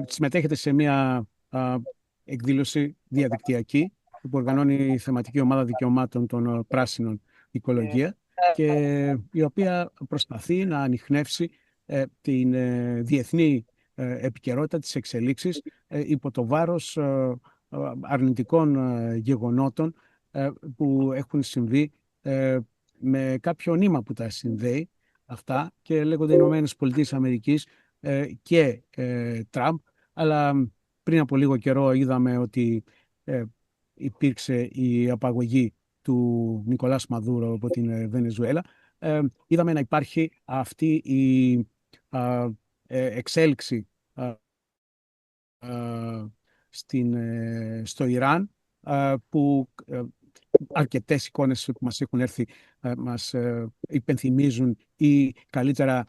συμμετέχετε σε μια εκδήλωση διαδικτυακή που οργανώνει η θεματική ομάδα δικαιωμάτων των πράσινων οικολογία και η οποία προσπαθεί να ανιχνεύσει την διεθνή επικαιρότητα της εξελίξης υπό το βάρος αρνητικών γεγονότων που έχουν συμβεί με κάποιο νήμα που τα συνδέει αυτά και λέγονται Ηνωμένες Πολιτείες Αμερικής και Τραμπ, αλλά πριν από λίγο καιρό είδαμε ότι υπήρξε η απαγωγή του Νικολάς Μαδούρο από την Βενεζουέλα. Είδαμε να υπάρχει αυτή η εξέλιξη στο Ιράν, που αρκετές εικόνες που μας έχουν έρθει μας υπενθυμίζουν ή καλύτερα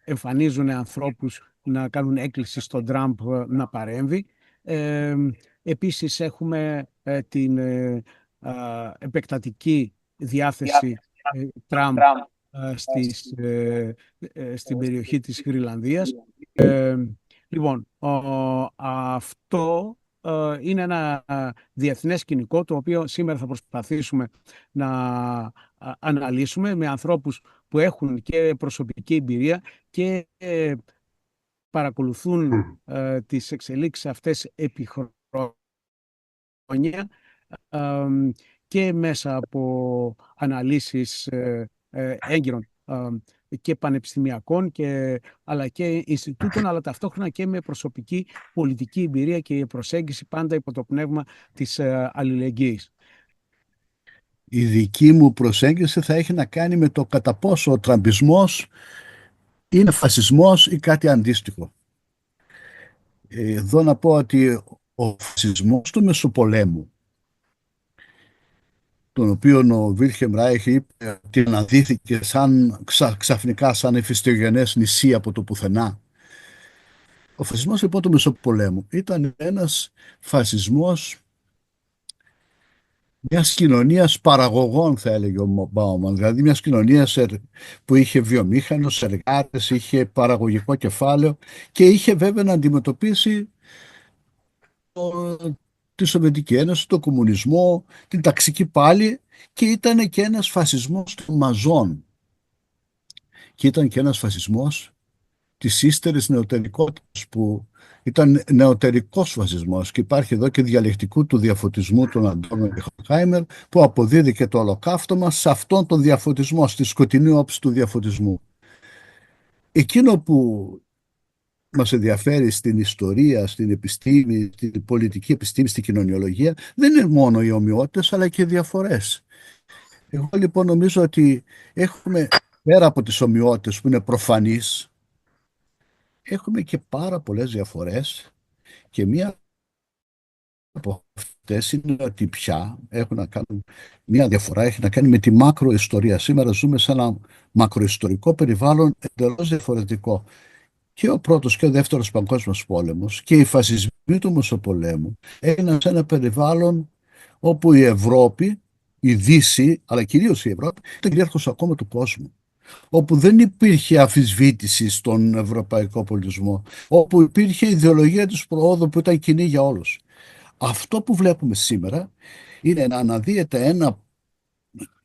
εμφανίζουν ανθρώπους να κάνουν έκκληση στον Τραμπ να παρέμβει. Επίσης έχουμε την επεκτατική διάθεση Τραμπ στην περιοχή της Γροιλανδίας. Λοιπόν, αυτό είναι ένα διεθνές σκηνικό το οποίο σήμερα θα προσπαθήσουμε να αναλύσουμε με ανθρώπους που έχουν και προσωπική εμπειρία και παρακολουθούν τις εξελίξεις αυτές επί χρόνια και μέσα από αναλύσεις έγκυρων και πανεπιστημιακών αλλά και Ινστιτούτων, αλλά ταυτόχρονα και με προσωπική πολιτική εμπειρία και προσέγγιση πάντα υπό το πνεύμα της αλληλεγγύης. Η δική μου προσέγγιση θα έχει να κάνει με το κατά πόσο ο τραμπισμός είναι φασισμός ή κάτι αντίστοιχο. Εδώ να πω ότι ο φασισμός του Μεσοπολέμου, τον οποίο ο Βίλχεμ Ράιχ είπε ότι αναδύθηκε ξαφνικά σαν εφιστιογενές νησί από το πουθενά. Ο φασισμός λοιπόν του Μεσοπολέμου ήταν ένας φασισμός μιας κοινωνίας παραγωγών, θα έλεγε ο Μπάουμαν, δηλαδή μιας κοινωνίας που είχε βιομήχανους, εργάτες, είχε παραγωγικό κεφάλαιο και είχε βέβαια να αντιμετωπίσει τη Σοβιετική Ένωση, τον κομμουνισμό, την ταξική πάλη, και ήταν και ένας φασισμός των μαζών και ήταν και ένας φασισμός της ύστερης νεωτερικότητας, που ήταν νεωτερικός φασισμός, και υπάρχει εδώ και διαλεκτικού του διαφωτισμού του Αντώνιο Χάιμερ, που αποδίδει και το ολοκαύτωμα σε αυτόν τον διαφωτισμό, στη σκοτεινή όψη του διαφωτισμού. Εκείνο που μας ενδιαφέρει στην ιστορία, στην επιστήμη, στην πολιτική επιστήμη, στην κοινωνιολογία, δεν είναι μόνο οι ομοιότητες αλλά και οι διαφορές. Εγώ λοιπόν νομίζω ότι έχουμε, πέρα από τις ομοιότητες που είναι προφανείς, έχουμε και πάρα πολλές διαφορές, και μία από αυτές είναι ότι πια έχουν να κάνουν, μία διαφορά έχει να κάνει με τη μακροϊστορία. Σήμερα ζούμε σε ένα μακροϊστορικό περιβάλλον εντελώς διαφορετικό. Και ο πρώτος και ο δεύτερος παγκόσμιος πόλεμος και οι φασισμοί του Μεσοπολέμου έγιναν σε ένα περιβάλλον όπου η Ευρώπη, η Δύση, αλλά κυρίως η Ευρώπη, ήταν κυρίαρχος ακόμα του κόσμου. Όπου δεν υπήρχε αμφισβήτηση στον ευρωπαϊκό πολιτισμό, όπου υπήρχε ιδεολογία της προόδου που ήταν κοινή για όλους. Αυτό που βλέπουμε σήμερα είναι να αναδύεται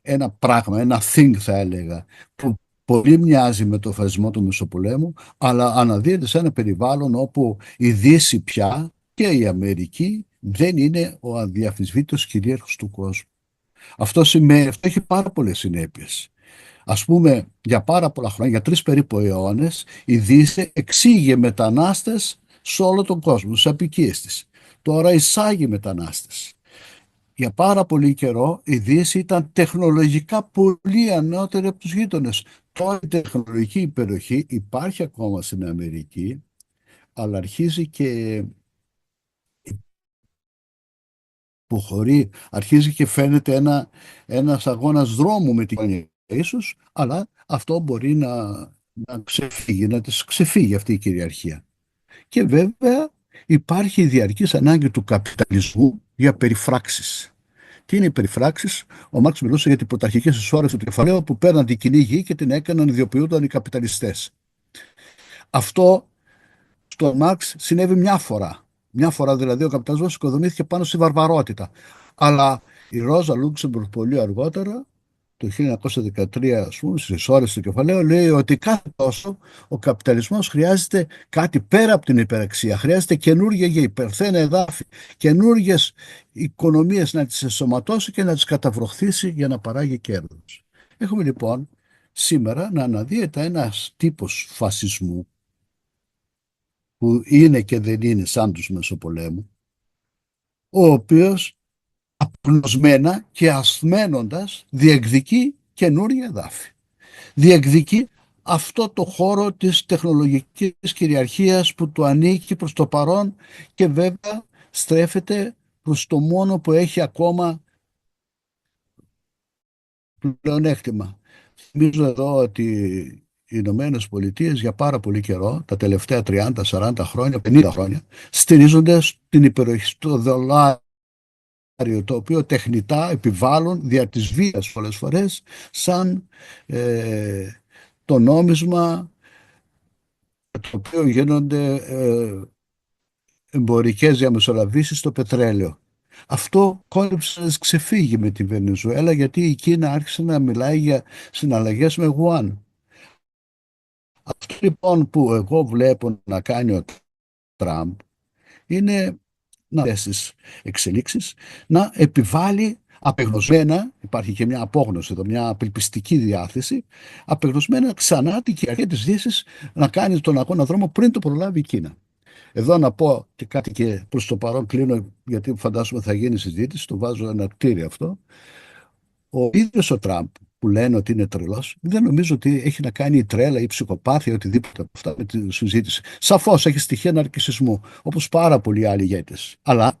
ένα πράγμα, ένα thing θα έλεγα, που πολύ μοιάζει με το φασισμό του Μεσοπολέμου, αλλά αναδύεται σε ένα περιβάλλον όπου η Δύση πια και η Αμερική δεν είναι ο αδιαφυσβήτητος κυρίαρχος του κόσμου. Αυτό έχει πάρα πολλές συνέπειες. Ας πούμε, για πάρα πολλά χρόνια, για 3 περίπου αιώνες, η Δύση εξήγε μετανάστες σε όλο τον κόσμο, στις απικίες της. Τώρα εισάγει μετανάστες. Για πάρα πολύ καιρό η Δύση ήταν τεχνολογικά πολύ ανώτερη από τους γείτονες. Τώρα η τεχνολογική υπεροχή υπάρχει ακόμα στην Αμερική, αλλά αρχίζει και υποχωρεί, αρχίζει και φαίνεται ένας αγώνας δρόμου με την κοινωνία ίσως, αλλά αυτό μπορεί να ξεφύγει, να της ξεφύγει αυτή η κυριαρχία. Και βέβαια υπάρχει η διαρκής ανάγκη του καπιταλισμού για περιφράξεις. Τι είναι οι περιφράξεις? Ο Μάρξ μιλούσε για την πρωταρχική συσσόρευση του κεφαλαίου, που παίρναν την κοινή γη και την έκαναν, ιδιοποιούνταν οι καπιταλιστές. Αυτό στον Μάρξ συνέβη μια φορά. Μια φορά δηλαδή ο καπιταλισμός οικοδομήθηκε πάνω στη βαρβαρότητα. Αλλά η Ρόζα Λούξεμπουργκ πολύ αργότερα, το 1913, ας πούμε, στις ώρες του κεφαλαίου, λέει ότι κάθε τόσο ο καπιταλισμός χρειάζεται κάτι πέρα από την υπεραξία. Χρειάζεται καινούργια για υπερθένα εδάφη, καινούργιες οικονομίες να τις εσωματώσει και να τις καταβροχθήσει για να παράγει κέρδος. Έχουμε λοιπόν σήμερα να αναδύεται ένας τύπος φασισμού που είναι και δεν είναι σαν τους Μεσοπολέμου, ο οποίος απνοσμένα και ασθμένοντας διεκδικεί καινούργια εδάφη. Διεκδικεί αυτό το χώρο της τεχνολογικής κυριαρχίας που του ανήκει προς το παρόν και βέβαια στρέφεται προς το μόνο που έχει ακόμα πλεονέκτημα. Θυμίζω εδώ ότι οι Ηνωμένες Πολιτείες για πάρα πολύ καιρό, τα τελευταία 30, 40 χρόνια, 50 χρόνια, στηρίζονται στην υπεροχή στο δολάριο, το οποίο τεχνητά επιβάλλουν δια της βίας πολλές φορές σαν το νόμισμα το οποίο γίνονται εμπορικές διαμεσολαβήσεις στο πετρέλαιο. Αυτό κόλληψε να ξεφύγει με τη Βενεζουέλα, γιατί η Κίνα άρχισε να μιλάει για συναλλαγές με Γουάν. Αυτό λοιπόν που εγώ βλέπω να κάνει ο Τραμπ είναι να στις εξελίξεις να επιβάλλει απεγνωσμένα, υπάρχει και μια απόγνωση εδώ, μια απελπιστική διάθεση, απεγνωσμένα ξανά την κυριαρχία της Δύσης να κάνει τον αγώνα δρόμο πριν το προλάβει η Κίνα. Εδώ να πω και κάτι και προς το παρόν κλείνω, γιατί φαντάζομαι θα γίνει συζήτηση, το βάζω ένα κτίριο αυτό. Ο ίδιος ο Τραμπ που λένε ότι είναι τρελός, δεν νομίζω ότι έχει να κάνει η τρέλα ή η ψυχοπάθεια ή οτιδήποτε από αυτά με τη συζήτηση. Σαφώς έχει στοιχεία ναρκισσισμού, όπως πάρα πολλοί άλλοι ηγέτες. Αλλά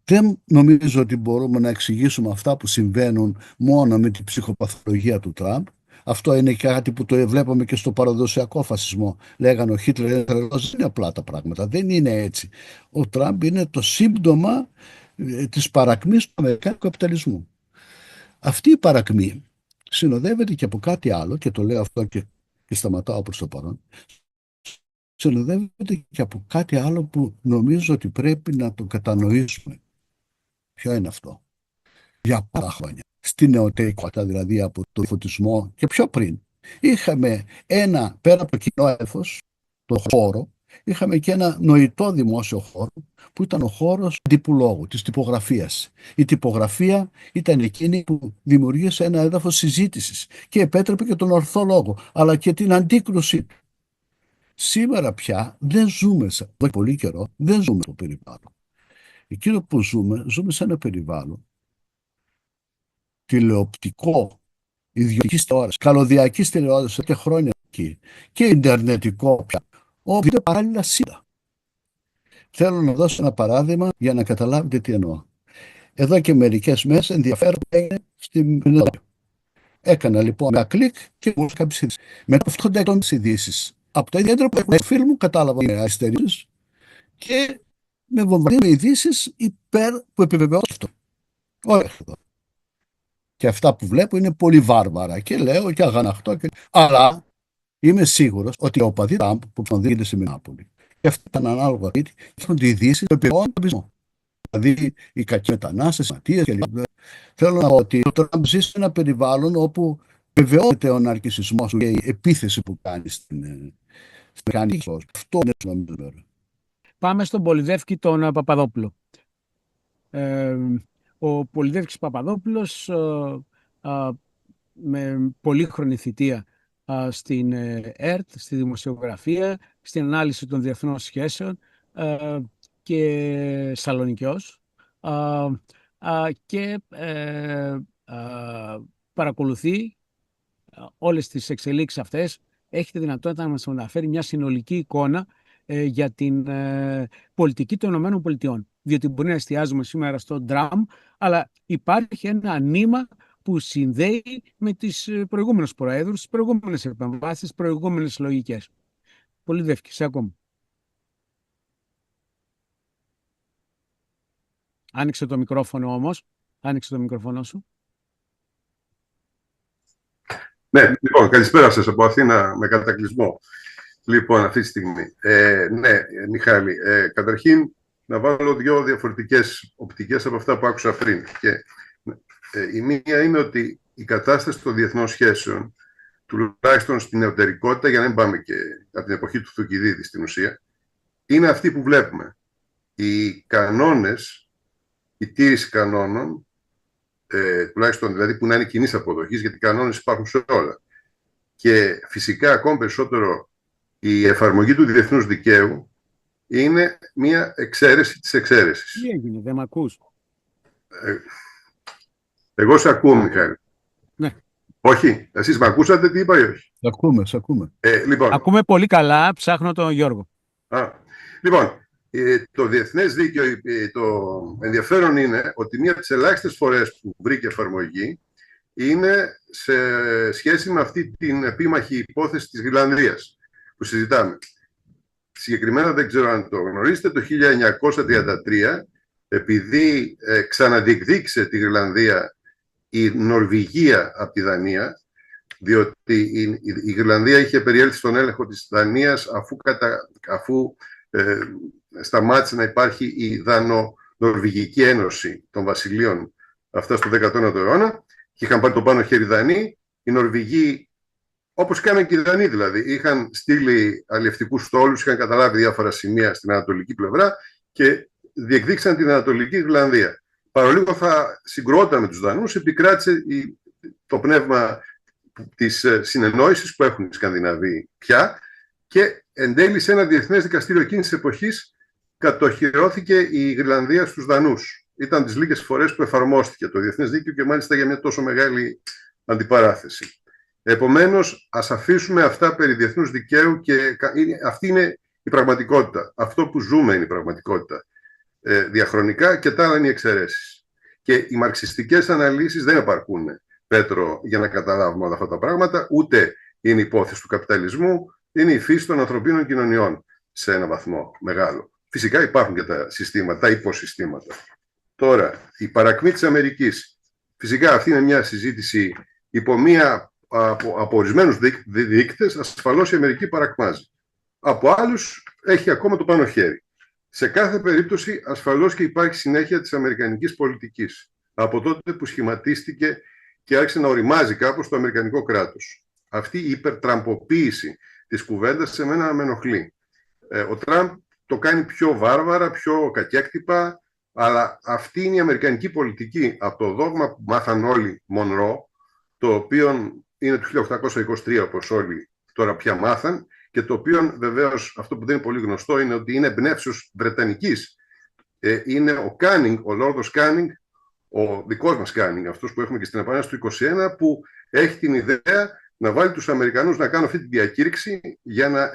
δεν νομίζω ότι μπορούμε να εξηγήσουμε αυτά που συμβαίνουν μόνο με την ψυχοπαθολογία του Τραμπ. Αυτό είναι κάτι που το βλέπαμε και στο παραδοσιακό φασισμό. Λέγανε ο Χίτλερ είναι τρελός, δεν είναι απλά τα πράγματα. Δεν είναι έτσι. Ο Τραμπ είναι το σύμπτωμα της παρακμής του αμερικάνικου καπιταλισμού. Αυτή η παρακμή συνοδεύεται και από κάτι άλλο, και το λέω αυτό και σταματάω προς το παρόν, συνοδεύεται και από κάτι άλλο που νομίζω ότι πρέπει να το κατανοήσουμε. Ποιο είναι αυτό? Για πάρα χρόνια, στην νεοτέικότητα, δηλαδή από το φωτισμό και πιο πριν, είχαμε ένα, πέρα από το κοινό έδαφος, το χώρο, είχαμε και ένα νοητό δημόσιο χώρο, που ήταν ο χώρος τύπου λόγου, της τυπογραφίας. Η τυπογραφία ήταν εκείνη που δημιουργήσε ένα έδαφος συζήτησης και επέτρεπε και τον ορθό λόγο, αλλά και την αντίκρουσή του. Σήμερα πια δεν ζούμε, εδώ και πολύ καιρό, δεν ζούμε στο περιβάλλον. Εκείνο που ζούμε σε ένα περιβάλλον τηλεοπτικό, ιδιωτικής τηλεόρασης, καλωδιακής τηλεόρασης και χρόνια εκεί, και ιντερνετικό πια, όπου είναι παράλληλα σύντα. Θέλω να δώσω ένα παράδειγμα για να καταλάβετε τι εννοώ. Εδώ και μερικές μέρες ενδιαφέρον έγινε στην Βενεζουέλα. Έκανα λοιπόν ένα κλικ και μου κάποιες ειδήσεις. Μετά αυτό έκανα τις ειδήσεις. Από το ίδιο έντρο που έχω φίλο μου κατάλαβα με αριστερίες και με βομβαρδίζουν με ειδήσεις που επιβεβαιώνουν αυτό. Ωραία. Και αυτά που βλέπω είναι πολύ βάρβαρα και λέω και αγαναχτώ. Αλλά είμαι σίγουρος ότι ο οπαδοί Τραμπ που πανδίδεται στη Μινάπολη και αυτά ήταν ανάλογα σπίτι, έχουν τη ειδήσεις που επιβεβαιώνουν τον πεισμό. Δηλαδή οι κακοί μετανάστες, οι ματίες κλπ. Θέλω να πω ότι ο Τραμπ ζει σε ένα περιβάλλον όπου βεβαιώνεται ο ναρκισσισμός και η επίθεση που κάνει στην κάνει. Αυτό είναι το νόμιμο. Πάμε στον Πολυδεύκη τον Παπαδόπουλο. Ο Πολυδεύκης Παπαδόπουλος με πολύχρονη θητεία στην ΕΡΤ, στη δημοσιογραφία, στην ανάλυση των διεθνών σχέσεων και σαλονικιός και παρακολουθεί όλες τις εξελίξεις αυτές. Έχει τη δυνατότητα να μας αναφέρει μια συνολική εικόνα για την πολιτική των ΗΠΑ. Διότι μπορεί να εστιάζουμε σήμερα στο Τραμπ, αλλά υπάρχει ένα νήμα που συνδέει με τις προηγούμενες προέδρους, τις προηγούμενες επεμβάσεις, τις προηγούμενες λογικές. Πολυδεύκη, σε ακόμα. Άνοιξε το μικρόφωνο όμως. Άνοιξε το μικρόφωνο σου. Ναι, λοιπόν, καλησπέρα σας από Αθήνα με κατακλυσμό. Λοιπόν, αυτή τη στιγμή. Ναι, Μιχάλη, καταρχήν να βάλω δύο διαφορετικές οπτικές από αυτά που άκουσα πριν. Και, η μία είναι ότι η κατάσταση των διεθνών σχέσεων, τουλάχιστον στην εσωτερικότητα, για να μην πάμε και από την εποχή του Θουκυδίδη στην ουσία, είναι αυτή που βλέπουμε. Οι κανόνες, η τήρηση κανόνων, τουλάχιστον δηλαδή που να είναι κοινής αποδοχής, γιατί οι κανόνες υπάρχουν σε όλα. Και φυσικά ακόμη περισσότερο η εφαρμογή του διεθνούς δικαίου είναι μια εξαίρεση της εξαίρεσης. Τι έγινε, δεν μ' ακούς? Εγώ σε ακούω, Μιχάλη. Ναι. Όχι, εσείς με ακούσατε τι είπα ή όχι? Σε ακούμε. Λοιπόν, Ακούμε πολύ καλά, ψάχνω τον Γιώργο. Λοιπόν, το διεθνές δίκαιο, το ενδιαφέρον είναι ότι μία από τις ελάχιστες φορές που βρήκε εφαρμογή είναι σε σχέση με αυτή την επίμαχη υπόθεση της Γροιλανδίας που συζητάμε. Συγκεκριμένα, δεν ξέρω αν το γνωρίζετε, το 1933, επειδή ξαναδιεκδίκησε τη Γροιλανδία η Νορβηγία από τη Δανία, διότι η Γροιλανδία είχε περιέλθει στον έλεγχο της Δανίας αφού σταμάτησε να υπάρχει η Δανο-Νορβηγική Ένωση των Βασιλείων, αυτά στο 19ο αιώνα, και είχαν πάρει το πάνω χέρι Δανείοι. Οι Νορβηγοί, όπως κάναν και οι Δανείοι δηλαδή, είχαν στείλει αλλιευτικούς στόλους, είχαν καταλάβει διάφορα σημεία στην ανατολική πλευρά και διεκδίκησαν την Ανατολική Ιρλανδία. Παρολίγο θα συγκρόταν με τους Δανούς, επικράτησε το πνεύμα της συνεννόησης που έχουν οι Σκανδιναβοί πια, και εν τέλει σε ένα διεθνές δικαστήριο εκείνης της εποχής κατοχυρώθηκε η Ιρλανδία στους Δανούς. Ήταν τις λίγες φορές που εφαρμόστηκε το διεθνές δίκαιο και μάλιστα για μια τόσο μεγάλη αντιπαράθεση. Επομένως, ας αφήσουμε αυτά περί διεθνούς δικαίου, και αυτή είναι η πραγματικότητα. Αυτό που ζούμε είναι η πραγματικότητα διαχρονικά, και τα άλλα είναι οι εξαιρέσεις. Και οι μαρξιστικές αναλύσεις δεν επαρκούν, Πέτρο, για να καταλάβουμε όλα αυτά τα πράγματα, ούτε είναι υπόθεση του καπιταλισμού, είναι η φύση των ανθρωπίνων κοινωνιών σε ένα βαθμό μεγάλο. Φυσικά υπάρχουν και τα συστήματα, τα υποσυστήματα. Τώρα, η παρακμή της Αμερικής. Φυσικά αυτή είναι μια συζήτηση υπό από ορισμένους δείκτες, ασφαλώς η Αμερική παρακμάζει. Από άλλους έχει ακόμα το πάνω χέρι. Σε κάθε περίπτωση, ασφαλώς και υπάρχει συνέχεια της αμερικανικής πολιτικής. Από τότε που σχηματίστηκε και άρχισε να οριμάζει κάπως το αμερικανικό κράτος. Αυτή η υπερτραμποποίηση της κουβέντας σε μένα με ενοχλεί. Ο Τραμπ το κάνει πιο βάρβαρα, πιο κακέκτυπα, αλλά αυτή είναι η αμερικανική πολιτική από το δόγμα που μάθαν όλοι, Μονρό, το οποίο είναι του 1823, όπως όλοι τώρα πια μάθαν, και το οποίο βεβαίως, αυτό που δεν είναι πολύ γνωστό, είναι ότι είναι εμπνεύσεως βρετανικής. Είναι ο Κάνινγκ, ο Λόρδος Κάνινγκ, ο δικός μας Κάνινγκ, αυτός που έχουμε και στην Επανάσταση του 1921, που έχει την ιδέα να βάλει τους Αμερικανούς να κάνουν αυτή τη διακήρυξη για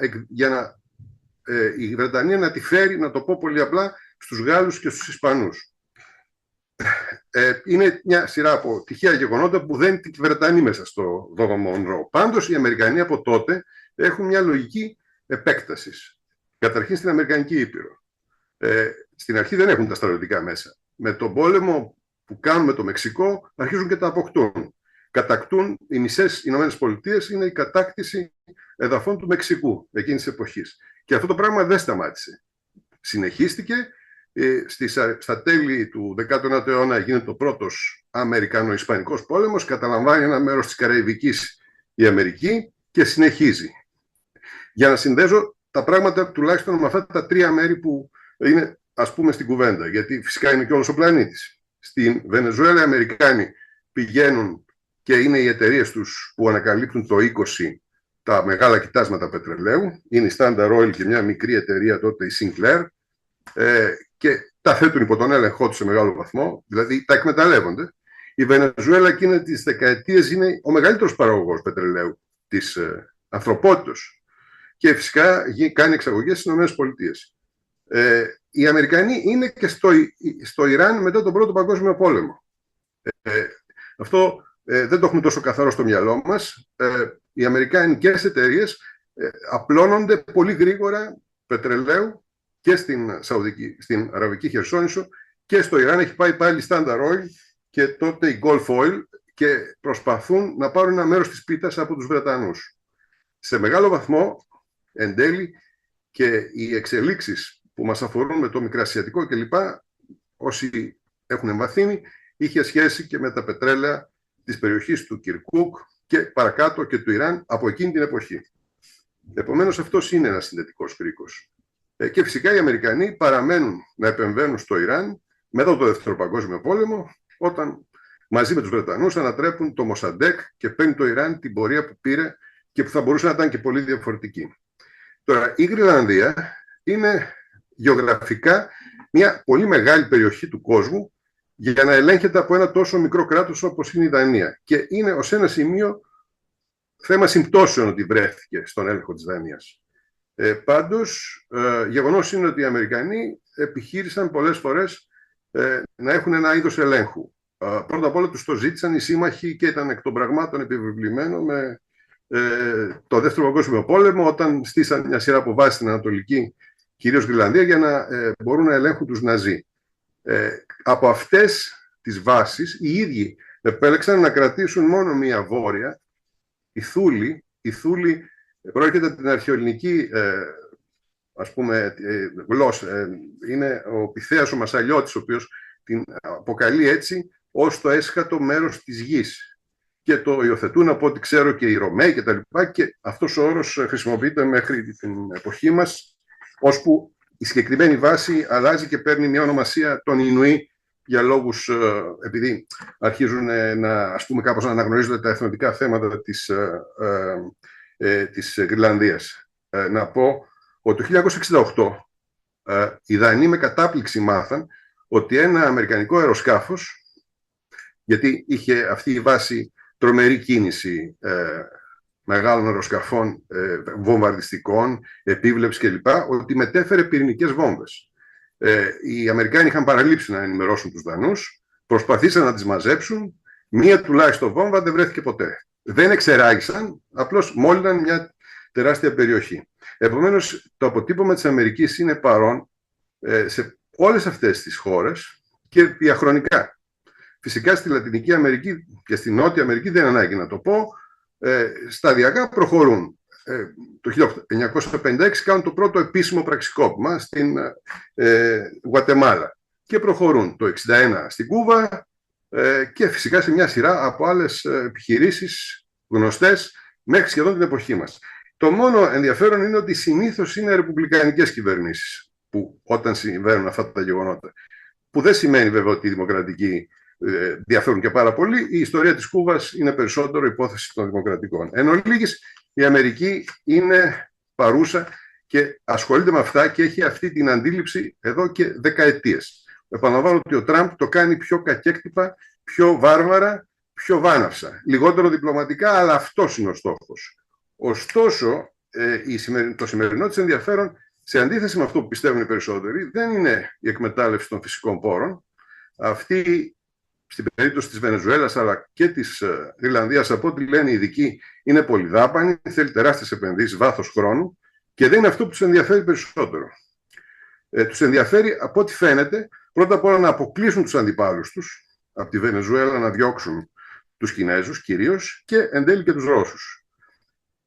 η Βρετανία να τη φέρει, να το πω πολύ απλά, στους Γάλλους και στους Ισπανούς. Είναι μια σειρά από τυχαία γεγονότα που δεν είναι οι Βρετανοί μέσα στο δόγμα Μονρό. Πάντως οι Αμερικανοί από τότε έχουν μια λογική επέκτασης. Καταρχήν στην Αμερικανική Ήπειρο. Στην αρχή δεν έχουν τα στρατιωτικά μέσα. Με τον πόλεμο που κάνουν με το Μεξικό αρχίζουν και τα αποκτούν. Κατακτούν οι μισές Ηνωμένες Πολιτείες, είναι η κατάκτηση εδαφών του Μεξικού εκείνης της εποχής. Και αυτό το πράγμα δεν σταμάτησε. Συνεχίστηκε. Στα τέλη του 19ου αιώνα γίνεται ο πρώτος Αμερικανο-Ισπανικός πόλεμος, καταλαμβάνει ένα μέρος της Καραϊβικής η Αμερική και συνεχίζει. Για να συνδέσω τα πράγματα τουλάχιστον με αυτά τα τρία μέρη που είναι, ας πούμε, στην κουβέντα, γιατί φυσικά είναι και όλος ο πλανήτης. Στην Βενεζουέλα οι Αμερικάνοι πηγαίνουν και είναι οι εταιρείες τους που ανακαλύπτουν το 20 τα μεγάλα κοιτάσματα πετρελαίου. Είναι η Standard Oil και μια μικρή εταιρεία τότε, η Sinclair, και τα θέτουν υπό τον έλεγχό τους σε μεγάλο βαθμό, δηλαδή τα εκμεταλλεύονται. Η Βενεζουέλα εκείνη τις δεκαετίες είναι ο μεγαλύτερος παραγωγός πετρελαίου της ανθρωπότητας και φυσικά κάνει εξαγωγές στις ΗΠΑ. Οι Αμερικανοί είναι και στο Ιράν μετά τον Πρώτο Παγκόσμιο Πόλεμο. Αυτό δεν το έχουμε τόσο καθαρό στο μυαλό μας. Οι αμερικανικές εταιρείες απλώνονται πολύ γρήγορα πετρελαίου και στην Αραβική Χερσόνησο και στο Ιράν. Έχει πάει πάλι η Standard Oil και τότε η Gulf Oil και προσπαθούν να πάρουν ένα μέρος της πίτας από τους Βρετανούς. Σε μεγάλο βαθμό εν τέλει και οι εξελίξεις που μας αφορούν με το Μικρασιατικό κλπ, όσοι έχουν εμβαθύνει, είχε σχέση και με τα πετρέλαια της περιοχής του Κιρκούκ και παρακάτω και του Ιράν από εκείνη την εποχή. Επομένως, αυτός είναι ένας συνδετικός κρίκος. Και φυσικά οι Αμερικανοί παραμένουν να επεμβαίνουν στο Ιράν μετά το Δεύτερο Παγκόσμιο Πόλεμο, όταν μαζί με τους Βρετανούς ανατρέπουν το Μοσαντέκ και παίρνει το Ιράν την πορεία που πήρε και που θα μπορούσε να ήταν και πολύ διαφορετική. Τώρα, η Γροιλανδία είναι γεωγραφικά μια πολύ μεγάλη περιοχή του κόσμου για να ελέγχεται από ένα τόσο μικρό κράτος όπως είναι η Δανία. Και είναι ως ένα σημείο θέμα συμπτώσεων ότι βρέθηκε στον έλεγχο της Δανίας. Πάντως, γεγονός είναι ότι οι Αμερικανοί επιχείρησαν πολλές φορές να έχουν ένα είδος ελέγχου. Πρώτα απ' όλα τους το ζήτησαν οι σύμμαχοι και ήταν εκ των πραγμάτων επιβεβλημένο με το Δεύτερο Παγκόσμιο Πόλεμο, όταν στήσαν μια σειρά από βάσεις στην Ανατολική, κυρίως Γροιλανδία, για να μπορούν να ελέγχουν τους Ναζί. Από αυτές τις βάσεις οι ίδιοι επέλεξαν να κρατήσουν μόνο μία βόρεια, η Θούλη. Η Θούλη προέρχεται από την αρχαιοελληνική γλώσσα. Είναι ο Πυθέας ο Μασσαλιώτης, ο οποίος την αποκαλεί έτσι ως το έσχατο μέρος της γης. Και το υιοθετούν, από ό,τι ξέρω, και οι Ρωμαίοι και τα λοιπά, και αυτός ο όρος χρησιμοποιείται μέχρι την εποχή μας, ώσπου η συγκεκριμένη βάση αλλάζει και παίρνει μια ονομασία των Ινουί για λόγους, επειδή αρχίζουν κάπως να αναγνωρίζονται τα εθνοτικά θέματα της Γροιλανδίας. Να πω ότι το 1968 οι Δανείοι με κατάπληξη μάθαν ότι ένα αμερικανικό αεροσκάφος, γιατί είχε αυτή η βάση τρομερή κίνηση μεγάλων αεροσκαφών, βομβαρδιστικών, επίβλεψης κλπ, ότι μετέφερε πυρηνικές βόμβες. Οι Αμερικάνοι είχαν παραλείψει να ενημερώσουν τους Δανούς, προσπαθήσαν να τις μαζέψουν, μία τουλάχιστον βόμβα δεν βρέθηκε ποτέ. Δεν εξεράγησαν, απλώς μόλυναν μια τεράστια περιοχή. Επομένως, το αποτύπωμα της Αμερικής είναι παρόν σε όλες αυτές τις χώρες και διαχρονικά. Φυσικά στη Λατινική Αμερική και στη Νότια Αμερική δεν ανάγκη να το πω. Σταδιακά προχωρούν. Το 1956 κάνουν το πρώτο επίσημο πραξικόπημα στην Γουατεμάλα και προχωρούν το 1961 στην Κούβα και φυσικά σε μια σειρά από άλλες επιχειρήσεις γνωστές μέχρι σχεδόν την εποχή μας. Το μόνο ενδιαφέρον είναι ότι συνήθως είναι ρεπουμπλικανικές κυβερνήσεις που όταν συμβαίνουν αυτά τα γεγονότα, που δεν σημαίνει βέβαια ότι οι δημοκρατικοί διαφέρουν και πάρα πολύ. Η ιστορία της Κούβας είναι περισσότερο υπόθεση των δημοκρατικών. Εν ολίγης, η Αμερική είναι παρούσα και ασχολείται με αυτά και έχει αυτή την αντίληψη εδώ και δεκαετίες. Επαναλαμβάνω ότι ο Τραμπ το κάνει πιο κακέκτυπα, πιο βάρβαρα, πιο βάναυσα. Λιγότερο διπλωματικά, αλλά αυτός είναι ο στόχος. Ωστόσο, το σημερινό της ενδιαφέρον, σε αντίθεση με αυτό που πιστεύουν οι περισσότεροι, δεν είναι η εκμετάλλευση των φυσικών πόρων. Αυτή, στην περίπτωση της Βενεζουέλας αλλά και της Γροιλανδίας, από ό,τι λένε οι ειδικοί, είναι πολυδάπανη, θέλει τεράστιες επενδύσεις, βάθος χρόνου και δεν είναι αυτό που τους ενδιαφέρει περισσότερο. Τους ενδιαφέρει, από ό,τι φαίνεται, πρώτα απ' όλα να αποκλείσουν τους αντιπάλους τους, από τη Βενεζουέλα να διώξουν τους Κινέζους κυρίως και εν τέλει και τους Ρώσους.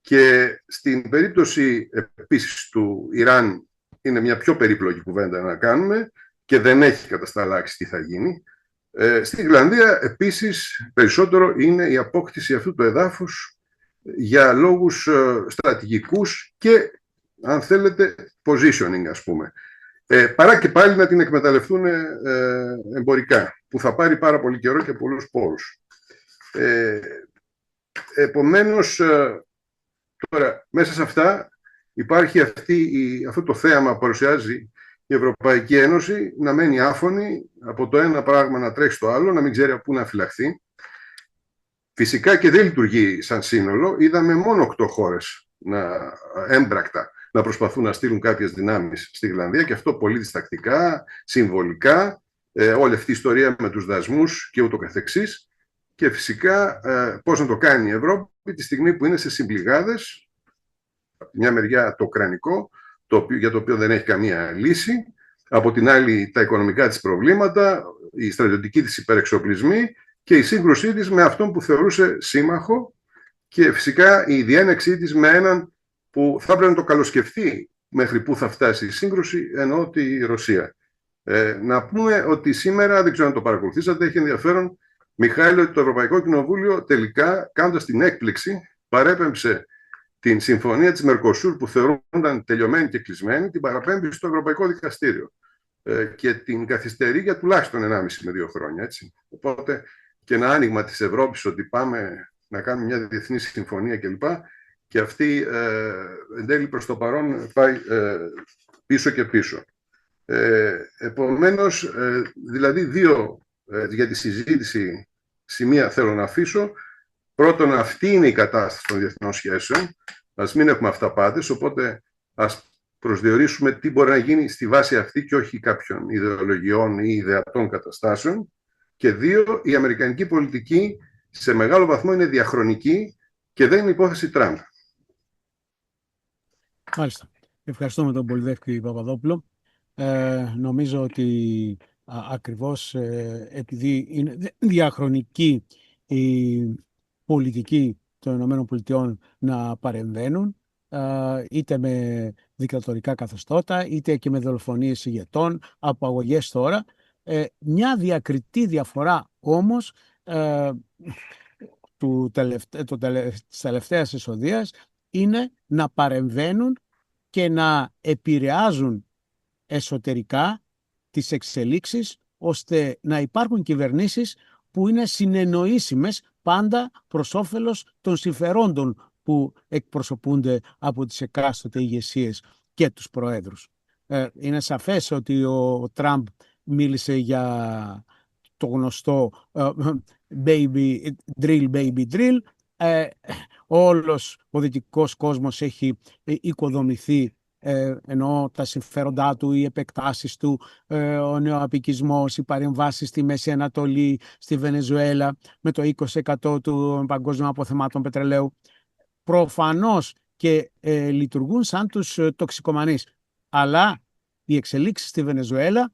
Και στην περίπτωση επίσης του Ιράν είναι μια πιο περίπλοκη κουβέντα να κάνουμε και δεν έχει κατασταλάξει τι θα γίνει. Στην Γροιλανδία επίσης περισσότερο είναι η απόκτηση αυτού του εδάφους για λόγους στρατηγικούς και, αν θέλετε, positioning, ας πούμε. Παρά και πάλι να την εκμεταλλευτούν εμπορικά, που θα πάρει πάρα πολύ καιρό και πολλούς πόρους. Επομένως, τώρα μέσα σε αυτά υπάρχει αυτό το θέαμα που παρουσιάζει η Ευρωπαϊκή Ένωση, να μένει άφωνη, από το ένα πράγμα να τρέχει στο άλλο, να μην ξέρει από πού να φυλαχθεί. Φυσικά και δεν λειτουργεί σαν σύνολο. Είδαμε μόνο 8 χώρες έμπρακτα να προσπαθούν να στείλουν κάποιες δυνάμεις στη Γροιλανδία, και αυτό πολύ διστακτικά, συμβολικά, όλη αυτή η ιστορία με τους δασμούς και ούτω καθεξής. Και φυσικά πώς να το κάνει η Ευρώπη τη στιγμή που είναι σε συμπληγάδες, από τη μια μεριά το ουκρανικό, για το οποίο δεν έχει καμία λύση, από την άλλη τα οικονομικά της προβλήματα, η στρατιωτική της υπερεξοπλισμή και η σύγκρουσή της με αυτόν που θεωρούσε σύμμαχο και φυσικά η διένεξή της με έναν που θα πρέπει να το καλοσκεφτεί μέχρι πού θα φτάσει η σύγκρουση, εννοώ τη Ρωσία. Να πούμε ότι σήμερα, δεν ξέρω αν το παρακολουθήσατε, έχει ενδιαφέρον, Μιχάλη, ότι το Ευρωπαϊκό Κοινοβούλιο τελικά, κάνοντας την έκπληξη, παρέπεμψε την συμφωνία της Μερκοσούρ που θεωρούνταν τελειωμένη και κλεισμένη, την παραπέμπει στο Ευρωπαϊκό Δικαστήριο και την καθυστερεί για τουλάχιστον 1,5 με 2 χρόνια. Έτσι. Οπότε και ένα άνοιγμα της Ευρώπης ότι πάμε να κάνουμε μια διεθνή συμφωνία κλπ. Και αυτή εν τέλει προς το παρόν πάει πίσω και πίσω. Επομένως, δηλαδή 2 για τη συζήτηση σημεία θέλω να αφήσω. Πρώτον, αυτή είναι η κατάσταση των διεθνών σχέσεων. Ας μην έχουμε αυταπάτες, οπότε ας προσδιορίσουμε τι μπορεί να γίνει στη βάση αυτή και όχι κάποιων ιδεολογιών ή ιδεατών καταστάσεων. Και 2, η αμερικανική πολιτική σε μεγάλο βαθμό είναι διαχρονική και δεν είναι υπόθεση Τραμπ. Μάλιστα. Ευχαριστούμε τον Πολυδεύκη Παπαδόπουλο. Νομίζω ότι ακριβώς επειδή είναι διαχρονική η πολιτική των ΗΠΑ να παρεμβαίνουν, είτε με δικτατορικά καθεστώτα, είτε και με δολοφονίες ηγετών, απαγωγές τώρα. Μια διακριτή διαφορά όμως της τελευταίας εισοδείας είναι να παρεμβαίνουν και να επηρεάζουν εσωτερικά τις εξελίξεις, ώστε να υπάρχουν κυβερνήσεις που είναι συνεννοήσιμες πάντα προς όφελος των συμφερόντων που εκπροσωπούνται από τις εκάστοτε ηγεσίες και τους προέδρους. Είναι σαφές ότι ο Τραμπ μίλησε για το γνωστό baby drill. Όλος ο δυτικός κόσμος έχει οικοδομηθεί, ενώ τα συμφέροντά του, οι επεκτάσεις του, ο νεοαπικισμός, οι παρεμβάσεις στη Μέση Ανατολή, στη Βενεζουέλα, με το 20% των παγκόσμιων αποθεμάτων πετρελαίου, προφανώς και λειτουργούν σαν τους τοξικομανείς. Αλλά οι εξελίξεις στη Βενεζουέλα,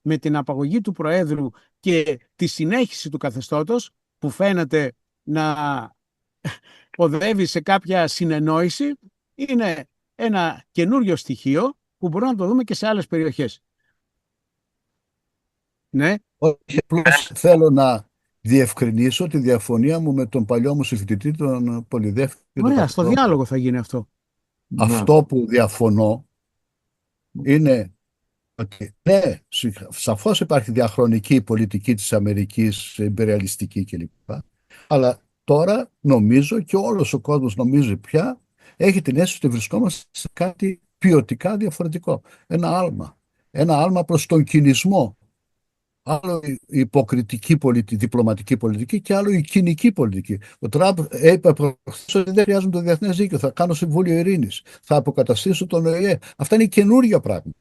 με την απαγωγή του Προέδρου και τη συνέχιση του καθεστώτος, που φαίνεται να οδεύει σε κάποια συνεννόηση, είναι ένα καινούριο στοιχείο που μπορούμε να το δούμε και σε άλλες περιοχές. Ναι. Όχι, απλώς θέλω να διευκρινίσω τη διαφωνία μου με τον παλιό μου συμφοιτητή, τον Πολυδεύκη. Ωραία, στο διάλογο θα γίνει αυτό. Αυτό που διαφωνώ είναι ότι ναι, σαφώς υπάρχει διαχρονική πολιτική της Αμερικής, ιμπεριαλιστική κλπ. Αλλά τώρα νομίζω και όλος ο κόσμος νομίζει πια έχει την αίσθηση ότι βρισκόμαστε σε κάτι ποιοτικά διαφορετικό. Ένα άλμα προς τον κινησμό. Άλλο η υποκριτική διπλωματική πολιτική και άλλο η κοινική πολιτική. Ο Τραμπ είπε προχθές ότι δεν χρειάζονται το διεθνές δίκαιο. Θα κάνω Συμβούλιο Ειρήνης. Θα αποκαταστήσω τον ΟΗΕ. Αυτά είναι καινούργια πράγματα.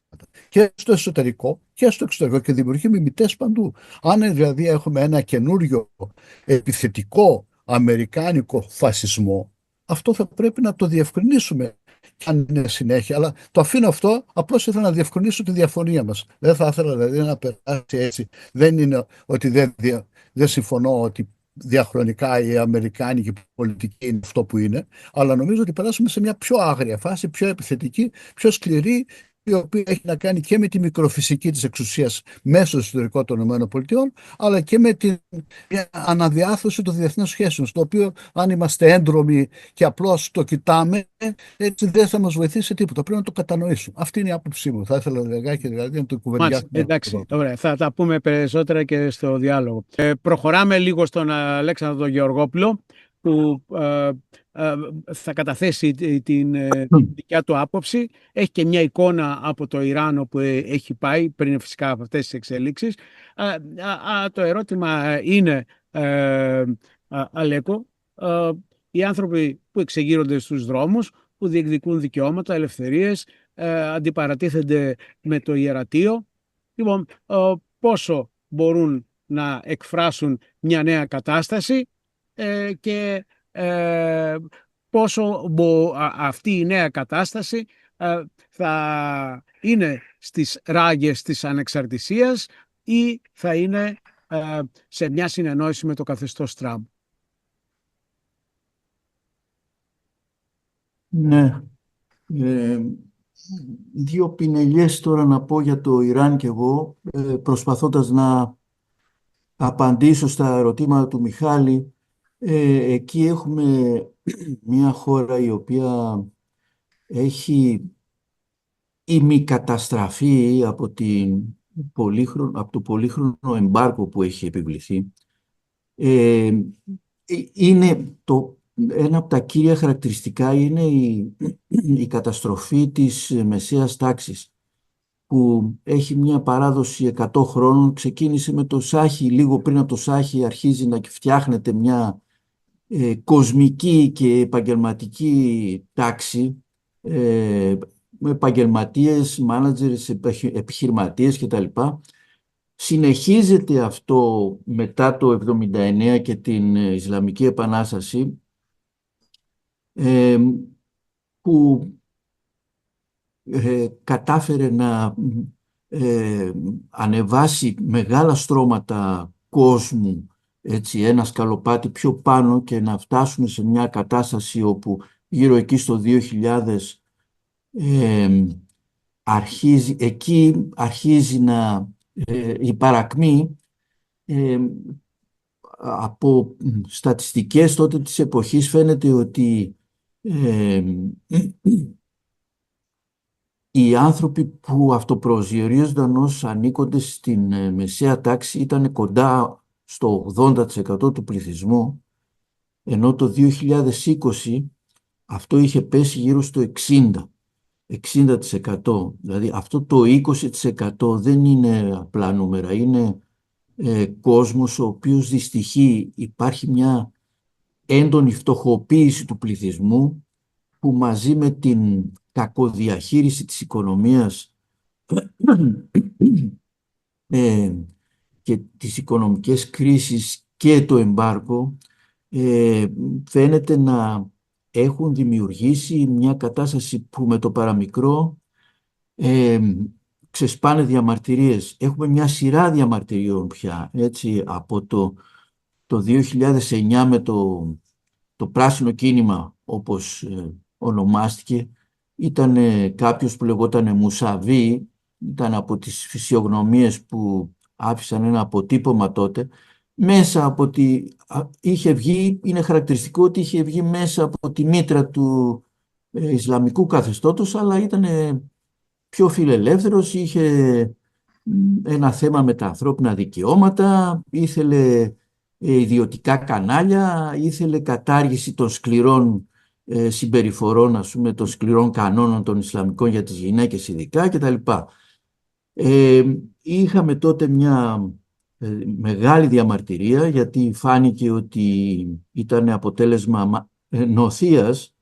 Και στο εσωτερικό και στο εξωτερικό και δημιουργεί μιμητές παντού. Αν δηλαδή έχουμε ένα καινούριο επιθετικό αμερικάνικο φασισμό, αυτό θα πρέπει να το διευκρινίσουμε. Αν είναι συνέχεια, αλλά το αφήνω αυτό, απλώς ήθελα να διευκρινίσω τη διαφωνία μας. Δεν θα ήθελα δηλαδή να περάσει έτσι. Δεν είναι ότι δεν συμφωνώ ότι διαχρονικά η αμερικάνικη πολιτική είναι αυτό που είναι, αλλά νομίζω ότι περάσουμε σε μια πιο άγρια φάση, πιο επιθετική, πιο σκληρή, η οποία έχει να κάνει και με τη μικροφυσική της εξουσίας μέσω στο εσωτερικό των ΗΠΑ, αλλά και με την αναδιάθρωση των διεθνών σχέσεων, στο οποίο αν είμαστε έντρομοι και απλώς το κοιτάμε, έτσι δεν θα μας βοηθήσει τίποτα. Πρέπει να το κατανοήσουμε. Αυτή είναι η άποψή μου. Θα ήθελα λιγάκι δηλαδή να το κουβεντιάσουμε. Εντάξει, ωραία. Θα τα πούμε περισσότερα και στο διάλογο. Προχωράμε λίγο στον Αλέξανδρο τον Γεωργόπουλο, που θα καταθέσει την δικιά του άποψη. Έχει και μια εικόνα από το Ιράν όπου έχει πάει πριν φυσικά από αυτές τις εξελίξεις. Το ερώτημα είναι, Αλέκο, οι άνθρωποι που εξεγείρονται στους δρόμους, που διεκδικούν δικαιώματα, ελευθερίες, αντιπαρατίθενται με το ιερατείο, λοιπόν, πόσο μπορούν να εκφράσουν μια νέα κατάσταση και πόσο αυτή η νέα κατάσταση θα είναι στις ράγες της ανεξαρτησίας ή θα είναι σε μια συνεννόηση με το καθεστώς Τραμπ. Ναι, Ε, δύο πινελιές τώρα να πω για το Ιράν και εγώ, προσπαθώντας να απαντήσω στα ερωτήματα του Μιχάλη. Εκεί έχουμε μια χώρα η οποία έχει ημικαταστραφεί από το πολύχρονο εμπάργκο που έχει επιβληθεί. Είναι ένα από τα κύρια χαρακτηριστικά είναι η καταστροφή της μεσαίας τάξης, που έχει μια παράδοση 100 χρόνων. Ξεκίνησε με το Σάχι, λίγο πριν από το Σάχι αρχίζει να φτιάχνεται μια κοσμική και επαγγελματική τάξη, με επαγγελματίες, μάνατζερες, επιχειρηματίες κτλ. Συνεχίζεται αυτό μετά το 1979 και την Ισλαμική Επανάσταση, που κατάφερε να ανεβάσει μεγάλα στρώματα κόσμου, έτσι, ένα σκαλοπάτι πιο πάνω, και να φτάσουν σε μια κατάσταση όπου γύρω εκεί στο 2000 αρχίζει να η παρακμή. Από στατιστικές τότε της εποχής φαίνεται ότι οι άνθρωποι που αυτοπροσδιορίζονταν ως ανήκοντες στην μεσαία τάξη ήταν κοντά στο 80% του πληθυσμού, ενώ το 2020 αυτό είχε πέσει γύρω στο 60%. Δηλαδή αυτό το 20% δεν είναι απλά νούμερα, είναι κόσμος ο οποίος δυστυχεί. Υπάρχει μια έντονη φτωχοποίηση του πληθυσμού, που μαζί με την κακοδιαχείριση της οικονομίας και τις οικονομικές κρίσεις και το εμπάργκο φαίνεται να έχουν δημιουργήσει μια κατάσταση που με το παραμικρό ξεσπάνε διαμαρτυρίες. Έχουμε μια σειρά διαμαρτυριών πια, έτσι, από το 2009 με το πράσινο κίνημα, όπως ονομάστηκε. Ήταν κάποιος που λεγόταν Μουσαβί, ήταν από τις φυσιογνωμίες που άφησαν ένα αποτύπωμα τότε, μέσα από είχε βγει, είναι χαρακτηριστικό ότι είχε βγει μέσα από τη μήτρα του Ισλαμικού καθεστώτος, αλλά ήταν πιο φιλελεύθερος, είχε ένα θέμα με τα ανθρώπινα δικαιώματα, ήθελε ιδιωτικά κανάλια, ήθελε κατάργηση των σκληρών συμπεριφορών, ας πούμε, των σκληρών κανόνων των Ισλαμικών για τις γυναίκες ειδικά κτλ. Είχαμε τότε μια μεγάλη διαμαρτυρία, γιατί φάνηκε ότι ήταν αποτέλεσμα νοθείας.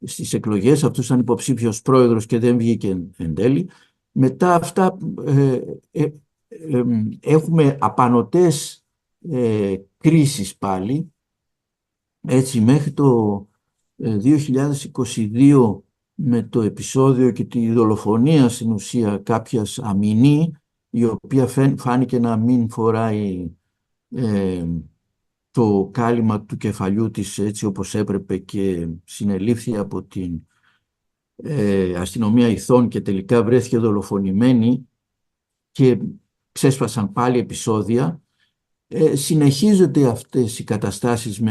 Στις εκλογές αυτός ήταν υποψήφιος πρόεδρος και δεν βγήκε εν τέλει. Μετά αυτά έχουμε απανωτές κρίσεις πάλι, έτσι, μέχρι το 2022, με το επεισόδιο και τη δολοφονία στην ουσία κάποιας αμυνή, η οποία φάνηκε να μην φοράει το κάλυμα του κεφαλιού της έτσι όπως έπρεπε και συνελήφθη από την αστυνομία Ηθών και τελικά βρέθηκε δολοφονημένη, και ξέσπασαν πάλι επεισόδια. Συνεχίζονται αυτές οι καταστάσεις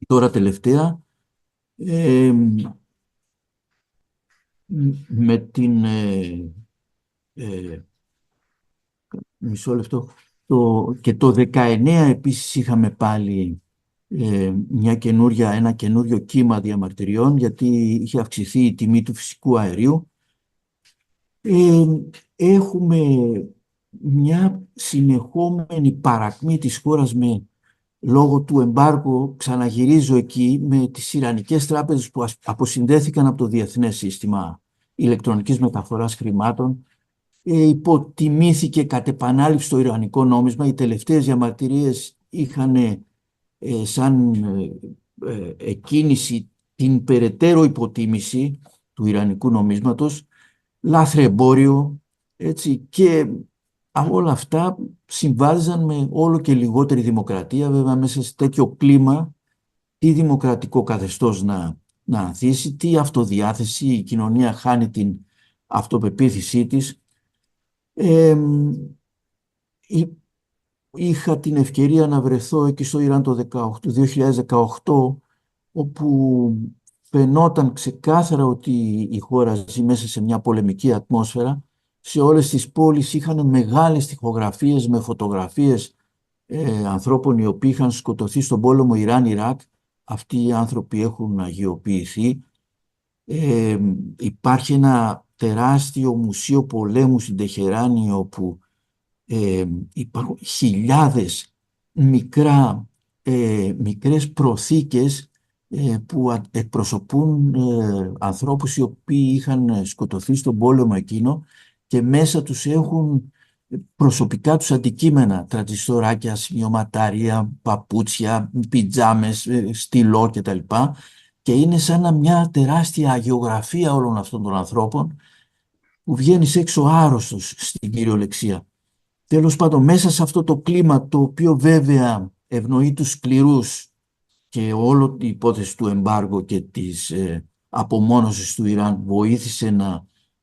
τώρα τελευταία με την μισό λεπτό. Και το 19 επίσης είχαμε πάλι ένα καινούριο κύμα διαμαρτυριών, γιατί είχε αυξηθεί η τιμή του φυσικού αερίου. Έχουμε μια συνεχόμενη παρακμή της χώρας λόγω του εμπάργου. Ξαναγυρίζω εκεί με τις ιρανικές τράπεζες που αποσυνδέθηκαν από το Διεθνές Σύστημα Ηλεκτρονικής Μεταφοράς Χρημάτων. Υποτιμήθηκε κατ' επανάληψη το ιρανικό νόμισμα. Οι τελευταίες διαμαρτυρίες είχαν σαν εκκίνηση την περαιτέρω υποτίμηση του ιρανικού νομίσματος, λάθρεμπόριο, έτσι, και όλα αυτά συμβάδιζαν με όλο και λιγότερη δημοκρατία. Βέβαια, μέσα σε τέτοιο κλίμα τι δημοκρατικό καθεστώς να ανθίσει, τι αυτοδιάθεση, η κοινωνία χάνει την αυτοπεποίθησή της. Εί- Είχα την ευκαιρία να βρεθώ εκεί στο Ιράν το 2018, όπου φαινόταν ξεκάθαρα ότι η χώρα ζει μέσα σε μια πολεμική ατμόσφαιρα. Σε όλες τις πόλεις είχαν μεγάλες τοιχογραφίες με φωτογραφίες ανθρώπων οι οποίοι είχαν σκοτωθεί στον πόλεμο Ιράν-Ιράκ. Αυτοί οι άνθρωποι έχουν αγιοποιηθεί. Υπάρχει ένα τεράστιο μουσείο πολέμου στην Τεχεράνη, όπου υπάρχουν χιλιάδες μικρές προθήκες που εκπροσωπούν ανθρώπους οι οποίοι είχαν σκοτωθεί στον πόλεμο εκείνο, και μέσα τους έχουν προσωπικά τους αντικείμενα, τραντζιστοράκια, σημειωματάρια, παπούτσια, πιτζάμες, στυλό κτλ. Και είναι σαν μια τεράστια αγιογραφία όλων αυτών των ανθρώπων, που βγαίνεις έξω άρρωστος στην κυριολεξία. Τέλος πάντων, μέσα σε αυτό το κλίμα, το οποίο βέβαια ευνοεί τους σκληρούς, και όλο η υπόθεση του εμπάργου και της απομόνωσης του Ιράν βοήθησε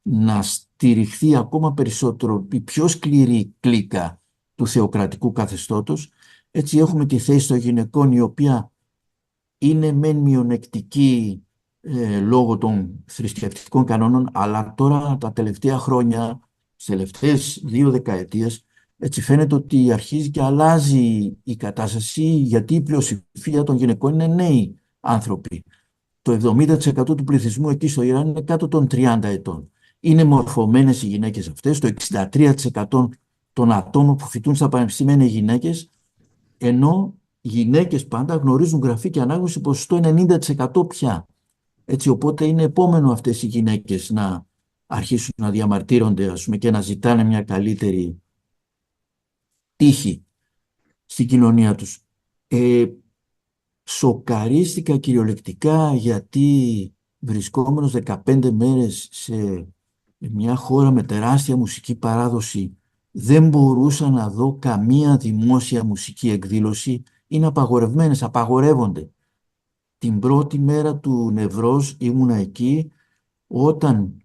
να στηριχθεί ακόμα περισσότερο η πιο σκληρή κλίκα του θεοκρατικού καθεστώτος. Έτσι έχουμε τη θέση των γυναικών, η οποία είναι μεν μειονεκτική λόγω των θρησκευτικών κανόνων, αλλά τώρα τα τελευταία χρόνια, στις τελευταίες 2 δεκαετίες, έτσι φαίνεται ότι αρχίζει και αλλάζει η κατάσταση, γιατί η πλειοψηφία των γυναικών είναι νέοι άνθρωποι. Το 70% του πληθυσμού εκεί στο Ιράν είναι κάτω των 30 ετών. Είναι μορφωμένες οι γυναίκες αυτές. Το 63% των ατόμων που φοιτούν στα πανεπιστήμια είναι γυναίκες, ενώ οι γυναίκες πάντα γνωρίζουν γραφή και ανάγνωση ποσοστό 90% πια. Έτσι, οπότε είναι επόμενο αυτές οι γυναίκες να αρχίσουν να διαμαρτύρονται, ας πούμε, και να ζητάνε μια καλύτερη τύχη στην κοινωνία τους. Σοκαρίστηκα κυριολεκτικά, γιατί βρισκόμενος 15 μέρες σε μια χώρα με τεράστια μουσική παράδοση, δεν μπορούσα να δω καμία δημόσια μουσική εκδήλωση. Είναι απαγορευμένες, απαγορεύονται. Την πρώτη μέρα του Νευρός ήμουνα εκεί, όταν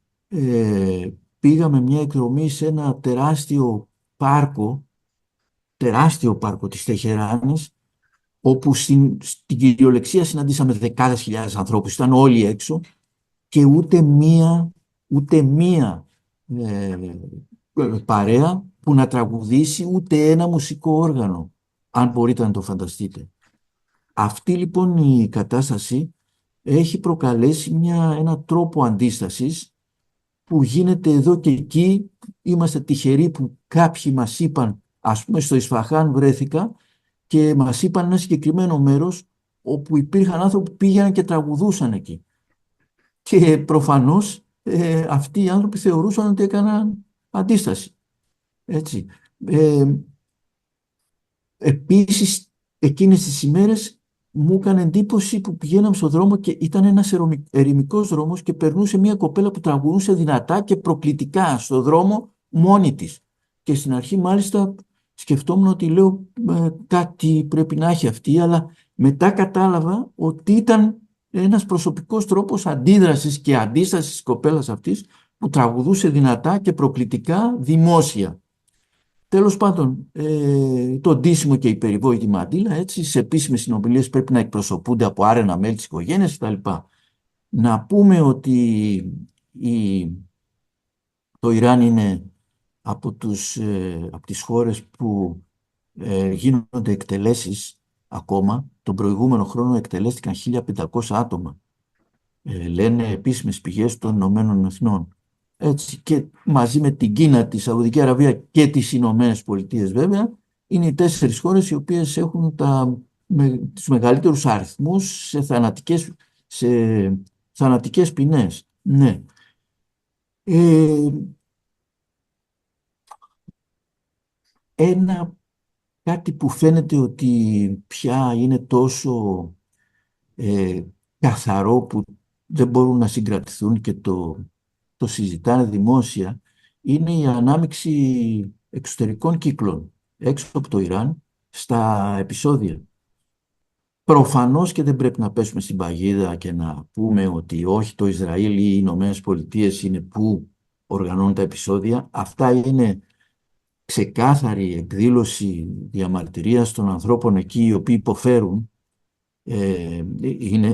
πήγαμε μια εκδρομή σε ένα τεράστιο πάρκο της Τεχεράνης, όπου στην κυριολεξία συναντήσαμε δεκάδες χιλιάδες ανθρώπους, ήταν όλοι έξω, και ούτε μία παρέα που να τραγουδήσει, ούτε ένα μουσικό όργανο, αν μπορείτε να το φανταστείτε. Αυτή λοιπόν η κατάσταση έχει προκαλέσει ένα τρόπο αντίστασης που γίνεται εδώ και εκεί. Είμαστε τυχεροί που κάποιοι μας είπαν, ας πούμε στο Ισφαχάν βρέθηκα, και μας είπαν ένα συγκεκριμένο μέρος όπου υπήρχαν άνθρωποι που πήγαιναν και τραγουδούσαν εκεί. Και προφανώς αυτοί οι άνθρωποι θεωρούσαν ότι έκαναν αντίσταση. Έτσι. Επίσης, εκείνες τις ημέρες μου έκανε εντύπωση που πηγαίναμε στον δρόμο και ήταν ένας ερημικός δρόμος, και περνούσε μια κοπέλα που τραγουδούσε δυνατά και προκλητικά στο δρόμο μόνη της. Και στην αρχή μάλιστα σκεφτόμουν ότι λέω κάτι πρέπει να έχει αυτή, αλλά μετά κατάλαβα ότι ήταν ένας προσωπικός τρόπος αντίδρασης και αντίστασης της κοπέλας αυτής, που τραγουδούσε δυνατά και προκλητικά δημόσια. Τέλος πάντων, το ντύσιμο και η περιβόητη μαντήλα, έτσι, σε επίσημες συνομιλίες πρέπει να εκπροσωπούνται από άρενα μέλη της οικογένειας κτλ. Να πούμε ότι το Ιράν είναι από τις χώρες που γίνονται εκτελέσεις ακόμα. Τον προηγούμενο χρόνο εκτελέστηκαν 1.500 άτομα. Λένε επίσημες πηγές των Ηνωμένων Εθνών. Έτσι, και μαζί με την Κίνα, τη Σαουδική Αραβία και τις Ηνωμένες Πολιτείες βέβαια, είναι οι 4 χώρες οι οποίες έχουν τους μεγαλύτερους αριθμούς σε θανατικές ποινές. Ναι. Κάτι που φαίνεται ότι πια είναι τόσο καθαρό που δεν μπορούν να συγκρατηθούν και το συζητάνε δημόσια, είναι η ανάμειξη εξωτερικών κύκλων έξω από το Ιράν στα επεισόδια. Προφανώς και δεν πρέπει να πέσουμε στην παγίδα και να πούμε ότι όχι, το Ισραήλ ή οι Ηνωμένες Πολιτείες είναι που οργανώνουν τα επεισόδια. Αυτά είναι ξεκάθαρη εκδήλωση διαμαρτυρίας των ανθρώπων εκεί οι οποίοι υποφέρουν.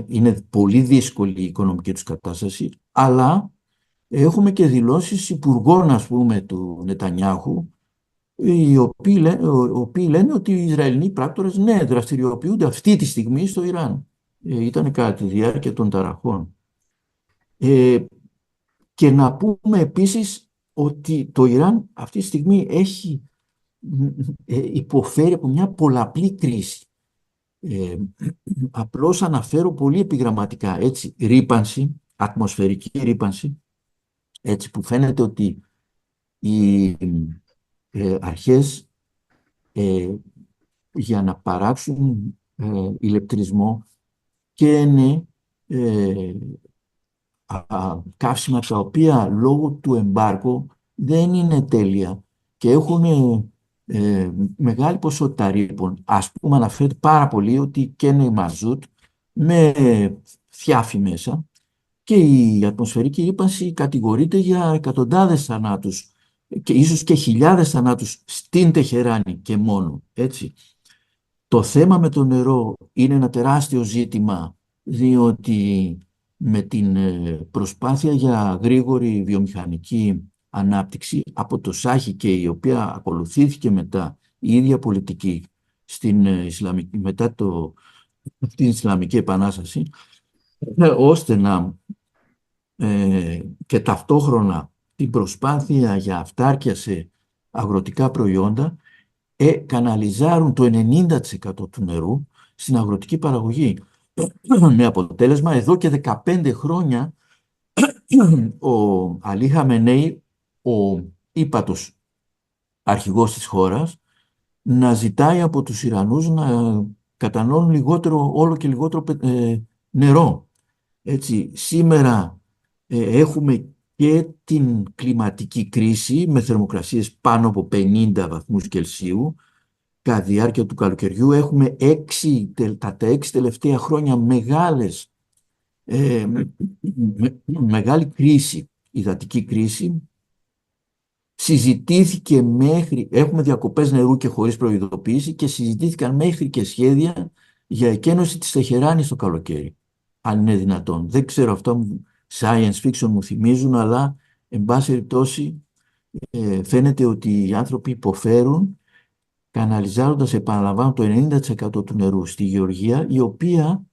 Είναι πολύ δύσκολη η οικονομική τους κατάσταση, αλλά έχουμε και δηλώσεις υπουργών, ας πούμε, του Νετανιάχου, οι οποίοι λένε ότι οι Ισραηλινοί πράκτορες, ναι, δραστηριοποιούνται αυτή τη στιγμή στο Ιράν. Ήταν κατά τη διάρκεια των ταραχών. Και να πούμε επίσης ότι το Ιράν αυτή τη στιγμή υποφέρει από μια πολλαπλή κρίση. Απλώς αναφέρω πολύ επιγραμματικά, έτσι, ρύπανση, ατμοσφαιρική ρύπανση, έτσι, που φαίνεται ότι οι αρχές για να παράξουν ηλεκτρισμό και καύσιμα τα οποία λόγω του εμπάργκου δεν είναι τέλεια και έχουν μεγάλη ποσότητα ρήπων. Ας πούμε, αναφέρεται πάρα πολύ ότι καίνε μαζούτ με θιάφη μέσα και η ατμοσφαιρική ρύπανση κατηγορείται για εκατοντάδες θανάτους και ίσως και χιλιάδες θανάτους στην Τεχεράνη και μόνο, έτσι. Το θέμα με το νερό είναι ένα τεράστιο ζήτημα, διότι με την προσπάθεια για γρήγορη βιομηχανική ανάπτυξη από το Σάχη, η οποία ακολουθήθηκε μετά η ίδια πολιτική μετά την Ισλαμική Επανάσταση, ώστε να και ταυτόχρονα την προσπάθεια για αυτάρκεια σε αγροτικά προϊόντα καναλιζάρουν το 90% του νερού στην αγροτική παραγωγή. Με αποτέλεσμα εδώ και 15 χρόνια ο Αλή Χαμενέι, ο ύπατος αρχηγός της χώρας, να ζητάει από τους Ιρανούς να καταναλώνουν όλο και λιγότερο νερό. Έτσι, σήμερα έχουμε και την κλιματική κρίση με θερμοκρασίες πάνω από 50 βαθμούς Κελσίου. Κατά τη διάρκεια του καλοκαιριού έχουμε τα 6 τελευταία χρόνια μεγάλη κρίση, υδατική κρίση. Συζητήθηκε έχουμε διακοπές νερού και χωρίς προειδοποίηση και συζητήθηκαν μέχρι και σχέδια για εκένωση της Τεχεράνης το καλοκαίρι, αν είναι δυνατόν. Δεν ξέρω, αυτά science fiction μου θυμίζουν, αλλά εν πάση περιπτώσει φαίνεται ότι οι άνθρωποι υποφέρουν καναλιζάροντας, επαναλαμβάνω, το 90% του νερού στη Γεωργία, η οποία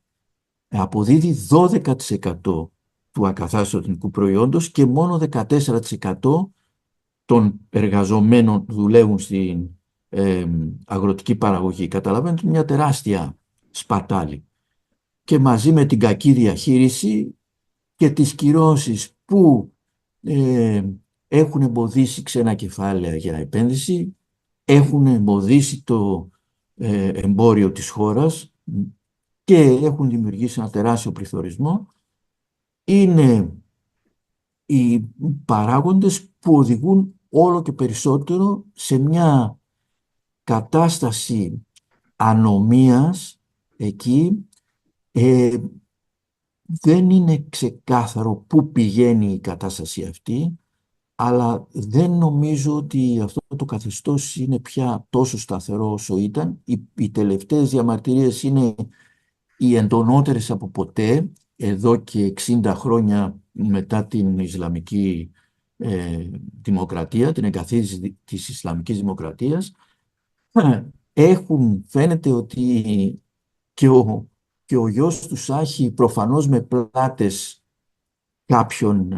αποδίδει 12% του ακαθάριστου εθνικού προϊόντος και μόνο 14% των εργαζομένων που δουλεύουν στην αγροτική παραγωγή. Καταλαβαίνετε, μια τεράστια σπατάλη. Και μαζί με την κακή διαχείριση και τις κυρώσεις που έχουν εμποδίσει ξένα κεφάλαια για επένδυση, έχουν εμποδίσει το εμπόριο της χώρας και έχουν δημιουργήσει ένα τεράστιο πληθωρισμό, είναι οι παράγοντες που οδηγούν όλο και περισσότερο σε μια κατάσταση ανομίας εκεί. Δεν είναι ξεκάθαρο πού πηγαίνει η κατάσταση αυτή, αλλά δεν νομίζω ότι αυτό το καθεστώς είναι πια τόσο σταθερό όσο ήταν. Οι τελευταίες διαμαρτυρίες είναι οι εντονότερες από ποτέ, εδώ και 60 χρόνια μετά την Ισλαμική δημοκρατία, την εγκαθίδρυση της Ισλαμικής δημοκρατίας. Φαίνεται ότι και ο γιος του Σάχη, προφανώς με πλάτες κάποιων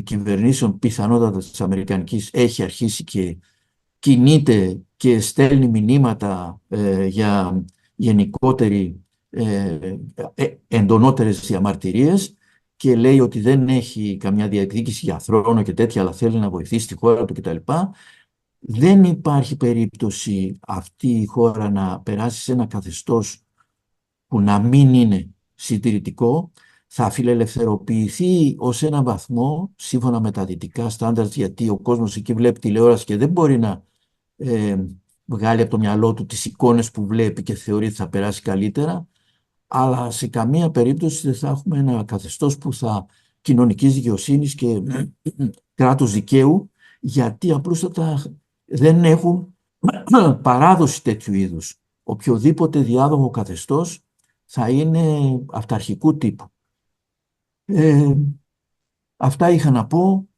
κυβερνήσεων, πιθανότατα της Αμερικανικής, έχει αρχίσει και κινείται και στέλνει μηνύματα για γενικότερη εντονότερες διαμαρτυρίες και λέει ότι δεν έχει καμιά διεκδίκηση για θρόνο και τέτοια, αλλά θέλει να βοηθήσει τη χώρα του κτλ. Δεν υπάρχει περίπτωση αυτή η χώρα να περάσει σε ένα καθεστώς που να μην είναι συντηρητικό. Θα φιλελευθερωποιηθεί ως έναν βαθμό, σύμφωνα με τα δυτικά στάνταρτς, γιατί ο κόσμος εκεί βλέπει τηλεόραση και δεν μπορεί να βγάλει από το μυαλό του τις εικόνες που βλέπει και θεωρεί ότι θα περάσει καλύτερα. αλλά σε καμία περίπτωση δεν θα έχουμε ένα καθεστώς κοινωνικής δικαιοσύνης και κράτους δικαίου, γιατί απλούστατα δεν έχουν παράδοση τέτοιου είδους. Οποιοδήποτε διάδοχο καθεστώς θα είναι αυταρχικού τύπου. Αυτά είχα να πω.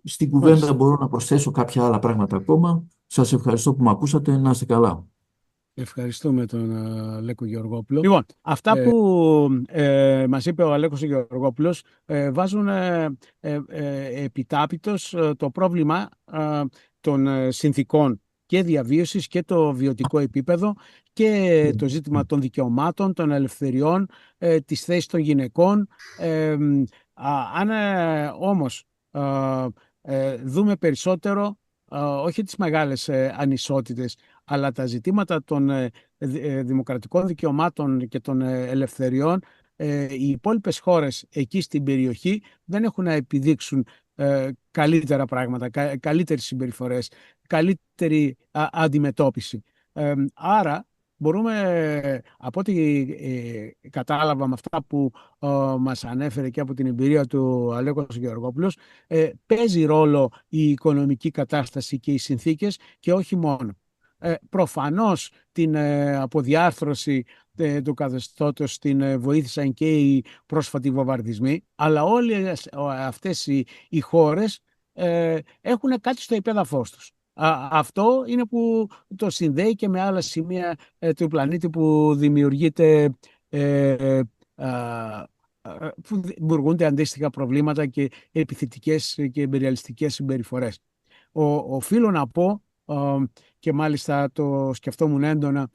Στην κουβέντα μπορώ να προσθέσω κάποια άλλα πράγματα ακόμα. Σας ευχαριστώ που με ακούσατε. Να είστε καλά. Ευχαριστούμε τον Αλέκο Γεωργόπουλο. Λοιπόν, αυτά που μας είπε ο Αλέκος Γεωργόπουλος βάζουν επιτάπητος το πρόβλημα των συνθήκων και διαβίωσης και το βιωτικό επίπεδο και το ζήτημα των δικαιωμάτων, των ελευθεριών, της θέσης των γυναικών. Αν όμως δούμε περισσότερο όχι τις μεγάλες ανισότητες, αλλά τα ζητήματα των δημοκρατικών δικαιωμάτων και των ελευθεριών, οι υπόλοιπες χώρες εκεί στην περιοχή δεν έχουν να επιδείξουν καλύτερα πράγματα, καλύτερες συμπεριφορές, καλύτερη αντιμετώπιση. Άρα μπορούμε, από ό,τι κατάλαβα με αυτά που μας ανέφερε και από την εμπειρία του Αλέκος Γεωργόπουλος, παίζει ρόλο η οικονομική κατάσταση και οι συνθήκες και όχι μόνο. Προφανώς την αποδιάρθρωση του καθεστώτος την βοήθησαν και οι πρόσφατοι βομβαρδισμοί, αλλά όλες αυτές οι χώρες έχουν κάτι στο υπέδαφος τους. Αυτό είναι που το συνδέει και με άλλα σημεία του πλανήτη που δημιουργείται, που δημιουργούνται αντίστοιχα προβλήματα και επιθετικές και εμπειριαλιστικές συμπεριφορές. Οφείλω να πω, και μάλιστα το σκεφτόμουν έντονα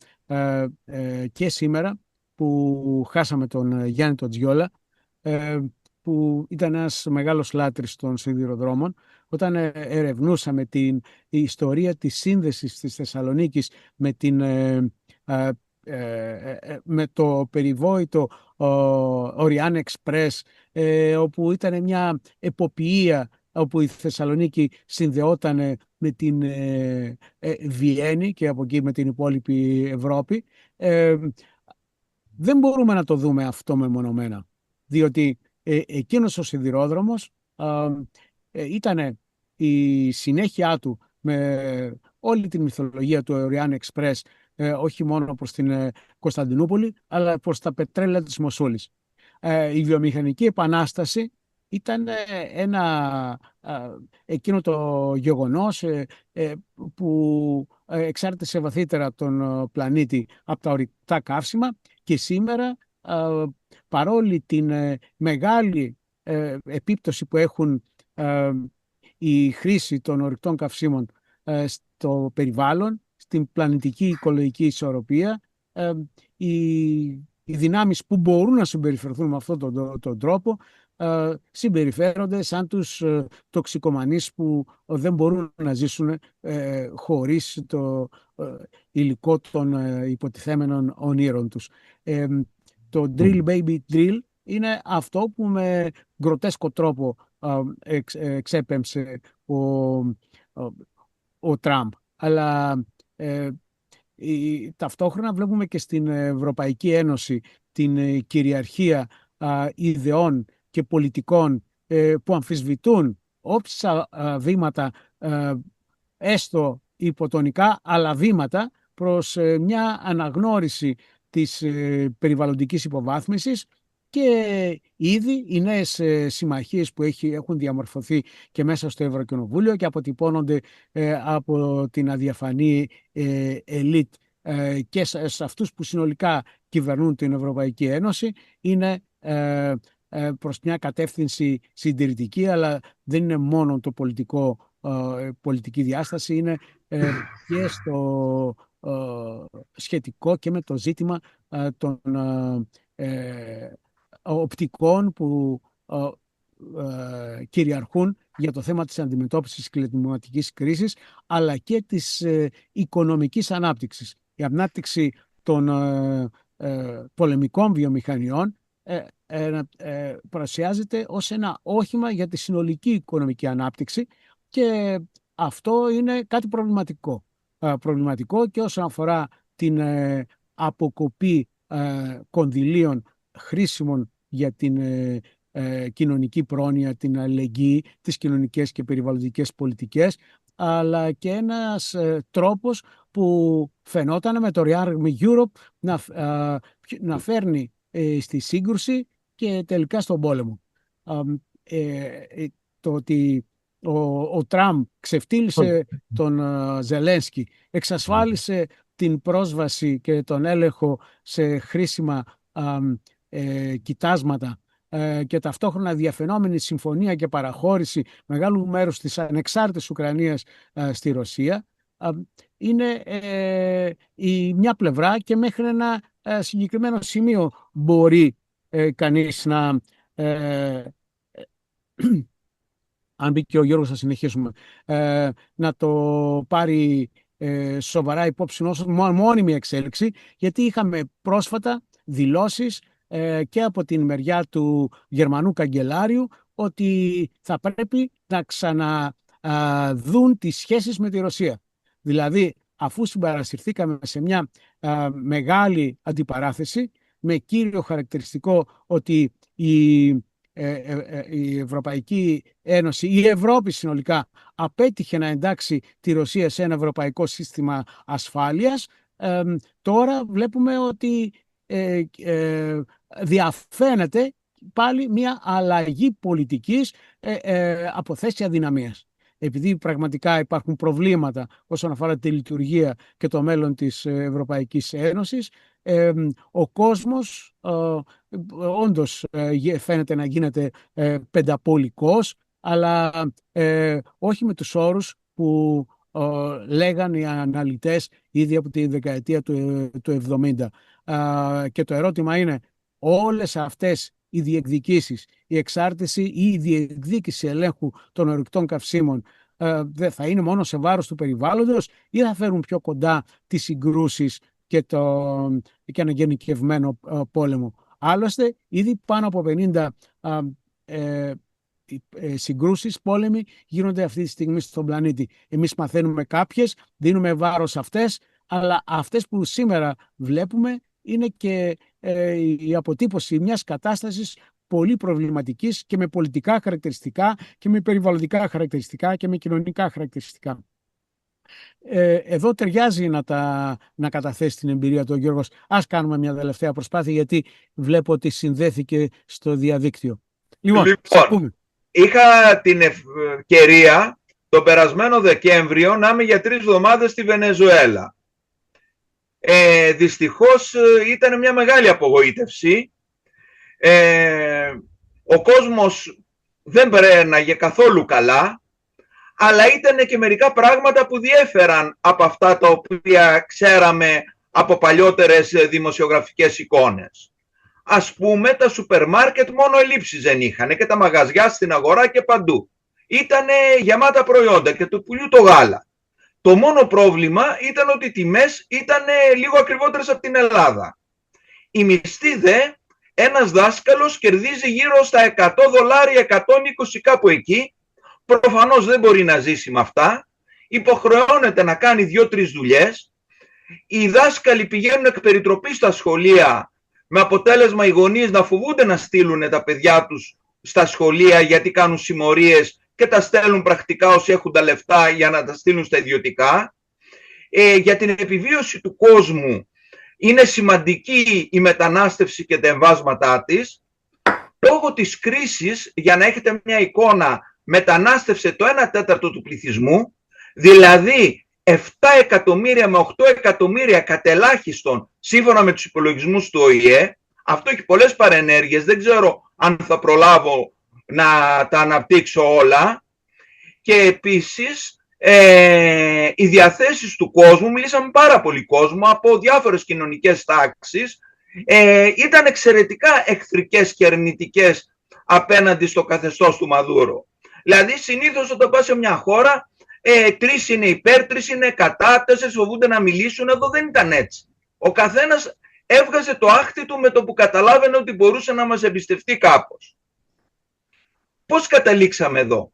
και σήμερα που χάσαμε τον Γιάννη τον Τζιόλα, που ήταν ένας μεγάλος λάτρης των σιδηροδρόμων, όταν ερευνούσαμε την ιστορία της σύνδεσης της Θεσσαλονίκης με το περιβόητο Orient Express, όπου ήταν μια εποπιεία όπου η Θεσσαλονίκη συνδεόταν με την Βιέννη και από εκεί με την υπόλοιπη Ευρώπη. Δεν μπορούμε να το δούμε αυτό μεμονωμένα, διότι εκείνος ο σιδηρόδρομος ήταν η συνέχεια του με όλη την μυθολογία του Orient Express, όχι μόνο προς την Κωνσταντινούπολη, αλλά προς τα πετρέλαια της Μοσούλης. Η βιομηχανική επανάσταση ήταν εκείνο το γεγονός που εξάρτησε βαθύτερα από τον πλανήτη από τα ορυκτά καύσιμα, και σήμερα, παρόλη την μεγάλη επίπτωση που έχουν η χρήση των ορυκτών καυσίμων στο περιβάλλον, στην πλανητική οικολογική ισορροπία, οι δυνάμεις που μπορούν να συμπεριφερθούν με αυτόν τον τρόπο συμπεριφέρονται σαν τους τοξικομανείς που δεν μπορούν να ζήσουν χωρίς το υλικό των υποτιθέμενων ονείρων τους. Το drill baby drill είναι αυτό που με γκροτέσκο τρόπο εξέπεμψε ο Τραμπ. Αλλά ταυτόχρονα βλέπουμε και στην Ευρωπαϊκή Ένωση την κυριαρχία ιδεών και πολιτικών που αμφισβητούν όψισα βήματα, έστω υποτονικά, αλλά βήματα προς μια αναγνώριση της περιβαλλοντικής υποβάθμισης, και ήδη οι νέες συμμαχίες που έχουν διαμορφωθεί και μέσα στο Ευρωκοινοβούλιο και αποτυπώνονται από την αδιαφανή ελίτ και σε αυτούς που συνολικά κυβερνούν την Ευρωπαϊκή Ένωση, είναι προς μια κατεύθυνση συντηρητική, αλλά δεν είναι μόνο το πολιτική διάσταση, είναι και στο σχετικό και με το ζήτημα των οπτικών που κυριαρχούν για το θέμα της αντιμετώπισης της κλιματικής κρίσης, αλλά και της οικονομικής ανάπτυξης. Η ανάπτυξη των πολεμικών βιομηχανιών παρουσιάζεται ως ένα όχημα για τη συνολική οικονομική ανάπτυξη, και αυτό είναι κάτι προβληματικό και όσον αφορά την αποκοπή κονδυλίων χρήσιμων για την κοινωνική πρόνοια, την αλληλεγγύη, τις κοινωνικές και περιβαλλοντικές πολιτικές, αλλά και ένας τρόπος που φαινόταν με το Rearm Europe να φέρνει στη σύγκρουση και τελικά στον πόλεμο. Το ότι ο Τραμπ ξεφτύλισε τον Ζελένσκι, εξασφάλισε την πρόσβαση και τον έλεγχο σε χρήσιμα κοιτάσματα και ταυτόχρονα διαφαινόμενη συμφωνία και παραχώρηση μεγάλου μέρους της ανεξάρτητης Ουκρανίας στη Ρωσία, είναι η μια πλευρά, και μέχρι ένα συγκεκριμένο σημείο μπορεί κανείς να... αν μπει και ο Γιώργος θα συνεχίσουμε, να το πάρει σοβαρά υπόψη ως μόνιμη εξέλιξη, γιατί είχαμε πρόσφατα δηλώσεις και από την μεριά του Γερμανού καγκελάριου ότι θα πρέπει να ξαναδούν τις σχέσεις με τη Ρωσία. Δηλαδή, αφού συμπαρασυρθήκαμε σε μια μεγάλη αντιπαράθεση με κύριο χαρακτηριστικό ότι η Ευρωπαϊκή Ένωση, η Ευρώπη συνολικά, απέτυχε να εντάξει τη Ρωσία σε ένα ευρωπαϊκό σύστημα ασφάλειας, τώρα βλέπουμε ότι διαφαίνεται πάλι μια αλλαγή πολιτικής από θέση αδυναμίας. Επειδή πραγματικά υπάρχουν προβλήματα όσον αφορά τη λειτουργία και το μέλλον της Ευρωπαϊκής Ένωσης, ο κόσμος όντως φαίνεται να γίνεται πενταπολικός, αλλά όχι με τους όρους που λέγαν οι αναλυτές ήδη από τη δεκαετία του 70. Και το ερώτημα είναι, όλες αυτές οι διεκδικήσεις, η εξάρτηση ή η διεκδίκηση ελέγχου των ορυκτών καυσίμων δεν θα είναι μόνο σε βάρος του περιβάλλοντος, ή θα φέρουν πιο κοντά τις συγκρούσεις και ένα γενικευμένο πόλεμο? Άλλωστε, ήδη πάνω από 50 συγκρούσεις, πόλεμοι γίνονται αυτή τη στιγμή στον πλανήτη. Εμείς μαθαίνουμε κάποιες, δίνουμε βάρος αυτές, αλλά αυτές που σήμερα βλέπουμε είναι και η αποτύπωση μιας κατάστασης πολύ προβληματικής και με πολιτικά χαρακτηριστικά και με περιβαλλοντικά χαρακτηριστικά και με κοινωνικά χαρακτηριστικά. Εδώ ταιριάζει να καταθέσει την εμπειρία του ο Γιώργος. Ας κάνουμε μια τελευταία προσπάθεια, γιατί βλέπω ότι συνδέθηκε στο διαδίκτυο. Λοιπόν, είχα την ευκαιρία τον περασμένο Δεκέμβριο να είμαι για 3 εβδομάδες στη Βενεζουέλα. Δυστυχώς ήταν μια μεγάλη απογοήτευση. Ο κόσμος δεν περνάγε καθόλου καλά, αλλά ήταν και μερικά πράγματα που διέφεραν από αυτά τα οποία ξέραμε από παλιότερες δημοσιογραφικές εικόνες. Ας πούμε, τα σούπερ μάρκετ μόνο ελλείψεις δεν είχαν, και τα μαγαζιά στην αγορά και παντού. Ήτανε γεμάτα προϊόντα και του πουλιού το γάλα. Το μόνο πρόβλημα ήταν ότι οι τιμές ήταν λίγο ακριβότερες από την Ελλάδα. Η μισθή δε, ένας δάσκαλος κερδίζει γύρω στα $100, 120 κάπου εκεί. Προφανώς δεν μπορεί να ζήσει με αυτά. Υποχρεώνεται να κάνει 2-3 δουλειές. Οι δάσκαλοι πηγαίνουν εκ περιτροπής στα σχολεία, με αποτέλεσμα οι γονείς να φοβούνται να στείλουν τα παιδιά τους στα σχολεία, γιατί κάνουν συμμορίες και τα στέλνουν πρακτικά όσοι έχουν τα λεφτά για να τα στείλουν στα ιδιωτικά. Για την επιβίωση του κόσμου είναι σημαντική η μετανάστευση και τα εμβάσματά της. Λόγω της κρίσης, για να έχετε μια εικόνα, μετανάστευσε το 1/4 του πληθυσμού, δηλαδή 7 εκατομμύρια με 8 εκατομμύρια κατελάχιστον, σύμφωνα με τους υπολογισμούς του ΟΗΕ. Αυτό έχει πολλές παρενέργειες, δεν ξέρω αν θα προλάβω να τα αναπτύξω όλα. Και επίσης οι διαθέσεις του κόσμου, μιλήσαμε πάρα πολύ κόσμο από διάφορες κοινωνικές τάξεις, ήταν εξαιρετικά εχθρικές και αρνητικές απέναντι στο καθεστώς του Μαδούρο. Δηλαδή συνήθως όταν πας σε μια χώρα, 3 είναι υπέρ, 3 είναι κατά, 4 φοβούνται να μιλήσουν. Εδώ δεν ήταν έτσι. Ο καθένας έβγαζε το άχτι του με το που καταλάβαινε ότι μπορούσε να μας εμπιστευτεί κάπως. Πώς καταλήξαμε εδώ?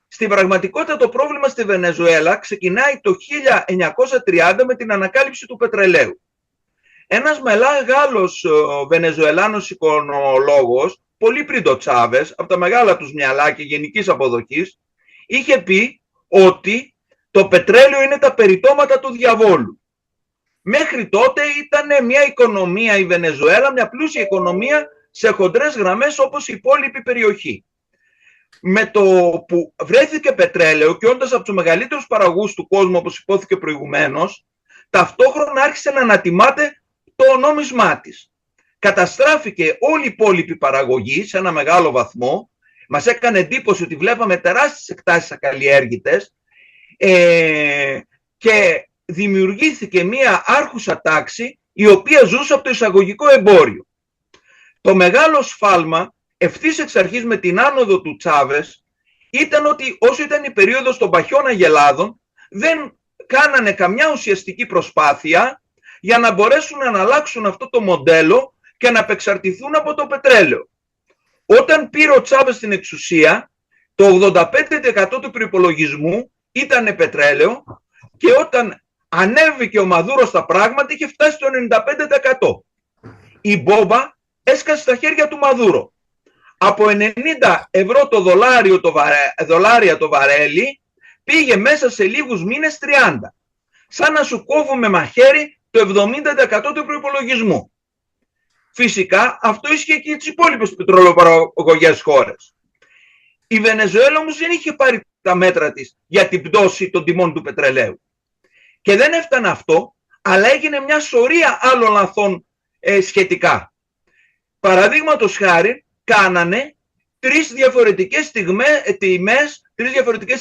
Στην πραγματικότητα το πρόβλημα στη Βενεζουέλα ξεκινάει το 1930 με την ανακάλυψη του πετρελαίου. ένας μεγάλος Βενεζουελάνος οικονομολόγος, πολύ πριν το Τσάβες, από τα μεγάλα τους μυαλά και γενικής αποδοχής, είχε πει ότι το πετρέλαιο είναι τα περιτώματα του διαβόλου. Μέχρι τότε ήταν μια οικονομία, η Βενεζουέλα, μια πλούσια οικονομία σε χοντρές γραμμές όπως η υπόλοιπη περιοχή. Με το που βρέθηκε πετρέλαιο και όντας από τους μεγαλύτερους παραγωγούς του κόσμου, όπως υπόθηκε προηγουμένως, ταυτόχρονα άρχισε να ανατιμάται το νόμισμά της. Καταστράφηκε όλη η υπόλοιπη παραγωγή σε ένα μεγάλο βαθμό. Μας έκανε εντύπωση ότι βλέπαμε τεράστιες εκτάσεις ακαλλιέργητες και δημιουργήθηκε μία άρχουσα τάξη η οποία ζούσε από το εισαγωγικό εμπόριο. Το μεγάλο σφάλμα ευθύς εξ αρχής με την άνοδο του Τσάβες ήταν ότι όσο ήταν η περίοδος των παχιών αγελάδων δεν κάνανε καμιά ουσιαστική προσπάθεια για να μπορέσουν να αλλάξουν αυτό το μοντέλο και να απεξαρτηθούν από το πετρέλαιο. Όταν πήρε ο Τσάβες στην εξουσία, το 85% του προϋπολογισμού ήταν πετρέλαιο και όταν ανέβηκε ο Μαδούρο στα πράγματα είχε φτάσει στο 95%. Η μπόμπα έσκασε στα χέρια του Μαδούρο. Από 90 ευρώ το δολάρια το βαρέλι πήγε μέσα σε λίγους μήνες 30. Σαν να σου κόβουμε μαχαίρι το 70% του προϋπολογισμού. Φυσικά αυτό ίσχυε και τις υπόλοιπες πετρολαιοπαραγωγές χώρες. Η Βενεζουέλα όμως δεν είχε πάρει τα μέτρα της για την πτώση των τιμών του πετρελαίου. Και δεν έφτανε αυτό, αλλά έγινε μια σωρία άλλων λαθών σχετικά. Παραδείγματος χάρη, κάνανε τρεις διαφορετικές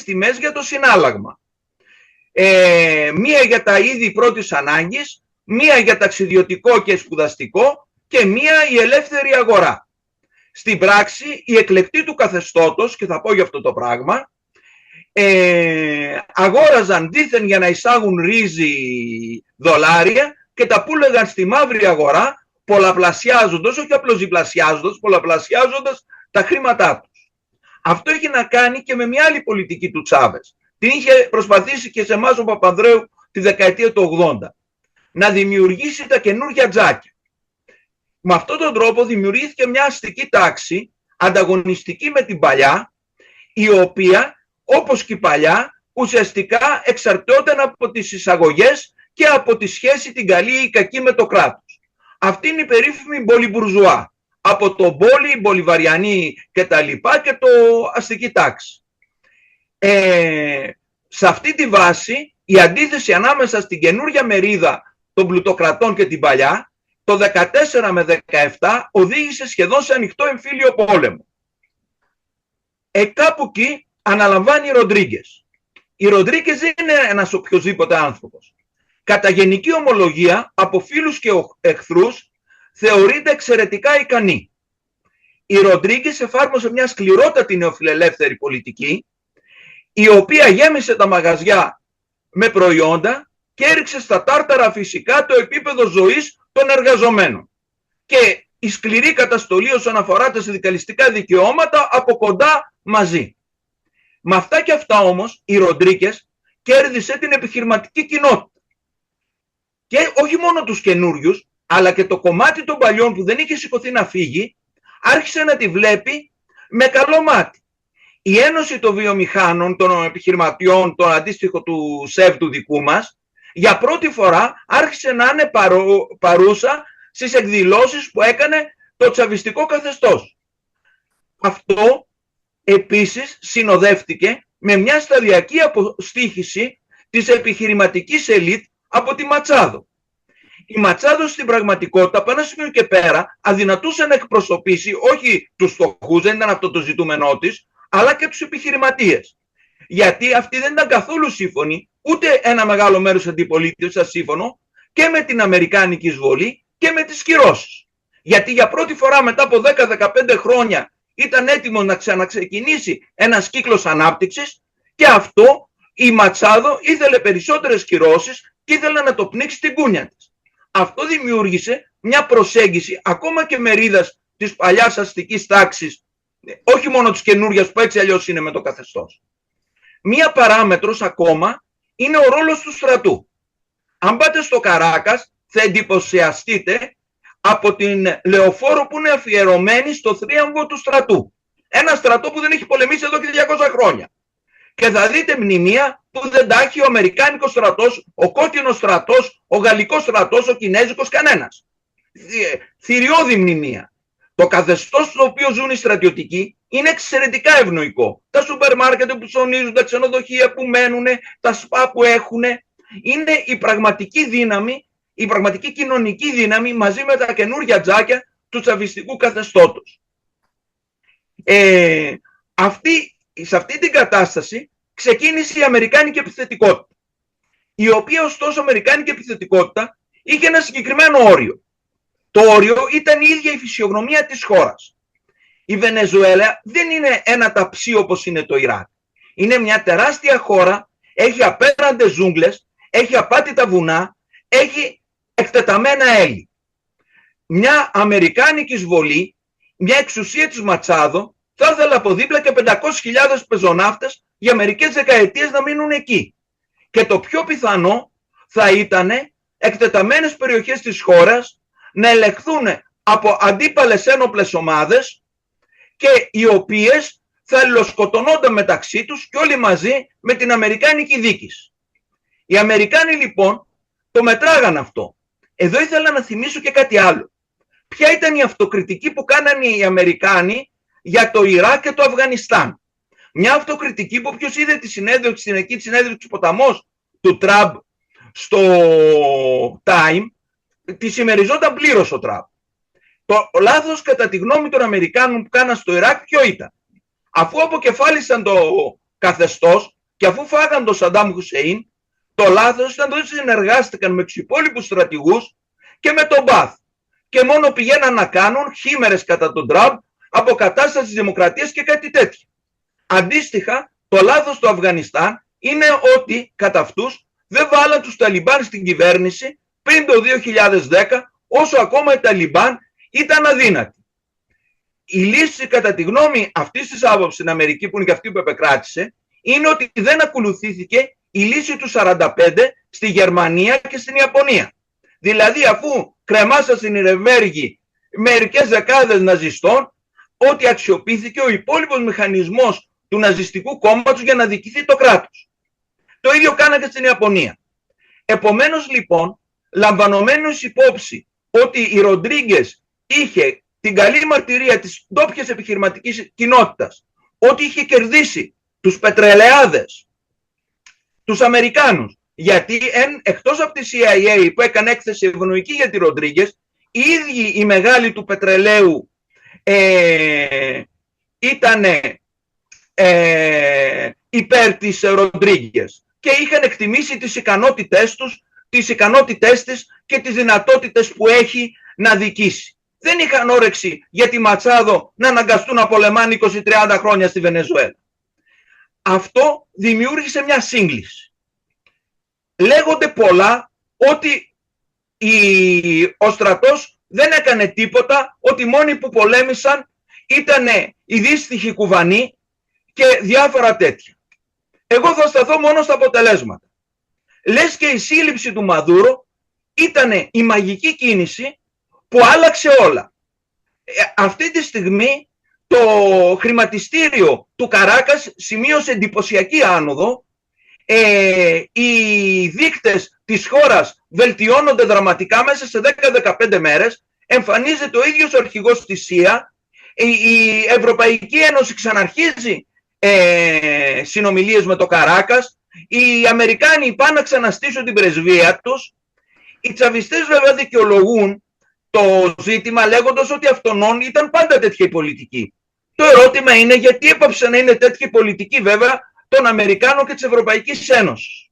τιμές για το συνάλλαγμα. Μία για τα είδη πρώτης ανάγκης, μία για ταξιδιωτικό και σπουδαστικό και μία η ελεύθερη αγορά. Στην πράξη, οι εκλεκτοί του καθεστώτος, και θα πω για αυτό το πράγμα, αγόραζαν δήθεν για να εισάγουν ρύζι δολάρια και τα πούλεγαν στη μαύρη αγορά, πολλαπλασιάζοντας, όχι απλώς διπλασιάζοντας, πολλαπλασιάζοντας τα χρήματά τους. Αυτό έχει να κάνει και με μια άλλη πολιτική του Τσάβες. Την είχε προσπαθήσει και σε εμάς ο Παπανδρέου τη δεκαετία του 80. Να δημιουργήσει τα καινούργια τζάκια. Με αυτόν τον τρόπο δημιουργήθηκε μια αστική τάξη ανταγωνιστική με την παλιά, η οποία, όπως και η παλιά, ουσιαστικά εξαρτιόταν από τις εισαγωγές και από τη σχέση την καλή ή κακή με το κράτος. Αυτή είναι η περίφημη μπολιμπουρζουά. Από το μπόλι, μπολιβαριανή και τα λοιπά και το αστική τάξη. Σε αυτή τη βάση η αντίθεση ανάμεσα στην καινούργια μερίδα των πλουτοκρατών και την παλιά το 14 με 17 οδήγησε σχεδόν σε ανοιχτό εμφύλιο πόλεμο. Κάπου εκεί αναλαμβάνει η Ροντρίγκες. Η Ροντρίγκες δεν είναι ένας οποιοσδήποτε άνθρωπος. Κατά γενική ομολογία από φίλους και εχθρούς θεωρείται εξαιρετικά ικανή. Η Ροντρίγκες εφάρμοσε μια σκληρότατη νεοφιλελεύθερη πολιτική, η οποία γέμισε τα μαγαζιά με προϊόντα και έριξε στα τάρταρα φυσικά το επίπεδο ζωής των εργαζομένων. Και η σκληρή καταστολή όσον αφορά τα συνδικαλιστικά δικαιώματα από κοντά μαζί. Με αυτά και αυτά όμως η Ροντρίγκες κέρδισε την επιχειρηματική κοινότητα. Και όχι μόνο τους καινούριους, αλλά και το κομμάτι των παλιών που δεν είχε σηκωθεί να φύγει, άρχισε να τη βλέπει με καλό μάτι. Η Ένωση των Βιομηχάνων, των Επιχειρηματιών, το αντίστοιχο του ΣΕΒ του δικού μας, για πρώτη φορά άρχισε να είναι παρούσα στις εκδηλώσεις που έκανε το τσαβιστικό καθεστώς. Αυτό επίσης συνοδεύτηκε με μια σταδιακή αποστοίχηση της επιχειρηματικής ελίτ από τη Ματσάδο. Η Ματσάδο στην πραγματικότητα από ένα σημείο και πέρα αδυνατούσε να εκπροσωπήσει όχι τους φτωχούς, δεν ήταν αυτό το ζητούμενό της, αλλά και τους επιχειρηματίες. Γιατί αυτοί δεν ήταν καθόλου σύμφωνοι, ούτε ένα μεγάλο μέρος αντιπολίτευσης ήταν σύμφωνο και με την Αμερικάνικη εισβολή και με τις κυρώσεις. Γιατί για πρώτη φορά μετά από 10-15 χρόνια ήταν έτοιμο να ξαναξεκινήσει ένας κύκλος ανάπτυξης και αυτό η Ματσάδο ήθελε περισσότερες κυρώσεις και ήθελε να το πνίξει στην κούνια της. Αυτό δημιούργησε μια προσέγγιση ακόμα και μερίδας της παλιάς αστικής τάξης, όχι μόνο της καινούριας που έτσι αλλιώς είναι με το καθεστώς. Μία παράμετρος ακόμα είναι ο ρόλος του στρατού. Αν πάτε στο Καράκας θα εντυπωσιαστείτε από την λεωφόρο που είναι αφιερωμένη στο θρίαμβο του στρατού. Ένα στρατό που δεν έχει πολεμήσει εδώ και 200 χρόνια. Και θα δείτε μνημεία που δεν τα έχει ο Αμερικάνικος στρατός, ο κόκκινος στρατός, ο γαλλικός στρατός, ο κινέζικος, κανένας. Θηριώδη μνημεία. Το καθεστώς στο οποίο ζουν οι στρατιωτικοί είναι εξαιρετικά ευνοϊκό. Τα σούπερ μάρκετ που ψωνίζουν, τα ξενοδοχεία που μένουν, τα σπα που έχουν, είναι η πραγματική δύναμη, η πραγματική κοινωνική δύναμη μαζί με τα καινούργια τζάκια του τσαβιστικού καθεστώτος. Σε αυτή την κατάσταση ξεκίνησε η αμερικάνικη επιθετικότητα, η οποία ωστόσο αμερικάνικη επιθετικότητα είχε ένα συγκεκριμένο όριο. Το όριο ήταν η ίδια η φυσιογνωμία της χώρας. Η Βενεζουέλα δεν είναι ένα ταψί όπως είναι το Ιράκ. Είναι μια τεράστια χώρα, έχει απέραντες ζούγκλες, έχει απάτητα βουνά, έχει εκτεταμένα έλλη. Μια αμερικάνικη εισβολή, μια εξουσία της Ματσάδο, θα ήθελα από δίπλα και 500.000 πεζοναύτες για μερικές δεκαετίες να μείνουν εκεί. Και το πιο πιθανό θα ήταν εκτεταμένες περιοχές της χώρας να ελεγχθούν από αντίπαλες ένοπλες ομάδες και οι οποίες θα αλληλοσκοτωνόνταν μεταξύ τους και όλοι μαζί με την αμερικάνικη δίκηση. Οι Αμερικάνοι λοιπόν το μετράγαν αυτό. Εδώ ήθελα να θυμίσω και κάτι άλλο. Ποια ήταν η αυτοκριτική που κάνανε οι Αμερικάνοι για το Ιράκ και το Αφγανιστάν? Μια αυτοκριτική που ποιος είδε τη συνέντευξη, τη συνέντευξη του ποταμός του Τραμπ στο Time, τη συμμεριζόταν πλήρως ο Τραμπ. Το λάθος κατά τη γνώμη των Αμερικάνων που κάναν στο Ιράκ ποιο ήταν? Αφού αποκεφάλισαν το καθεστώς και αφού φάγαν τον Σαντάμ Χουσέιν, το λάθος ήταν ότι συνεργάστηκαν με τους υπόλοιπους στρατηγούς και με τον Μπαθ και μόνο πηγαίναν να κάνουν χήμερες κατά τον Τραμπ, αποκατάσταση της δημοκρατίας και κάτι τέτοιο. Αντίστοιχα, το λάθος του Αφγανιστάν είναι ότι κατά αυτούς δεν βάλαν τους Ταλιμπάν στην κυβέρνηση πριν το 2010, όσο ακόμα οι Ταλιμπάν ήταν αδύνατοι. Η λύση κατά τη γνώμη αυτής της άποψης στην Αμερική, που είναι και αυτή που επεκράτησε, είναι ότι δεν ακολουθήθηκε η λύση του 1945 στη Γερμανία και στην Ιαπωνία. Δηλαδή, αφού κρεμάσαν στην Ιρεβέργη μερικές δεκάδες ναζιστών, ότι αξιοποιήθηκε ο υπόλοιπος μηχανισμός του ναζιστικού κόμματος για να διοικηθεί το κράτος. Το ίδιο κάνανε και στην Ιαπωνία. Επομένως λοιπόν, λαμβανομένως υπόψη ότι η Ροντρίγκες είχε την καλή μαρτυρία της ντόπιας επιχειρηματικής κοινότητας, ότι είχε κερδίσει τους πετρελαιάδες, τους Αμερικάνους, γιατί εκτός από τη CIA που έκανε έκθεση ευνοϊκή για τη Ροντρίγκες, οι ίδιοι οι μεγάλοι του πετρελαίου ήταν υπέρ της Ροντρίγκες και είχαν εκτιμήσει τις ικανότητές τους, τις ικανότητές της και τις δυνατότητες που έχει να διοικήσει. Δεν είχαν όρεξη για τη Ματσάδο να αναγκαστούν να πολεμάνε 20-30 χρόνια στη Βενεζουέλα. Αυτό δημιούργησε μια σύγκληση. Λέγονται πολλά ότι ο στρατός δεν έκανε τίποτα, ότι μόνοι που πολέμησαν ήταν οι δύστιχοι κουβανοί και διάφορα τέτοια. Εγώ θα σταθώ μόνο στα αποτελέσματα. Λες και η σύλληψη του Μαδούρο ήταν η μαγική κίνηση που άλλαξε όλα. Αυτή τη στιγμή το χρηματιστήριο του Καράκας σημείωσε εντυπωσιακή άνοδο. Οι δείκτες της χώρας βελτιώνονται δραματικά μέσα σε 10-15 μέρες. Εμφανίζεται ο ίδιος ο αρχηγός της ΣΥΑ. Η Ευρωπαϊκή Ένωση ξαναρχίζει συνομιλίες με το Καράκας. Οι Αμερικάνοι πάνε να ξαναστήσουν την πρεσβεία τους. Οι τσαβιστές βέβαια δικαιολογούν το ζήτημα λέγοντας ότι αυτόν ήταν πάντα τέτοια η πολιτική. Το ερώτημα είναι γιατί έπαψε να είναι τέτοια η πολιτική βέβαια των Αμερικάνων και της Ευρωπαϊκής Ένωσης.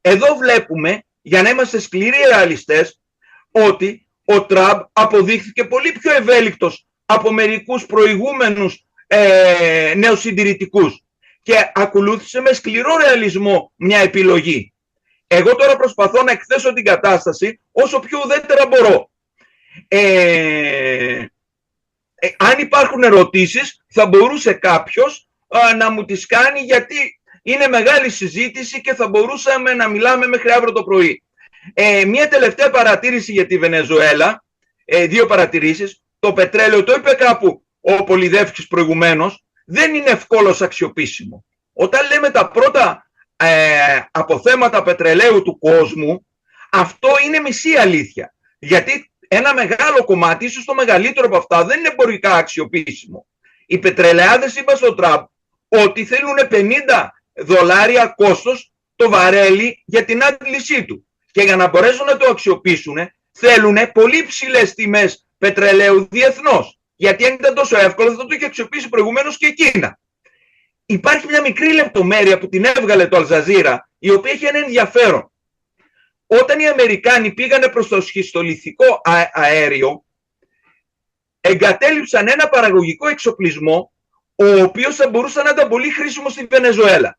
Εδώ βλέπουμε, για να είμαστε σκληροί ρεαλιστές, ότι ο Τραμπ αποδείχθηκε πολύ πιο ευέλικτος από μερικούς προηγούμενους νεοσυντηρητικούς και ακολούθησε με σκληρό ρεαλισμό μια επιλογή. Εγώ τώρα προσπαθώ να εκθέσω την κατάσταση όσο πιο ουδέτερα μπορώ. Αν υπάρχουν ερωτήσεις θα μπορούσε κάποιος να μου τις κάνει, γιατί είναι μεγάλη συζήτηση και θα μπορούσαμε να μιλάμε μέχρι αύριο το πρωί. Μία τελευταία παρατήρηση για τη Βενεζουέλα, δύο παρατηρήσεις. Το πετρέλαιο, το είπε κάπου ο Πολυδεύκης προηγουμένως, δεν είναι ευκόλως αξιοποιήσιμο. Όταν λέμε τα πρώτα αποθέματα πετρελαίου του κόσμου, αυτό είναι μισή αλήθεια. Γιατί ένα μεγάλο κομμάτι, ίσως το μεγαλύτερο από αυτά, δεν είναι εμπορικά αξιοποιήσιμο. Οι πετρελαιάδες είπαν στον Τραμπ ότι θέλουν $50 κόστος το βαρέλι για την άντλησή του. Και για να μπορέσουν να το αξιοποιήσουν, θέλουν πολύ ψηλές τιμές πετρελαίου διεθνώς. Γιατί αν ήταν τόσο εύκολο, θα το είχε αξιοποιήσει προηγουμένως και η Κίνα. Υπάρχει μια μικρή λεπτομέρεια που την έβγαλε το Αλζαζίρα, η οποία έχει ένα ενδιαφέρον. Όταν οι Αμερικάνοι πήγανε προς το σχιστολιθικό αέριο, εγκατέλειψαν ένα παραγωγικό εξοπλισμό, ο οποίος θα μπορούσε να ήταν πολύ χρήσιμο στη Βενεζουέλα.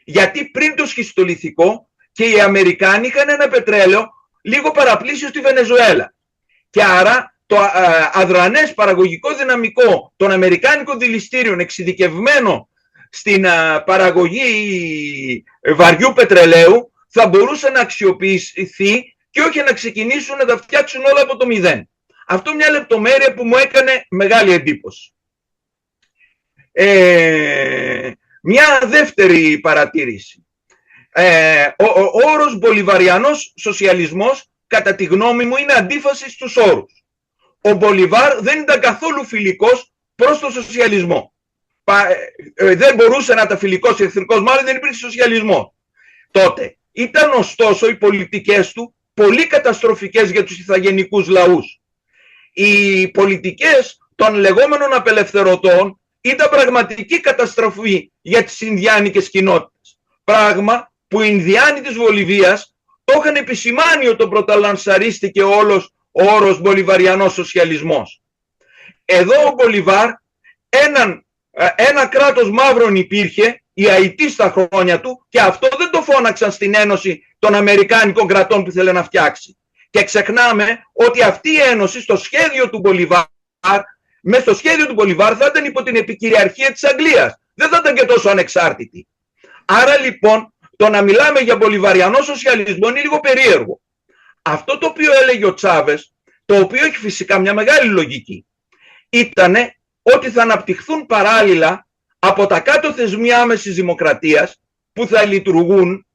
Γιατί πριν το σχιστολιθικό και οι Αμερικάνοι είχαν ένα πετρέλαιο λίγο παραπλήσιο στη Βενεζουέλα. Και άρα το αδρανές παραγωγικό δυναμικό των Αμερικάνικων δηληστήριων εξειδικευμένο στην παραγωγή βαριού πετρελαίου θα μπορούσε να αξιοποιηθεί και όχι να ξεκινήσουν να τα φτιάξουν όλα από το μηδέν. Αυτό μια λεπτομέρεια που μου έκανε μεγάλη εντύπωση. Μια δεύτερη παρατήρηση. Ο όρος μπολιβαριανός σοσιαλισμός, κατά τη γνώμη μου, είναι αντίφαση στους όρους. Ο Μπολιβάρ δεν ήταν καθόλου φιλικός προς τον σοσιαλισμό. Δεν μπορούσε να ήταν φιλικός εχθρικός, μάλλον δεν υπήρξε σοσιαλισμό. Τότε ήταν ωστόσο οι πολιτικές του πολύ καταστροφικές για τους ηθαγενικούς λαούς. Οι πολιτικές των λεγόμενων απελευθερωτών ήταν πραγματική καταστροφή για τις Ινδιάνικες κοινότητες. Πράγμα που οι Ινδιάνοι της Βολιβίας το είχαν επισημάνει όταν πρωταλανσαρίστηκε όλος ο όρος μπολιβαριανός σοσιαλισμός. Εδώ ο Μπολιβάρ ένα κράτος μαύρων υπήρχε, η Αϊτή στα χρόνια του, και αυτό δεν το φώναξαν στην Ένωση των Αμερικάνικων κρατών που ήθελε να φτιάξει. Και ξεχνάμε ότι αυτή η Ένωση στο σχέδιο του Μπολιβάρ, μέσα στο σχέδιο του Μπολιβάρ θα ήταν υπό την επικυριαρχία της Αγγλίας. Δεν θα ήταν και τόσο ανεξάρτητη. Άρα λοιπόν το να μιλάμε για μπολιβαριανό σοσιαλισμό είναι λίγο περίεργο. Αυτό το οποίο έλεγε ο Τσάβες, το οποίο έχει φυσικά μια μεγάλη λογική, ήτανε ότι θα αναπτυχθούν παράλληλα από τα κάτω θεσμοί άμεσης δημοκρατίας που θα λειτουργούν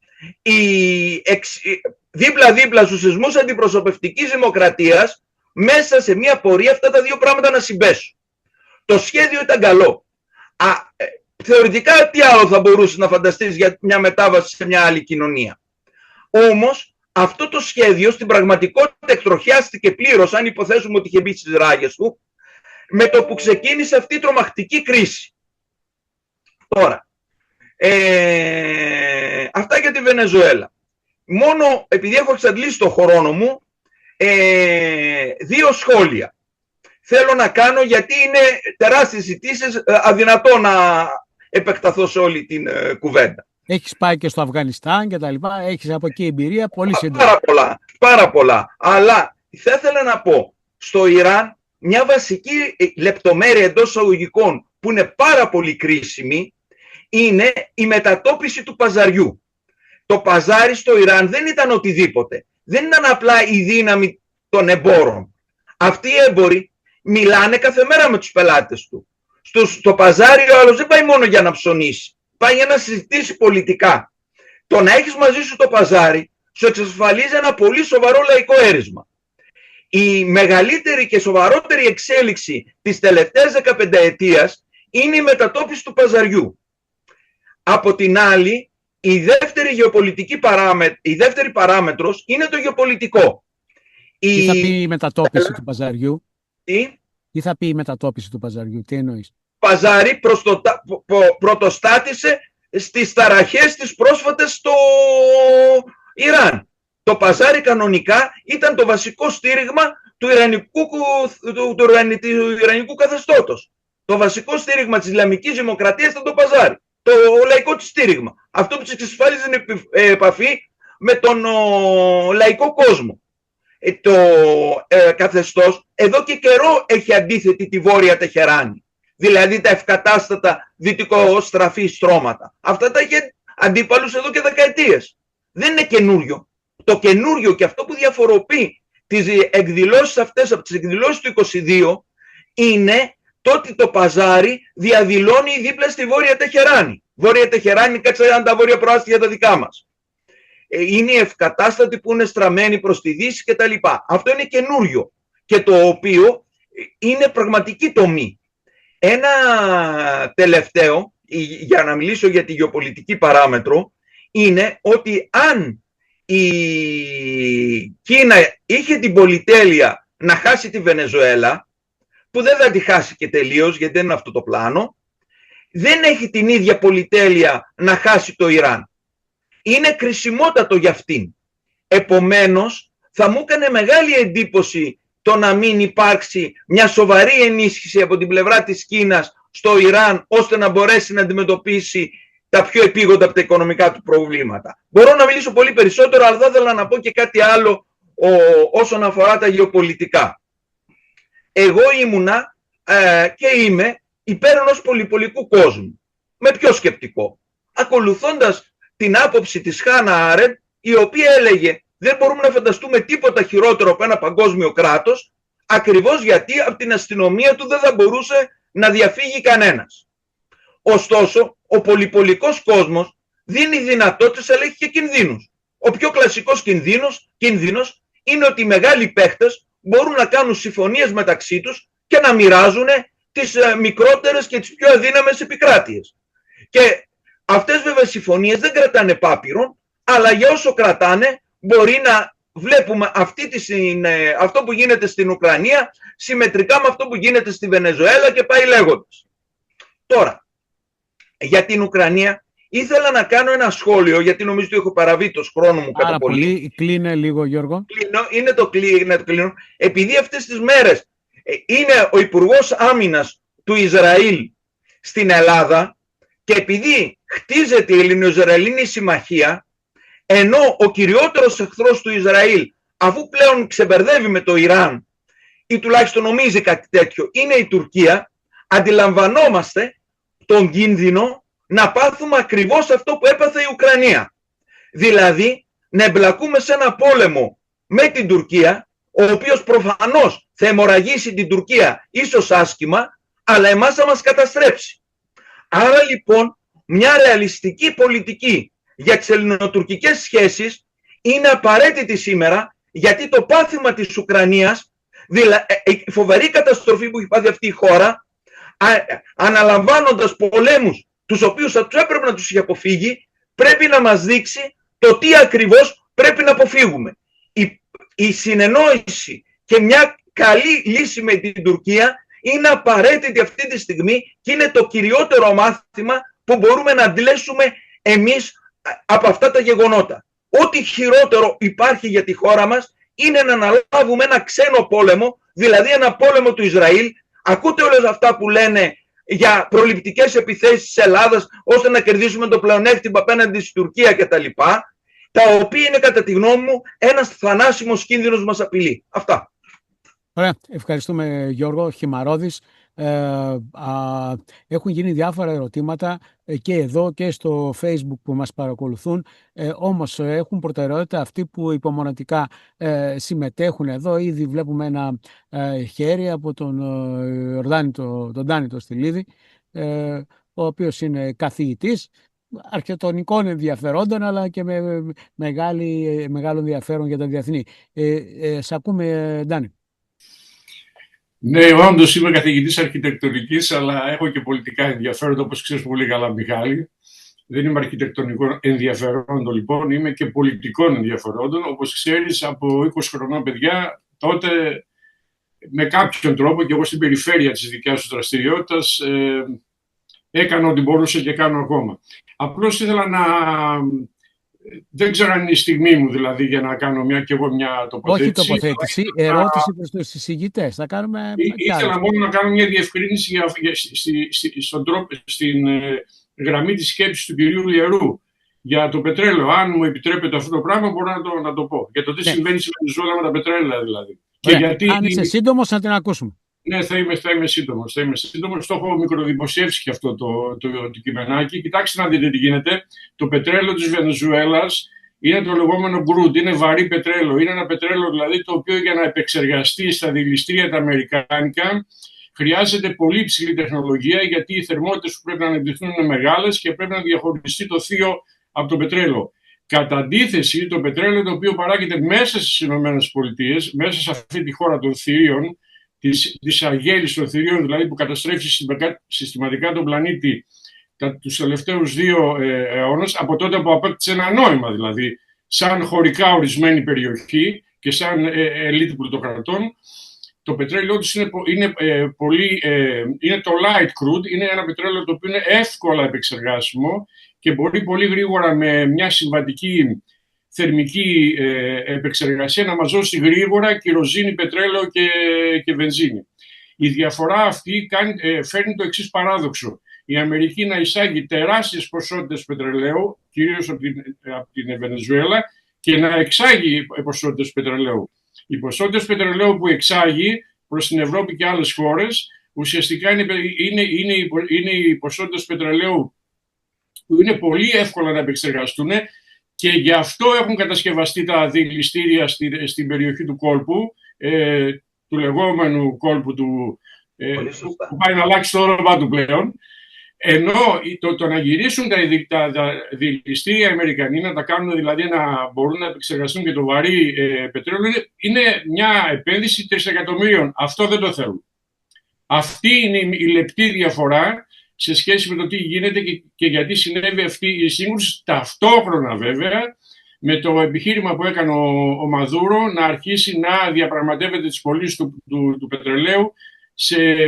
δίπλα-δίπλα στους θεσμούς αντιπροσωπευτικής δημοκρατίας, μέσα σε μια πορεία αυτά τα δύο πράγματα να συμπέσουν. Το σχέδιο ήταν καλό. Θεωρητικά τι άλλο θα μπορούσε να φανταστείς για μια μετάβαση σε μια άλλη κοινωνία. Όμως αυτό το σχέδιο στην πραγματικότητα εκτροχιάστηκε πλήρως, αν υποθέσουμε ότι είχε μπει στις ράγες του, με το που ξεκίνησε αυτή η τρομακτική κρίση. Τώρα, αυτά για τη Βενεζουέλα. Μόνο επειδή έχω εξαντλήσει το χρόνο μου, δύο σχόλια θέλω να κάνω, γιατί είναι τεράστιες συζητήσεις, αδυνατό να επεκταθώ σε όλη την κουβέντα. Έχεις πάει και στο Αφγανιστάν και τα λοιπά, έχεις από εκεί εμπειρία, πολύ σύντομα. Πάρα πολλά. Αλλά θα ήθελα να πω, στο Ιράν μια βασική λεπτομέρεια εντός εισαγωγικών που είναι πάρα πολύ κρίσιμη είναι η μετατόπιση του παζαριού. Το παζάρι στο Ιράν δεν ήταν οτιδήποτε. Δεν ήταν απλά η δύναμη των εμπόρων. Αυτοί οι έμποροι μιλάνε κάθε μέρα με τους πελάτες του. Στο παζάρι ο άλλος δεν πάει μόνο για να ψωνίσει. Πάει για να συζητήσει πολιτικά. Το να έχεις μαζί σου το παζάρι σου εξασφαλίζει ένα πολύ σοβαρό λαϊκό έρισμα. Η μεγαλύτερη και σοβαρότερη εξέλιξη της τελευταίας 15 ετίας είναι η μετατόπιση του παζαριού. Από την άλλη, η δεύτερη παράμετρος είναι το γεωπολιτικό. Τι θα πει η μετατόπιση του παζαριού? Τι θα πει η μετατόπιση του παζαριού, τι εννοείς? Παζάρι πρωτοστάτησε στις ταραχές της πρόσφατες στο Ιράν. Το παζάρι κανονικά ήταν το βασικό στήριγμα του Ιρανικού καθεστώτος. Το βασικό στήριγμα της Ισλαμικής Δημοκρατίας ήταν το παζάρι. Το λαϊκό της στήριγμα. Αυτό που της εξασφάλιζε την επαφή με τον λαϊκό κόσμο. Το καθεστώς εδώ και καιρό έχει αντίθετη τη Βόρεια Τεχεράνη. Δηλαδή τα ευκατάστατα δυτικοστραφή στρώματα. Αυτά τα είχε αντίπαλους εδώ και δεκαετίες. Δεν είναι καινούριο. το καινούριο και αυτό που διαφοροποιεί τις εκδηλώσεις αυτές από τις εκδηλώσεις του 22 είναι το ότι το παζάρι διαδηλώνει δίπλα στη Βόρεια Τεχεράνη. Βόρεια Τεχεράνη, κάτσε να τα βόρεια προάστια τα δικά μας. Είναι οι ευκατάστατοι που είναι στραμμένοι προς τη Δύση κτλ. Αυτό είναι καινούριο και το οποίο είναι πραγματική τομή. Ένα τελευταίο, για να μιλήσω για τη γεωπολιτική παράμετρο, είναι ότι αν η Κίνα είχε την πολυτέλεια να χάσει τη Βενεζουέλα, που δεν θα τη χάσει και τελείως γιατί δεν είναι αυτό το πλάνο, δεν έχει την ίδια πολυτέλεια να χάσει το Ιράν. Είναι κρισιμότατο για αυτήν. Επομένως, θα μου έκανε μεγάλη εντύπωση το να μην υπάρξει μια σοβαρή ενίσχυση από την πλευρά της Κίνας στο Ιράν, ώστε να μπορέσει να αντιμετωπίσει τα πιο επίγοντα από τα οικονομικά του προβλήματα. Μπορώ να μιλήσω πολύ περισσότερο, αλλά θα ήθελα να πω και κάτι άλλο όσον αφορά τα γεωπολιτικά. Εγώ ήμουνα και είμαι υπέρ ενός πολυπολικού κόσμου. Με πιο σκεπτικό. Ακολουθώντας την άποψη της Χάνα Άρεντ, η οποία έλεγε δεν μπορούμε να φανταστούμε τίποτα χειρότερο από ένα παγκόσμιο κράτος, ακριβώς γιατί από την αστυνομία του δεν θα μπορούσε να διαφύγει κανένας. Ωστόσο, ο πολυπολικός κόσμος δίνει δυνατότητες, αλλά έχει και κινδύνους. Ο πιο κλασικός κίνδυνος είναι ότι οι μεγάλοι παίχτες μπορούν να κάνουν συμφωνίες μεταξύ τους και να μοιράζουν τις μικρότερες και τις πιο αδύναμες επικράτειες. Και αυτές βέβαια συμφωνίες δεν κρατάνε πάπυρον, αλλά για όσο κρατάνε μπορεί να βλέπουμε αυτό που γίνεται στην Ουκρανία συμμετρικά με αυτό που γίνεται στη Βενεζουέλα και πάει λέγοντας. Τώρα, για την Ουκρανία ήθελα να κάνω ένα σχόλιο, γιατί νομίζω ότι έχω παραβεί το χρόνο μου κατά πολύ. Κλείνε λίγο, Γιώργο. Κλείνω. Επειδή αυτές τις μέρες είναι ο Υπουργός Άμυνας του Ισραήλ στην Ελλάδα και επειδή χτίζεται η Ελληνο-Ισραηλινή συμμαχία, ενώ ο κυριότερος εχθρός του Ισραήλ, αφού πλέον ξεμπερδεύει με το Ιράν ή τουλάχιστον νομίζει κάτι τέτοιο, είναι η Τουρκία, αντιλαμβανόμαστε τον κίνδυνο να πάθουμε ακριβώς αυτό που έπαθε η Ουκρανία. Δηλαδή να εμπλακούμε σε ένα πόλεμο με την Τουρκία, ο οποίος προφανώς θα αιμορραγήσει την Τουρκία ίσως άσχημα, αλλά εμάς θα μας καταστρέψει. Άρα λοιπόν μια ρεαλιστική πολιτική για τις ελληνοτουρκικές σχέσεις είναι απαραίτητη σήμερα, γιατί το πάθημα της Ουκρανίας, η φοβερή καταστροφή που έχει πάθει αυτή η χώρα, αναλαμβάνοντας πολέμους τους οποίους θα τους έπρεπε να τους είχε αποφύγει, πρέπει να μας δείξει το τι ακριβώς πρέπει να αποφύγουμε. Η συνεννόηση και μια καλή λύση με την Τουρκία είναι απαραίτητη αυτή τη στιγμή και είναι το κυριότερο μάθημα που μπορούμε να αντλήσουμε εμείς από αυτά τα γεγονότα. Ό,τι χειρότερο υπάρχει για τη χώρα μας είναι να αναλάβουμε ένα ξένο πόλεμο, δηλαδή ένα πόλεμο του Ισραήλ. Ακούτε όλα αυτά που λένε για προληπτικές επιθέσεις της Ελλάδας ώστε να κερδίσουμε το πλεονέκτημα απέναντι στην Τουρκία κτλ. Τα οποία είναι κατά τη γνώμη μου ένας θανάσιμος κίνδυνος μας απειλεί. Αυτά. Ωραία. Ευχαριστούμε, Γιώργο Χιμαρόδης. Έχουν γίνει διάφορα ερωτήματα και εδώ και στο Facebook που μας παρακολουθούν, όμως έχουν προτεραιότητα αυτοί που υπομονετικά συμμετέχουν εδώ. Ήδη βλέπουμε ένα χέρι από τον Ντάνη το Στυλίδη, ο οποίος είναι καθηγητής αρχιτεκτονικών ενδιαφερόντων, αλλά και με μεγάλο ενδιαφέρον για τα διεθνή. Σ' ακούμε, Ντάνη. Ναι, όντως είμαι καθηγητής αρχιτεκτονικής, αλλά έχω και πολιτικά ενδιαφέροντα, όπως ξέρεις πολύ καλά, Μιχάλη. Δεν είμαι αρχιτεκτονικών ενδιαφερόντων, λοιπόν, είμαι και πολιτικών ενδιαφερόντων. Όπως ξέρεις, από 20 χρονών παιδιά, τότε με κάποιον τρόπο, και εγώ στην περιφέρεια της δικιάς σου δραστηριότητας, έκανα ό,τι μπορούσα και κάνω ακόμα. Απλώς ήθελα να... Δεν ξέρω αν είναι η στιγμή μου, δηλαδή, για να κάνω μια τοποθέτηση. Όχι τοποθέτηση, ερώτηση προς τους συζητητές. Θα κάνουμε... Ήθελα μόνο να κάνω μια διευκρίνηση στην γραμμή της σκέψης του κυρίου Λιερού για το πετρέλαιο. Αν μου επιτρέπετε αυτό το πράγμα, μπορώ να το πω. Για το τι συμβαίνει στη Βενεζουέλα με τα πετρέλαια, δηλαδή. Αν είσαι σύντομος, να την ακούσουμε. Ναι, θα είμαι σύντομος. Το έχω μικροδημοσιεύσει και αυτό το κειμενάκι. Κοιτάξτε να δείτε τι γίνεται. Το πετρέλαιο της Βενεζουέλας είναι το λεγόμενο crude, είναι βαρύ πετρέλαιο. Είναι ένα πετρέλαιο δηλαδή το οποίο για να επεξεργαστεί στα δηληστήρια τα αμερικάνικα χρειάζεται πολύ υψηλή τεχνολογία, γιατί οι θερμότητες που πρέπει να ανεπτυχθούν είναι μεγάλες και πρέπει να διαχωριστεί το θείο από το πετρέλαιο. Κατά αντίθεση, το πετρέλαιο το οποίο παράγεται μέσα στις Ηνωμένες Πολιτείες, μέσα σε αυτή τη χώρα των θηρίων, της αγέλης των θηρίων, δηλαδή που καταστρέφει συστηματικά τον πλανήτη τους τελευταίους 2 αιώνες, από τότε που απέκτησε ένα νόημα, δηλαδή σαν χωρικά ορισμένη περιοχή και σαν ελίτ πλουτοκρατών, το πετρέλαιο τους είναι το light crude, είναι ένα πετρέλαιο το οποίο είναι εύκολα επεξεργάσιμο και μπορεί πολύ γρήγορα με μια συμβατική θερμική επεξεργασία να μας δώσει γρήγορα κυροζίνη, πετρέλαιο και βενζίνη. Η διαφορά αυτή φέρνει το εξής παράδοξο. Η Αμερική να εισάγει τεράστιες ποσότητες πετρελαίου, κυρίως από την Βενεζουέλα, και να εξάγει ποσότητες πετρελαίου. Οι ποσότητες πετρελαίου που εξάγει προς την Ευρώπη και άλλες χώρες ουσιαστικά είναι οι ποσότητες πετρελαίου που είναι πολύ εύκολα να επεξεργαστούν και γι' αυτό έχουν κατασκευαστεί τα δηληστήρια στην περιοχή του κόλπου, του λεγόμενου κόλπου που πάει να αλλάξει το όνομα του πλέον. Ενώ το να γυρίσουν τα δηληστήρια Αμερικανοί, να τα κάνουν δηλαδή να μπορούν να επεξεργαστούν και το βαρύ πετρέλαιο, είναι μια επένδυση 3 εκατομμυρίων. Αυτό δεν το θέλουν. Αυτή είναι η λεπτή διαφορά σε σχέση με το τι γίνεται και γιατί συνέβη αυτή η σύγκρουση. Ταυτόχρονα βέβαια με το επιχείρημα που έκανε ο Μαδούρο να αρχίσει να διαπραγματεύεται τις πωλήσεις του πετρελαίου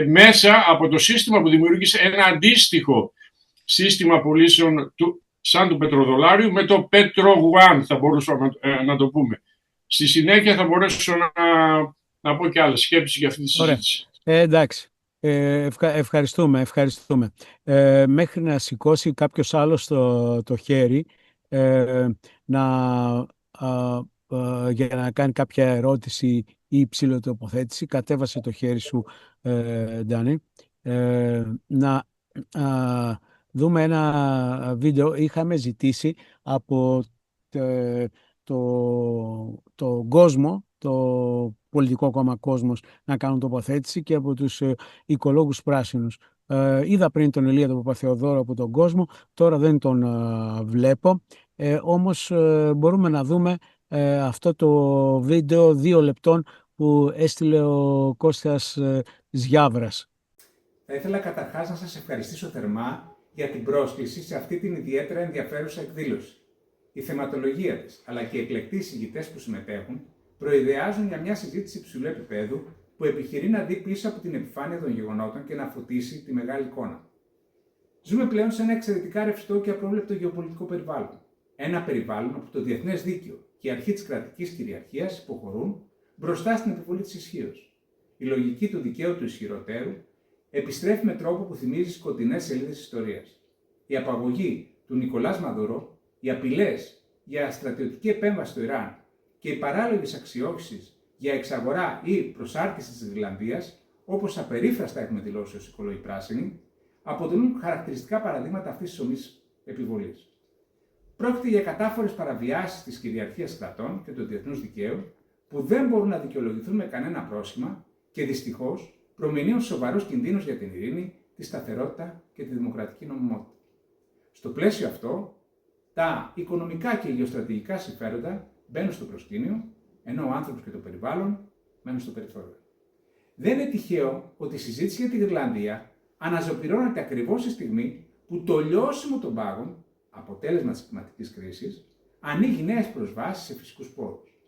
μέσα από το σύστημα που δημιούργησε ένα αντίστοιχο σύστημα πωλήσεων σαν του πετροδολάριου με το Petro One, θα μπορούσαμε να το πούμε. Στη συνέχεια θα μπορέσω να πω και άλλες σκέψεις για αυτή τη συζήτηση. Εντάξει. Ευχαριστούμε. Μέχρι να σηκώσει κάποιος άλλος το χέρι για να κάνει κάποια ερώτηση ή ψηλοτοποθέτηση, κατέβασε το χέρι σου, Ντάνη. Να δούμε ένα βίντεο. Είχαμε ζητήσει από το κόσμο, το πολιτικό κόμμα Κόσμος, να κάνουν τοποθέτηση και από τους οικολόγους πράσινους. Είδα πριν τον Ηλία τον Παπαθεοδόρο από τον Κόσμο, τώρα δεν τον βλέπω. Όμως μπορούμε να δούμε αυτό το βίντεο 2 λεπτών που έστειλε ο Κώστας Ζιάβρας. Θα ήθελα καταρχάς να σας ευχαριστήσω θερμά για την πρόσκληση σε αυτή την ιδιαίτερα ενδιαφέρουσα εκδήλωση. Η θεματολογία της, αλλά και οι εκλεκτοί εισηγητές που συμμετέχουν, προειδεάζουν για μια συζήτηση υψηλού επίπεδου που επιχειρεί να δει πίσω από την επιφάνεια των γεγονότων και να φωτίσει τη μεγάλη εικόνα. Ζούμε πλέον σε ένα εξαιρετικά ρευστό και απρόβλεπτο γεωπολιτικό περιβάλλον. Ένα περιβάλλον όπου το διεθνές δίκαιο και η αρχή της κρατικής κυριαρχίας υποχωρούν μπροστά στην επιβολή της ισχύως. Η λογική του δικαίου του ισχυροτέρου επιστρέφει με τρόπο που θυμίζει σκοτεινές σελίδες ιστορίας. Η απαγωγή του Νικολάς Μαδούρο, οι απειλές για στρατιωτική επέμβαση στο Ιράν και οι παράλογες αξιώσεις για εξαγορά ή προσάρτηση της Ιρλανδίας, όπως απερίφραστα έχουμε δηλώσει ως οικολόγοι πράσινοι, αποτελούν χαρακτηριστικά παραδείγματα αυτής της ομής επιβολής. Πρόκειται για κατάφορες παραβιάσεις της κυριαρχίας κρατών και του διεθνούς δικαίου που δεν μπορούν να δικαιολογηθούν με κανένα πρόσχημα και δυστυχώς προμηνύουν σοβαρούς κινδύνους για την ειρήνη, τη σταθερότητα και τη δημοκρατική νομιμότητα. Στο πλαίσιο αυτό, τα οικονομικά και γεωστρατηγικά συμφέροντα μπαίνουν στο προσκήνιο, ενώ ο άνθρωπος και το περιβάλλον μένουν στο περιθώριο. Δεν είναι τυχαίο ότι η συζήτηση για την Ιρλανδία αναζωπυρώνεται ακριβώς στη στιγμή που το λιώσιμο των πάγων, αποτέλεσμα της κλιματικής κρίσης, ανοίγει νέες προσβάσεις σε φυσικούς πόρους.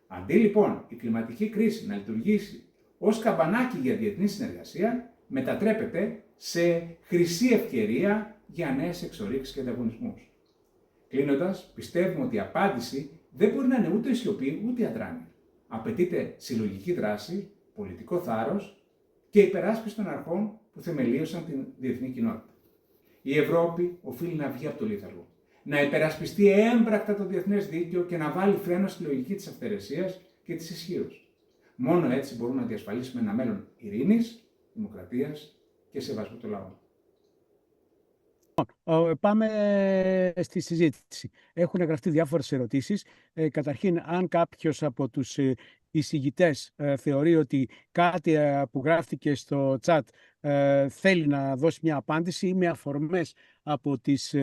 Αντί λοιπόν η κλιματική κρίση να λειτουργήσει ως καμπανάκι για διεθνή συνεργασία, μετατρέπεται σε χρυσή ευκαιρία για νέες εξορίξεις και ανταγωνισμούς. Κλείνοντας, πιστεύουμε ότι η απάντηση δεν μπορεί να είναι ούτε η σιωπή ούτε η αδράνεια. Απαιτείται συλλογική δράση, πολιτικό θάρρος και υπεράσπιση των αρχών που θεμελίωσαν την διεθνή κοινότητα. Η Ευρώπη οφείλει να βγει από το λίθαργο, να υπερασπιστεί έμπρακτα το διεθνές δίκαιο και να βάλει φρένο στη λογική της αυθαιρεσίας και της ισχύως. Μόνο έτσι μπορούμε να διασφαλίσουμε ένα μέλλον ειρήνης, δημοκρατίας και σεβασμού των λαών. Πάμε στη συζήτηση. Έχουν γραφτεί διάφορες ερωτήσεις. Καταρχήν, αν κάποιος από τους εισηγητές θεωρεί ότι κάτι που γράφτηκε στο chat θέλει να δώσει μια απάντηση ή με αφορμές από τις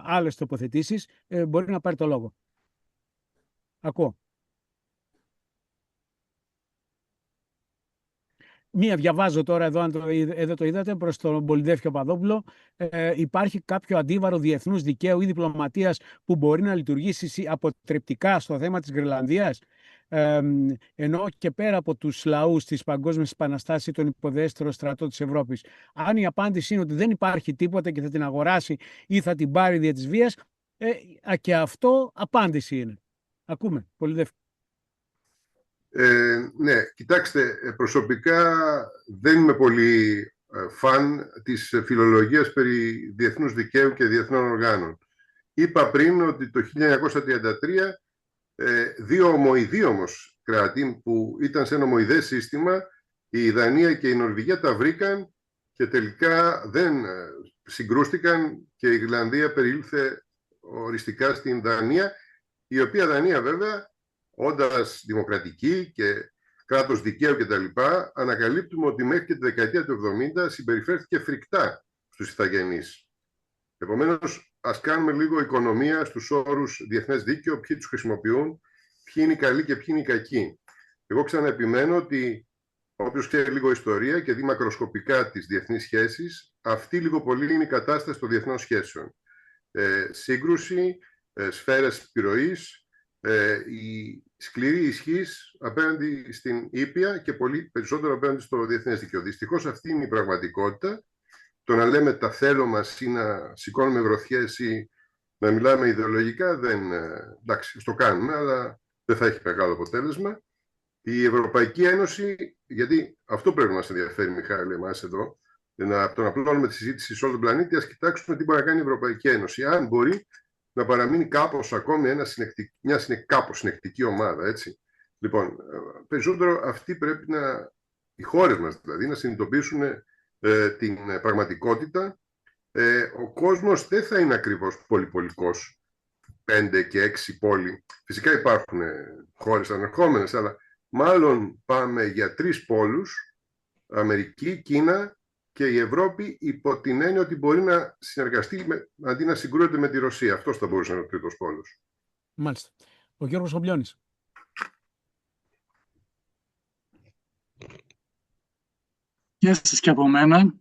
άλλες τοποθετήσεις, μπορεί να πάρει το λόγο. Ακούω. Μία διαβάζω τώρα εδώ, αν εδώ το είδατε, προς τον Πολυδέφιο Παπαδόπουλο. Υπάρχει κάποιο αντίβαρο διεθνούς δικαίου ή διπλωματίας που μπορεί να λειτουργήσει αποτρεπτικά στο θέμα της Γροιλανδίας? Ενώ και πέρα από τους λαούς της Παγκόσμιας Επαναστάσης ή τον υποδέστερο στρατό της Ευρώπης. Αν η απάντηση είναι ότι δεν υπάρχει τίποτα και θα την αγοράσει ή θα την πάρει δια της βίας, και αυτό απάντηση είναι. Ακούμε, Πολυδέφιο. Ναι, κοιτάξτε, προσωπικά δεν είμαι πολύ φαν της φιλολογίας περί διεθνούς δικαίου και διεθνών οργάνων. Είπα πριν ότι το 1933 δύο ομοειδίωμος κράτη που ήταν σε ένα ομοειδές σύστημα, η Δανία και η Νορβηγία, τα βρήκαν και τελικά δεν συγκρούστηκαν και η Ιρλανδία περιήλθε οριστικά στην Δανία, η οποία Δανία βέβαια, όντας δημοκρατική και κράτος δικαίου κτλ., ανακαλύπτουμε ότι μέχρι και τη δεκαετία του 70 συμπεριφέρθηκε φρικτά στους ηθαγενείς. Επομένως, ας κάνουμε λίγο οικονομία στους όρους διεθνές δίκαιο, ποιοι τους χρησιμοποιούν, ποιοι είναι οι καλοί και ποιοι είναι οι κακοί. Εγώ ξαναεπιμένω ότι όποιος ξέρει λίγο ιστορία και δει μακροσκοπικά τις διεθνείς σχέσεις, αυτή λίγο πολύ είναι η κατάσταση των διεθνών σχέσεων. Σύγκρουση, σφαίρες επιρροής, η σκληρή ισχύς απέναντι στην ήπια και πολύ περισσότερο απέναντι στο διεθνές δίκαιο. Δυστυχώς αυτή είναι η πραγματικότητα. Το να λέμε τα θέλω μας ή να σηκώνουμε γροθιές ή να μιλάμε ιδεολογικά, εντάξει, το κάνουμε, αλλά δεν θα έχει μεγάλο αποτέλεσμα. Η Ευρωπαϊκή Ένωση, γιατί αυτό πρέπει να μας ενδιαφέρει, Μιχάλη, εμάς εδώ, από το να απλώνουμε τη συζήτηση σε όλο τον πλανήτη, ας κοιτάξουμε τι μπορεί να κάνει η Ευρωπαϊκή Ένωση. Αν μπορεί να παραμείνει κάπως ακόμη μια κάπως συνεκτική ομάδα, έτσι. Λοιπόν, περισσότερο αυτοί πρέπει οι χώρες μας δηλαδή, να συνειδητοποιήσουν την πραγματικότητα. Ο κόσμος δεν θα είναι ακριβώς πολυπολικός, 5 και 6 πόλη. Φυσικά υπάρχουν χώρες ανερχόμενες, αλλά μάλλον πάμε για 3 πόλους, Αμερική, Κίνα και η Ευρώπη, υπό την έννοια ότι μπορεί να συνεργαστεί αντί να συγκρούεται με τη Ρωσία. Αυτός θα μπορούσε να είναι ο τρίτος πόλος. Μάλιστα. Ο Γιώργος Ομπλιώνης. Γεια σας και από μένα.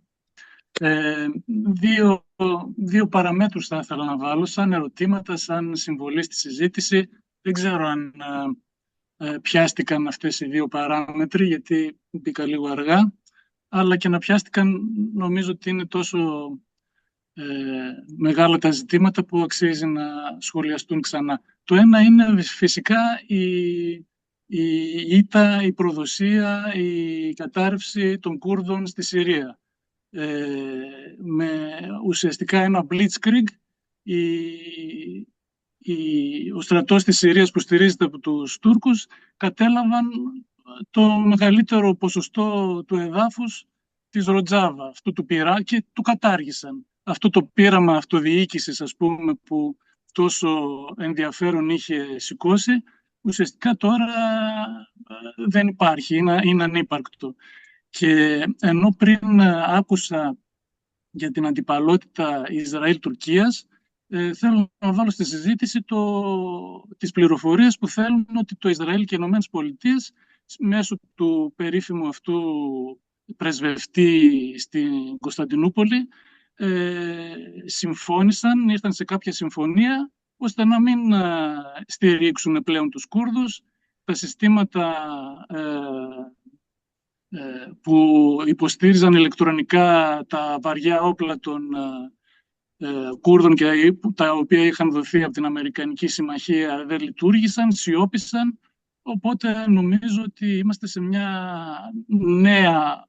Δύο παραμέτρους θα ήθελα να βάλω σαν ερωτήματα, σαν συμβολή στη συζήτηση. Δεν ξέρω αν πιάστηκαν αυτές οι δύο παράμετροι, γιατί μπήκα λίγο αργά, αλλά και να πιάστηκαν, νομίζω ότι είναι τόσο μεγάλα τα ζητήματα που αξίζει να σχολιαστούν ξανά. Το ένα είναι φυσικά η ήττα, η προδοσία, η κατάρρευση των Κούρδων στη Συρία. Με ουσιαστικά ένα blitzkrieg, ο στρατός της Συρίας που στηρίζεται από τους Τούρκους κατέλαβαν το μεγαλύτερο ποσοστό του εδάφους της Ροτζάβα, αυτού του πειρά, και του κατάργησαν. Αυτό το πείραμα αυτοδιοίκησης, ας πούμε, που τόσο ενδιαφέρον είχε σηκώσει, ουσιαστικά τώρα δεν υπάρχει, είναι ανύπαρκτο. Και ενώ πριν άκουσα για την αντιπαλότητα Ισραήλ-Τουρκίας, θέλω να βάλω στη συζήτηση τις πληροφορίες που θέλουν ότι το Ισραήλ και οι Ηνωμένες Πολιτείες μέσω του περίφημου αυτού πρεσβευτή στην Κωνσταντινούπολη συμφώνησαν, ήρθαν σε κάποια συμφωνία ώστε να μην στηρίξουν πλέον τους Κούρδους. Τα συστήματα που υποστήριζαν ηλεκτρονικά τα βαριά όπλα των Κούρδων και τα οποία είχαν δοθεί από την Αμερικανική Συμμαχία δεν λειτουργήσαν, σιώπησαν. Οπότε νομίζω ότι είμαστε σε μια νέα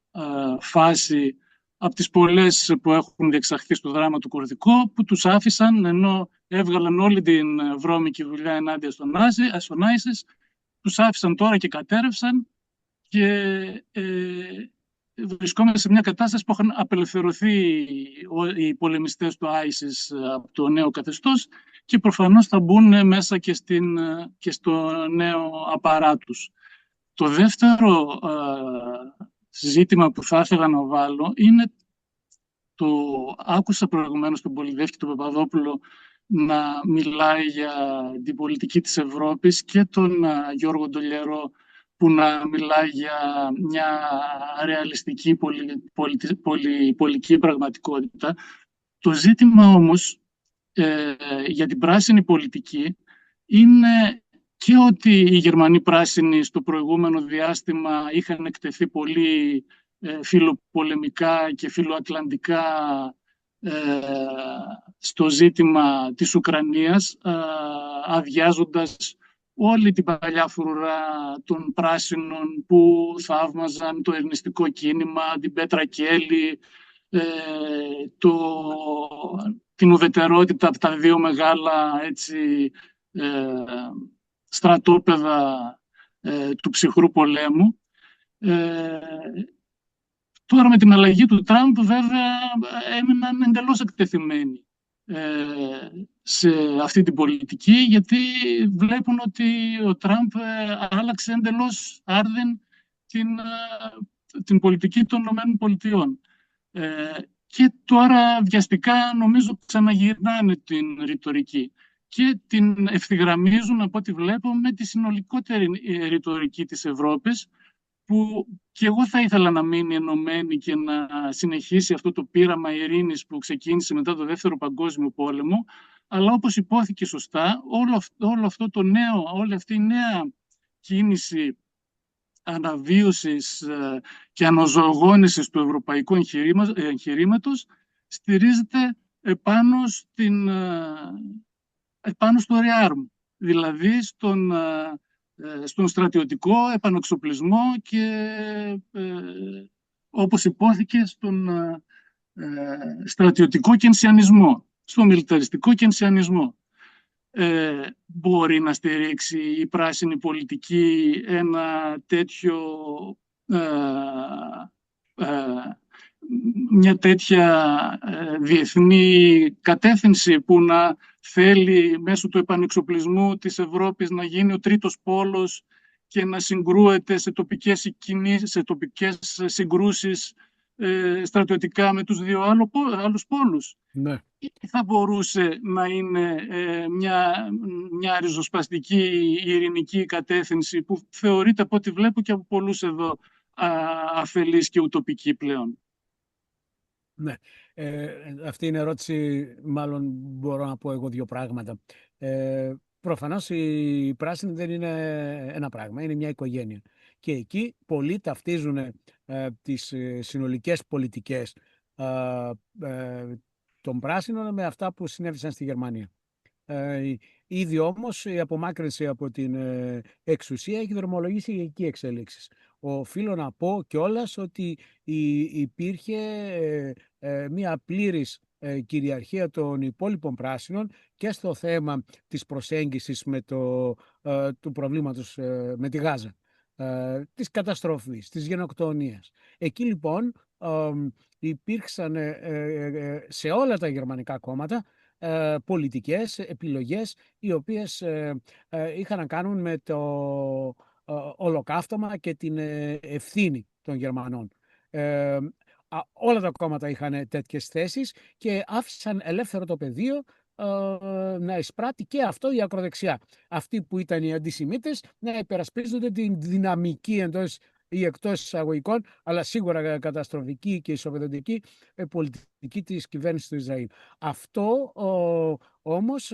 φάση από τις πολλές που έχουν διεξαχθεί στο δράμα του κουρδικό, που τους άφησαν, ενώ έβγαλαν όλη την βρώμικη δουλειά ενάντια στον ISIS, τους άφησαν τώρα και κατέρευσαν και βρισκόμαστε σε μια κατάσταση που έχουν απελευθερωθεί οι πολεμιστές του ISIS από το νέο καθεστώς και προφανώς θα μπουν μέσα και στο νέο απαράτους. Το δεύτερο ζήτημα που θα ήθελα να βάλω είναι άκουσα προηγουμένως τον Πολυδεύκη τον Παπαδόπουλο να μιλάει για την πολιτική της Ευρώπης και τον Γιώργο Ντολιερό που να μιλάει για μια ρεαλιστική πολυπολική πραγματικότητα. Το ζήτημα όμως για την πράσινη πολιτική είναι και ότι οι Γερμανοί πράσινοι στο προηγούμενο διάστημα είχαν εκτεθεί πολύ φιλοπολεμικά και φιλοατλαντικά στο ζήτημα της Ουκρανίας, αδειάζοντας όλη την παλιά φρουρά των πράσινων που θαύμαζαν το ειρηνιστικό κίνημα, την Πέτρα Κέλλη, την ουδετερότητα από τα δύο μεγάλα στρατόπεδα του ψυχρού πολέμου. Τώρα με την αλλαγή του Τραμπ βέβαια έμειναν εντελώς εκτεθειμένοι σε αυτή την πολιτική, γιατί βλέπουν ότι ο Τραμπ άλλαξε εντελώς άρδιν την πολιτική των ΗΠΑ. Και τώρα βιαστικά νομίζω ξαναγυρνάνε την ρητορική και την ευθυγραμμίζουν από ό,τι βλέπω με τη συνολικότερη ρητορική της Ευρώπης, που και εγώ θα ήθελα να μείνει ενωμένη και να συνεχίσει αυτό το πείραμα ειρήνης που ξεκίνησε μετά το Δεύτερο Παγκόσμιο Πόλεμο, αλλά όπως υπόθηκε σωστά, όλη αυτή η νέα κίνηση αναβίωσης και αναζωογόνησης του ευρωπαϊκού εγχειρήματος στηρίζεται επάνω στο rearm, δηλαδή στον στρατιωτικό επανεξοπλισμό και όπως υπόθηκε στον στρατιωτικό κενσιανισμό, στον μιλιταριστικό κενσιανισμό. Μπορεί να στηρίξει η πράσινη πολιτική μια τέτοια διεθνή κατεύθυνση που να θέλει μέσω του επανεξοπλισμού της Ευρώπης να γίνει ο τρίτος πόλος και να συγκρούεται σε τοπικές συγκρούσεις στρατιωτικά με τους δύο άλλους πόλους? Ναι. Ή θα μπορούσε να είναι μια ριζοσπαστική ειρηνική κατεύθυνση που θεωρείται από ό,τι βλέπω και από πολλούς εδώ αφελής και ουτοπική πλέον? Ναι. Αυτή είναι ερώτηση, μάλλον μπορώ να πω εγώ δύο πράγματα. Προφανώς η πράσινη δεν είναι ένα πράγμα, είναι μια οικογένεια. Και εκεί πολλοί ταυτίζουν τις συνολικές πολιτικές των πράσινων με αυτά που συνέβησαν στη Γερμανία. Ήδη όμως η απομάκρυνση από την εξουσία έχει δρομολογήσει εκεί εξέλιξεις. Οφείλω να πω κιόλας ότι υπήρχε μια πλήρης κυριαρχία των υπόλοιπων πράσινων και στο θέμα της προσέγγισης του προβλήματος με τη Γάζα, της καταστροφής, της γενοκτονίας. Εκεί λοιπόν υπήρξαν σε όλα τα γερμανικά κόμματα πολιτικές επιλογές οι οποίες είχαν να κάνουν με το ολοκαύτωμα και την ευθύνη των Γερμανών. Όλα τα κόμματα είχαν τέτοιες θέσεις και άφησαν ελεύθερο το πεδίο να εισπράττει και αυτό η ακροδεξιά. Αυτοί που ήταν οι αντισημίτες να υπερασπίζονται την δυναμική εντός ή εκτός εισαγωγικών, αλλά σίγουρα καταστροφική και ισοπεδωτική πολιτική της κυβέρνησης του Ισραήλ. Αυτό όμως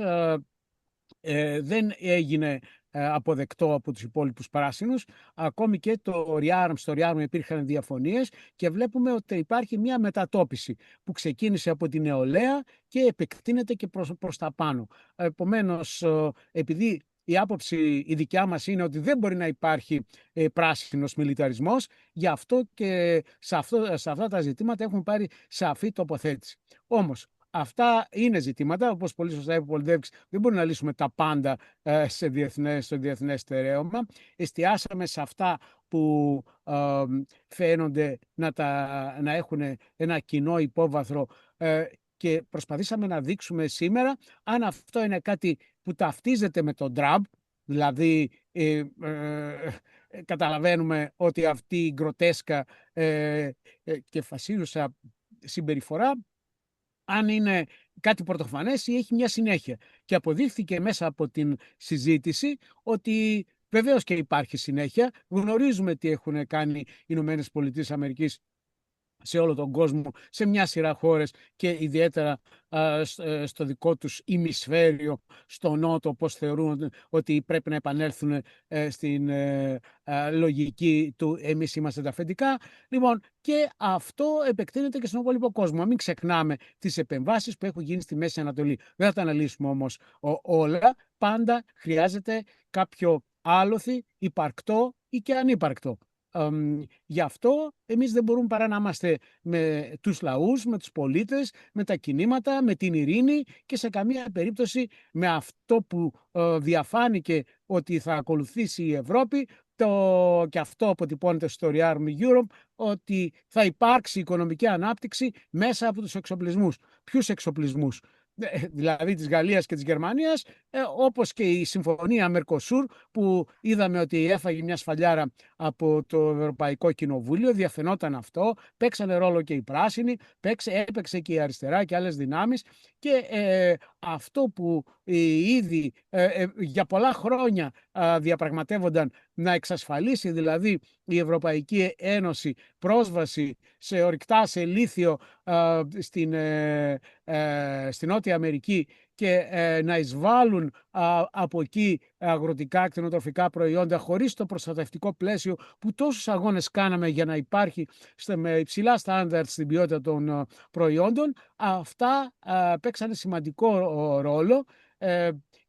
δεν έγινε αποδεκτό από τους υπόλοιπους πράσινους. Ακόμη και στο rearm υπήρχαν διαφωνίες και βλέπουμε ότι υπάρχει μια μετατόπιση που ξεκίνησε από την νεολαία και επεκτείνεται και προς τα πάνω. Επομένως, επειδή η άποψη η δικιά μας είναι ότι δεν μπορεί να υπάρχει πράσινος μιλιταρισμός, γι' αυτό και σε αυτά τα ζητήματα έχουμε πάρει σαφή τοποθέτηση. Όμως, αυτά είναι ζητήματα, όπως πολύ σωστά είπε ο Πολυδεύκης, δεν μπορούμε να λύσουμε τα πάντα στο διεθνές στερέωμα. Εστιάσαμε σε αυτά που φαίνονται να έχουν ένα κοινό υπόβαθρο και προσπαθήσαμε να δείξουμε σήμερα αν αυτό είναι κάτι που ταυτίζεται με τον Τραμπ, δηλαδή καταλαβαίνουμε ότι αυτή η γκροτέσκα και φασίλουσα συμπεριφορά, αν είναι κάτι πρωτοφανές ή έχει μια συνέχεια. Και αποδείχθηκε μέσα από την συζήτηση ότι βεβαίως και υπάρχει συνέχεια. Γνωρίζουμε τι έχουν κάνει οι Ηνωμένες Πολιτείες Αμερικής σε όλο τον κόσμο, σε μια σειρά χώρες και ιδιαίτερα στο δικό τους ημισφαίριο, στο νότο, πώς θεωρούν ότι πρέπει να επανέλθουν στην λογική του εμείς είμαστε τα αφεντικά. Λοιπόν, και αυτό επεκτείνεται και στον υπόλοιπο κόσμο. Μην ξεχνάμε τις επεμβάσεις που έχουν γίνει στη Μέση Ανατολή. Δεν θα τα αναλύσουμε όμως όλα. Πάντα χρειάζεται κάποιο άλοθη, υπαρκτό ή και ανύπαρκτο. Γι' αυτό εμείς δεν μπορούμε παρά να είμαστε με τους λαούς, με τους πολίτες, με τα κινήματα, με την ειρήνη και σε καμία περίπτωση με αυτό που διαφάνηκε ότι θα ακολουθήσει η Ευρώπη και αυτό αποτυπώνεται στο Rearm Europe, ότι θα υπάρξει οικονομική ανάπτυξη μέσα από τους εξοπλισμούς. Ποιους εξοπλισμούς? Δηλαδή της Γαλλίας και της Γερμανίας, όπως και η συμφωνία Mercosur που είδαμε ότι έφαγε μια σφαλιάρα από το Ευρωπαϊκό Κοινοβούλιο, διαφαινόταν αυτό, παίξανε ρόλο και οι πράσινοι, έπαιξε και η αριστερά και άλλες δυνάμεις και αυτό που ήδη για πολλά χρόνια διαπραγματεύονταν να εξασφαλίσει δηλαδή η Ευρωπαϊκή Ένωση πρόσβαση σε ορυκτά, σε λίθιο στην Νότια Αμερική και να εισβάλλουν από εκεί αγροτικά, κτηνοτροφικά προϊόντα χωρίς το προστατευτικό πλαίσιο που τόσους αγώνες κάναμε για να υπάρχει με υψηλά στάνταρτ στην ποιότητα των προϊόντων, αυτά παίξανε σημαντικό ρόλο.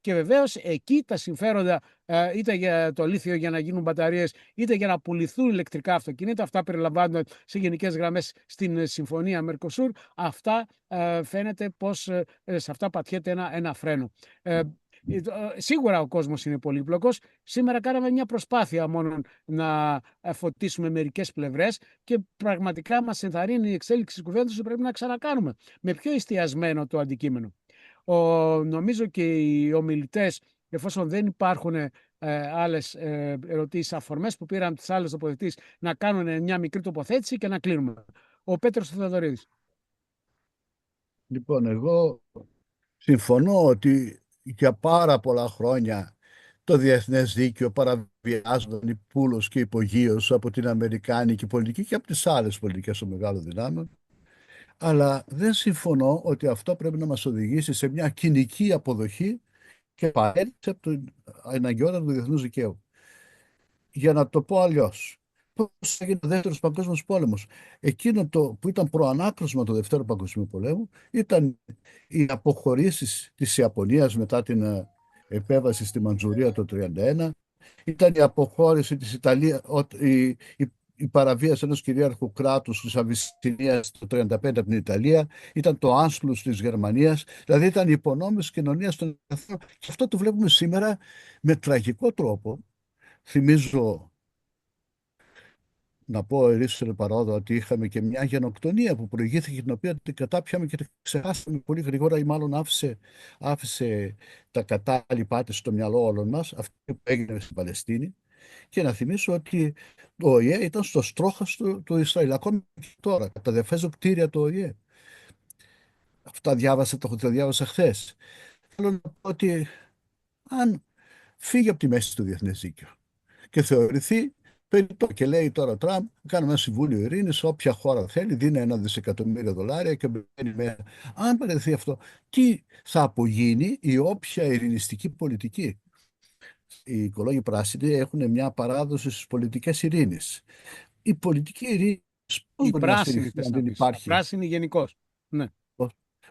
Και βεβαίως εκεί τα συμφέροντα είτε για το λίθιο για να γίνουν μπαταρίες είτε για να πουληθούν ηλεκτρικά αυτοκίνητα, αυτά περιλαμβάνονται σε γενικές γραμμές στην συμφωνία Mercosur, αυτά φαίνεται πως σε αυτά πατιέται ένα φρένο. Σίγουρα ο κόσμος είναι πολύπλοκος. Σήμερα κάναμε μια προσπάθεια μόνο να φωτίσουμε μερικές πλευρές και πραγματικά μας ενθαρρύνει η εξέλιξη της κουβέντας ότι πρέπει να ξανακάνουμε με πιο εστιασμένο το αντικείμενο. Νομίζω και οι ομιλητές, εφόσον δεν υπάρχουν άλλες ερωτήσεις, αφορμές που πήραν τις άλλες τοποθετήσεις, να κάνουν μια μικρή τοποθέτηση και να κλείνουμε. Ο Πέτρος Θεοδωρίδης. Λοιπόν, εγώ συμφωνώ ότι για πάρα πολλά χρόνια το διεθνές δίκαιο παραβιάζονταν υπούλως και υπογείως από την αμερικάνικη πολιτική και από τις άλλες πολιτικές των μεγάλων δυνάμεων. Αλλά δεν συμφωνώ ότι αυτό πρέπει να μας οδηγήσει σε μια κοινική αποδοχή και παρέτηση από την αναγκαιότητα του διεθνούς δικαίου. Για να το πω αλλιώς, πώς έγινε ο Δεύτερος Παγκόσμιος Πόλεμος? Εκείνο που ήταν προανάκροσμα του Δεύτερου Παγκοσμίου Πολέμου ήταν οι αποχωρήσεις της Ιαπωνίας μετά την επέβαση στη Μαντζουρία το 1931, ήταν η αποχώρηση της Ιταλίας, η παραβίαση ενός κυρίαρχου κράτους της Αβυσσινίας το 1935 από την Ιταλία, ήταν το Άνσλους της Γερμανίας, δηλαδή ήταν η υπονόμευση κοινωνίας των εθνών. Και αυτό το βλέπουμε σήμερα με τραγικό τρόπο. Θυμίζω, να πω ερήσεων παρόδο, ότι είχαμε και μια γενοκτονία που προηγήθηκε, την οποία την κατάπιαμε και την ξεχάσαμε πολύ γρήγορα, ή μάλλον άφησε τα κατάλοιπά της στο μυαλό όλων μας, αυτή που έγινε στην Παλαιστίνη. Και να θυμίσω ότι το ΟΗΕ ήταν στο στρόχαστο του Ισραήλ, ακόμη και τώρα, τα διαφέζω κτίρια του ΟΗΕ. Αυτά το διάβασα χθες. Θέλω να πω ότι αν φύγει από τη μέση του διεθνές δίκαιο και θεωρηθεί περιττό, και λέει τώρα ο Τραμπ, κάνουμε ένα συμβούλιο ειρήνης, όποια χώρα θέλει, δίνει $1 δισεκατομμύριο και μπαίνει μέσα. Αν παραιτηθεί αυτό, τι θα απογίνει η όποια ειρηνιστική πολιτική? Οι οικολόγοι πράσινοι έχουν μια παράδοση στις πολιτικές ειρήνης. Η πολιτική ειρήνη πώς μπορεί να στηριχτεί αν δεν υπάρχει? Πράσινη γενικώς. Ναι.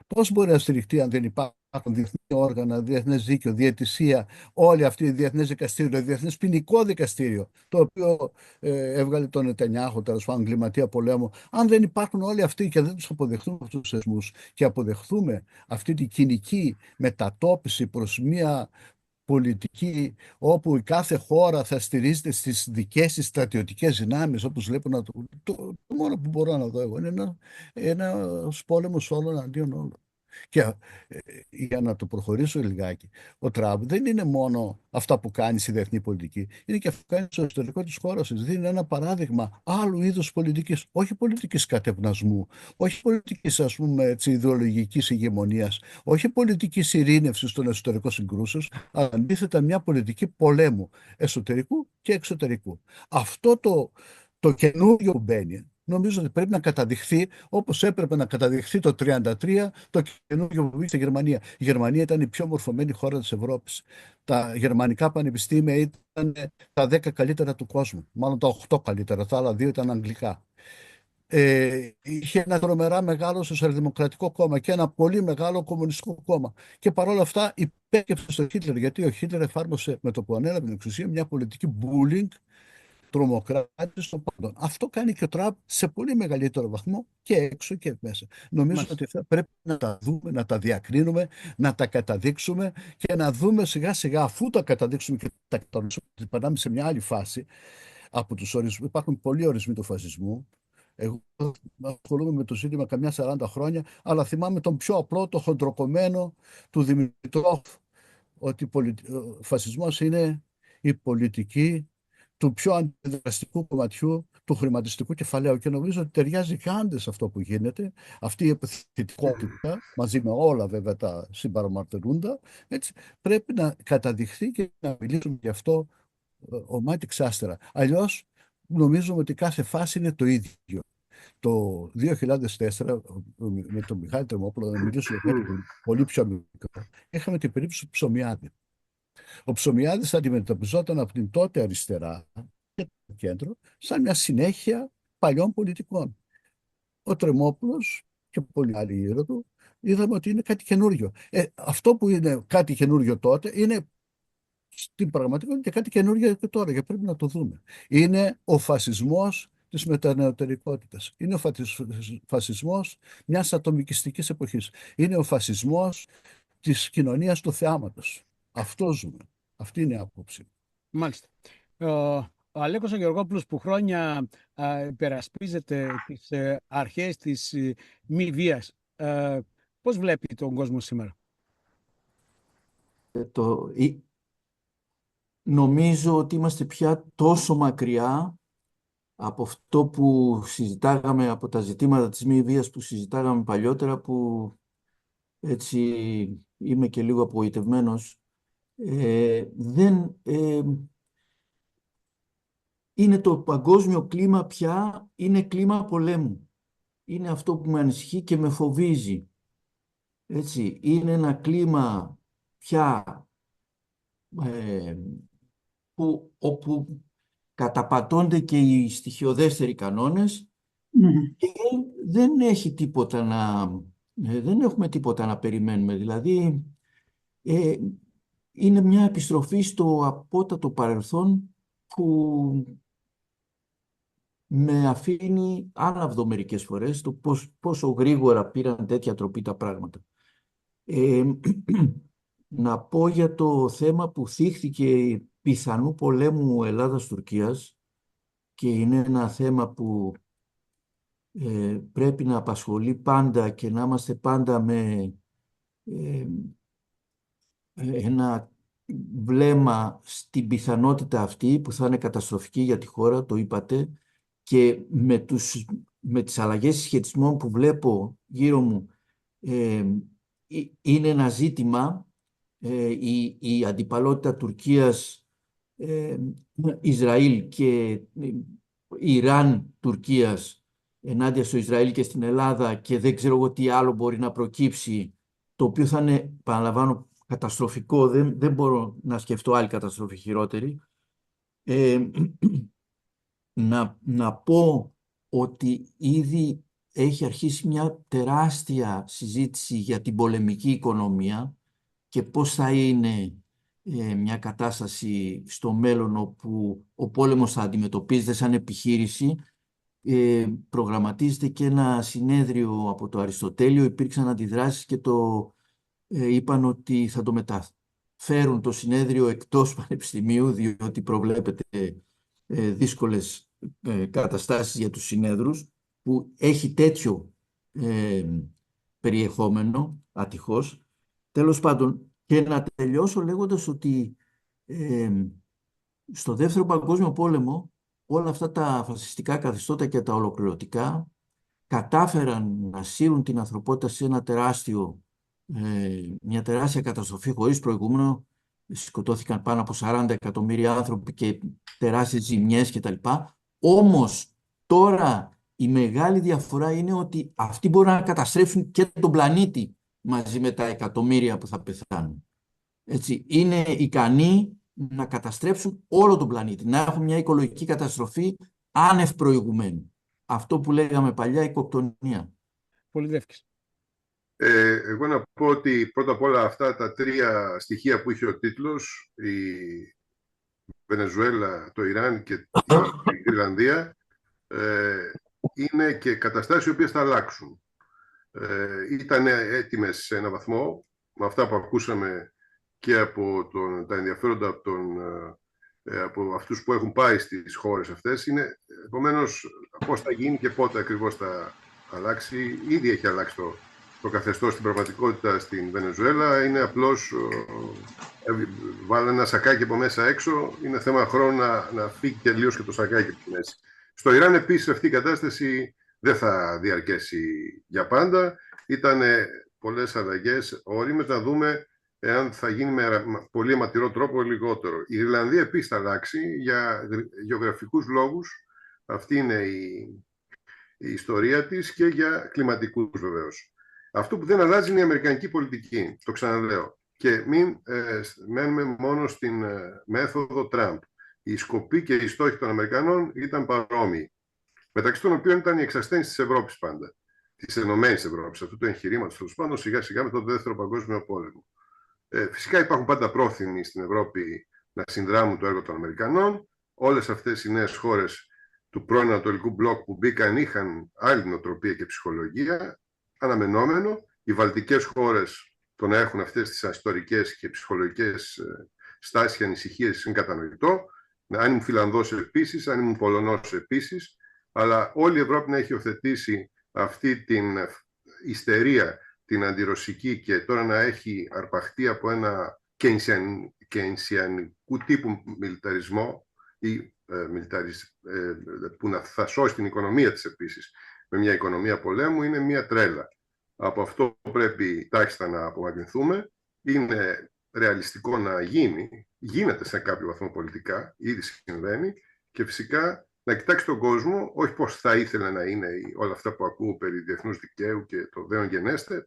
Πώς μπορεί να στηριχτεί αν δεν υπάρχει διεθνή όργανα, διεθνές δίκαιο, διαιτησία, όλη αυτή η διεθνές δικαστήριο, διεθνές ποινικό δικαστήριο, το οποίο έβγαλε τον Νετανιάχου, τέλος πάντων, εγκληματία πολέμου. Αν δεν υπάρχουν όλοι αυτοί και δεν τους αποδεχτούμε αυτούς τους θεσμούς και αποδεχθούμε αυτή την κοινική μετατόπιση προς μια πολιτική όπου η κάθε χώρα θα στηρίζεται στις δικές της στρατιωτικές δυνάμεις, όπως βλέπω το μόνο που μπορώ να δω εγώ είναι ένας πόλεμος όλων αντίον όλων. Και για να το προχωρήσω λιγάκι, ο Τραμπ δεν είναι μόνο αυτά που κάνει στη διεθνή πολιτική, είναι και αυτό που κάνει στο εσωτερικό της χώρας. Δίνει ένα παράδειγμα άλλου είδους πολιτικής, όχι πολιτικής κατευνασμού, όχι πολιτικής, ας πούμε, ιδεολογικής ηγεμονίας, όχι πολιτικής ειρήνευσης των εσωτερικών συγκρούσεων, αλλά αντίθετα μια πολιτική πολέμου εσωτερικού και εξωτερικού. Αυτό το καινούριο που μπαίνει, νομίζω ότι πρέπει να καταδειχθεί όπως έπρεπε να καταδειχθεί το 1933 το καινούργιο που μπήκε στη Γερμανία. Η Γερμανία ήταν η πιο μορφωμένη χώρα της Ευρώπης. Τα γερμανικά πανεπιστήμια ήταν τα 10 καλύτερα του κόσμου. Μάλλον τα 8 καλύτερα, τα άλλα 2 ήταν αγγλικά. Είχε ένα τρομερά μεγάλο σοσιαλδημοκρατικό κόμμα και ένα πολύ μεγάλο κομμουνιστικό κόμμα. Και παρόλα αυτά υπέκυψε στον Χίτλερ, γιατί ο Χίτλερ εφάρμοσε με το που ανέλαβε την εξουσία μια πολιτική bullying, τρομοκράτης των πάντων. Αυτό κάνει και ο Τραμπ σε πολύ μεγαλύτερο βαθμό και έξω και μέσα. Νομίζω ότι θα πρέπει να τα δούμε, να τα διακρίνουμε, να τα καταδείξουμε και να δούμε σιγά σιγά, αφού τα καταδείξουμε και τα καταδείξουμε, ότι περνάμε σε μια άλλη φάση από τους ορισμούς. Υπάρχουν πολλοί ορισμοί του φασισμού. Εγώ ασχολούμαι με το ζήτημα καμιά 40 χρόνια, αλλά θυμάμαι τον πιο απλό, το χοντροκομμένο του Δημητρόφ, ότι ο φασισμός είναι η πολιτική του πιο αντιδραστικού κομματιού του χρηματιστικού κεφαλαίου, και νομίζω ότι ταιριάζει κάντε σε αυτό που γίνεται, αυτή η επιθετικότητα, μαζί με όλα βέβαια τα συμπαραμαρτυρούντα, έτσι, πρέπει να καταδειχθεί και να μιλήσουμε γι' αυτό ομάτι ξάστερα. Αλλιώς νομίζουμε ότι κάθε φάση είναι το ίδιο. Το 2004, με τον Μιχάλη Τρεμόπουλο, να μιλήσουμε για κάτι πολύ πιο μικρό, είχαμε την περίπτωση του Ψωμιάδη. Ο Ψωμιάδης αντιμετωπιζόταν από την τότε αριστερά και το κέντρο σαν μια συνέχεια παλιών πολιτικών. Ο Τρεμόπουλος και πολλοί άλλοι γύρω του είδαμε ότι είναι κάτι καινούριο. Αυτό που είναι κάτι καινούριο τότε είναι στην πραγματικότητα και κάτι καινούριο και τώρα, και πρέπει να το δούμε. Είναι ο φασισμός της μετανεωτερικότητας. Είναι ο φασισμός μιας ατομικιστικής εποχής. Είναι ο φασισμός της κοινωνίας του θεάματος. Αυτό ζούμε. Αυτή είναι η άποψη. Μάλιστα. Ο Αλέκος ο Γεωργόπουλος, που χρόνια υπερασπίζεται τις αρχές της μη βίας, πώς βλέπει τον κόσμο σήμερα? Νομίζω ότι είμαστε πια τόσο μακριά από αυτό που συζητάγαμε, από τα ζητήματα της μη βίας που συζητάγαμε παλιότερα, που έτσι είμαι και λίγο απογοητευμένος. Είναι το παγκόσμιο κλίμα πια, είναι κλίμα πολέμου. Είναι αυτό που με ανησυχεί και με φοβίζει. Έτσι, είναι ένα κλίμα πια όπου καταπατώνται και οι στοιχειοδέστεροι κανόνες και δεν έχουμε τίποτα να περιμένουμε. Δηλαδή, είναι μια επιστροφή στο απότατο παρελθόν που με αφήνει άναυδο μερικές φορές το πόσο γρήγορα πήραν τέτοια τροπή τα πράγματα. Να πω για το θέμα που θίχθηκε πιθανού πολέμου Ελλάδας-Τουρκίας, και είναι ένα θέμα που πρέπει να απασχολεί πάντα και να είμαστε πάντα με ένα βλέμμα στην πιθανότητα αυτή που θα είναι καταστροφική για τη χώρα, το είπατε, και με τις αλλαγές συσχετισμών που βλέπω γύρω μου, είναι ένα ζήτημα η αντιπαλότητα Τουρκίας-Ισραήλ και Ιράν-Τουρκίας ενάντια στο Ισραήλ και στην Ελλάδα, και δεν ξέρω εγώ τι άλλο μπορεί να προκύψει, το οποίο θα είναι, παραλαμβάνω, καταστροφικό. Δεν μπορώ να σκεφτώ άλλη καταστροφή χειρότερη. Να πω ότι ήδη έχει αρχίσει μια τεράστια συζήτηση για την πολεμική οικονομία, και πώς θα είναι μια κατάσταση στο μέλλον όπου ο πόλεμος θα αντιμετωπίζεται σαν επιχείρηση, προγραμματίζεται και ένα συνέδριο από το Αριστοτέλειο. Υπήρξαν αντιδράσεις και είπαν ότι θα το μεταφέρουν το συνέδριο εκτός πανεπιστημίου, διότι προβλέπεται δύσκολες καταστάσεις για τους συνέδρους, που έχει τέτοιο περιεχόμενο, ατυχώς. Τέλος πάντων, και να τελειώσω λέγοντας ότι στο Δεύτερο Παγκόσμιο Πόλεμο όλα αυτά τα φασιστικά καθεστώτα και τα ολοκληρωτικά κατάφεραν να σύρουν την ανθρωπότητα σε μια τεράστια καταστροφή χωρίς προηγούμενο. Σκοτώθηκαν πάνω από 40 εκατομμύρια άνθρωποι και τεράστιες ζημιές κτλ. Όμως τώρα η μεγάλη διαφορά είναι ότι αυτοί μπορούν να καταστρέψουν και τον πλανήτη μαζί με τα εκατομμύρια που θα πεθάνουν. Έτσι, είναι ικανοί να καταστρέψουν όλο τον πλανήτη, να έχουν μια οικολογική καταστροφή άνευ προηγουμένου. Αυτό που λέγαμε παλιά, οικοκτονία. Πολυδεύκης. Εγώ να πω ότι πρώτα απ' όλα αυτά τα τρία στοιχεία που είχε ο τίτλος, η Βενεζουέλα, το Ιράν και η Ιρλανδία, είναι και καταστάσεις οι οποίες θα αλλάξουν. Ήταν έτοιμες σε έναν βαθμό, με αυτά που ακούσαμε και από τα ενδιαφέροντα από αυτούς που έχουν πάει στις χώρες αυτές. Επομένως, πώς θα γίνει και πότε ακριβώς θα αλλάξει. Ήδη έχει αλλάξει το καθεστώς στην πραγματικότητα στην Βενεζουέλα. Είναι απλώς βάλε ένα σακάκι από μέσα έξω. Είναι θέμα χρόνου να φύγει τελείως και το σακάκι από τη μέση. Στο Ιράν επίσης αυτή η κατάσταση δεν θα διαρκέσει για πάντα. Ήταν πολλές αλλαγές όριμες, να δούμε εάν θα γίνει με πολύ αιματηρό τρόπο ή λιγότερο. Η Ιρλανδία επίσης θα αλλάξει για γεωγραφικούς λόγους. Αυτή είναι η ιστορία της, και για κλιματικούς βεβαίως. Αυτό που δεν αλλάζει είναι η αμερικανική πολιτική, το ξαναλέω. Και μην μένουμε μόνο στην μέθοδο Τραμπ. Οι σκοποί και οι στόχοι των Αμερικανών ήταν παρόμοιοι. Μεταξύ των οποίων ήταν η εξασθένιση της Ευρώπης πάντα. Της Ενωμένης Ευρώπης, αυτού του εγχειρήματος, τέλος πάντων, σιγά σιγά μετά το Δεύτερο Παγκόσμιο Πόλεμο. Φυσικά υπάρχουν πάντα πρόθυμοι στην Ευρώπη να συνδράμουν το έργο των Αμερικανών. Όλες αυτές οι νέες χώρες του πρώην Ανατολικού Μπλοκ που μπήκαν είχαν άλλη νοοτροπία και ψυχολογία. Αναμενόμενο. Οι βαλτικές χώρες το να έχουν αυτές τις ιστορικές και ψυχολογικές στάσεις και ανησυχίες είναι κατανοητό. Αν ήμουν Φιλανδός επίσης, αν ήμουν Πολωνός επίσης. Αλλά όλη η Ευρώπη να έχει υιοθετήσει αυτή την ιστερία, την αντιρωσική, και τώρα να έχει αρπαχτεί από ένα κεινσιανικού τύπου μιλιταρισμό ή που θα σώσει την οικονομία της επίσης με μια οικονομία πολέμου, είναι μια τρέλα. Από αυτό πρέπει τάχιστα να απομακρυνθούμε. Είναι ρεαλιστικό να γίνει, γίνεται σε κάποιο βαθμό πολιτικά, ήδη συμβαίνει, και φυσικά να κοιτάξει τον κόσμο, όχι πώς θα ήθελε να είναι όλα αυτά που ακούω περί διεθνούς δικαίου και το δέον γενέστε,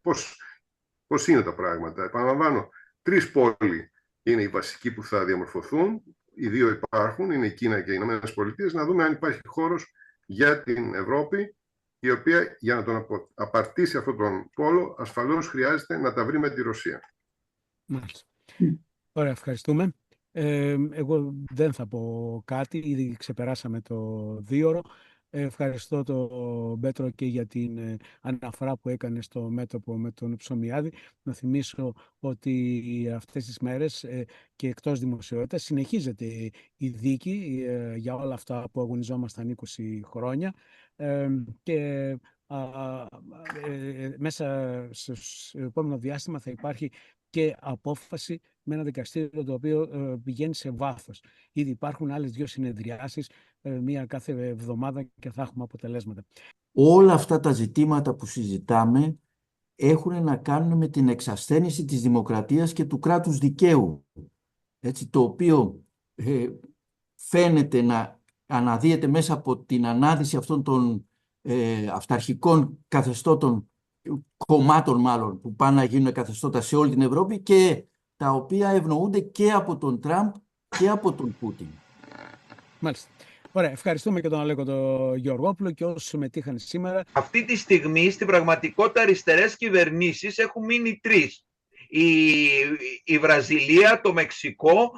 πώς είναι τα πράγματα. Επαναλαμβάνω, 3 πόλοι είναι οι βασικοί που θα διαμορφωθούν, οι 2 υπάρχουν, είναι η Κίνα και οι Ηνωμένες Πολιτείες, να δούμε αν υπάρχει χώρος για την Ευρώπη, η οποία για να τον απαρτήσει αυτόν τον πόλο ασφαλώς χρειάζεται να τα βρει με τη Ρωσία. Μάλιστα. Ωραία, ευχαριστούμε. Εγώ δεν θα πω κάτι, ήδη ξεπεράσαμε το 2ωρο. Ευχαριστώ τον Πέτρο και για την αναφορά που έκανε στο μέτωπο με τον Ψωμιάδη. Να θυμίσω ότι αυτές τις μέρες και εκτός δημοσιότητας συνεχίζεται η δίκη για όλα αυτά που αγωνιζόμασταν 20 χρόνια και μέσα στο επόμενο διάστημα θα υπάρχει και απόφαση με ένα δικαστήριο το οποίο πηγαίνει σε βάθος. Ήδη υπάρχουν άλλες 2 συνεδριάσεις, μία κάθε εβδομάδα, και θα έχουμε αποτελέσματα. Όλα αυτά τα ζητήματα που συζητάμε έχουν να κάνουν με την εξασθένιση της δημοκρατίας και του κράτους δικαίου. Έτσι, το οποίο φαίνεται να αναδύεται μέσα από την ανάδυση αυτών των αυταρχικών καθεστώτων, κομμάτων μάλλον, που πάνε να γίνουν καθεστώτα σε όλη την Ευρώπη και τα οποία ευνοούνται και από τον Τραμπ και από τον Πούτιν. Μάλιστα. Ωραία, ευχαριστούμε και τον Αλέκο τον Γεωργόπουλο και όσους συμμετείχαν σήμερα. Αυτή τη στιγμή στην πραγματικότητα αριστερές κυβερνήσεις έχουν μείνει 3. η Βραζιλία, το Μεξικό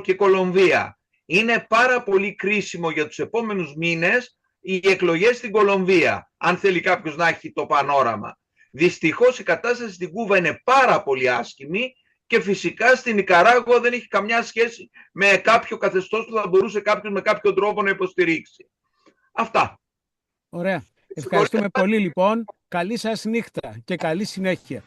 και Κολομβία. Είναι πάρα πολύ κρίσιμο για τους επόμενους μήνες οι εκλογές στην Κολομβία, αν θέλει κάποιος να έχει το πανόραμα. Δυστυχώς η κατάσταση στην Κούβα είναι πάρα πολύ άσχημη και φυσικά στην Νικαράγουα δεν έχει καμιά σχέση με κάποιο καθεστώς που θα μπορούσε κάποιος με κάποιο τρόπο να υποστηρίξει. Αυτά. Ωραία. Ευχαριστούμε πολύ λοιπόν. Καλή σας νύχτα και καλή συνέχεια.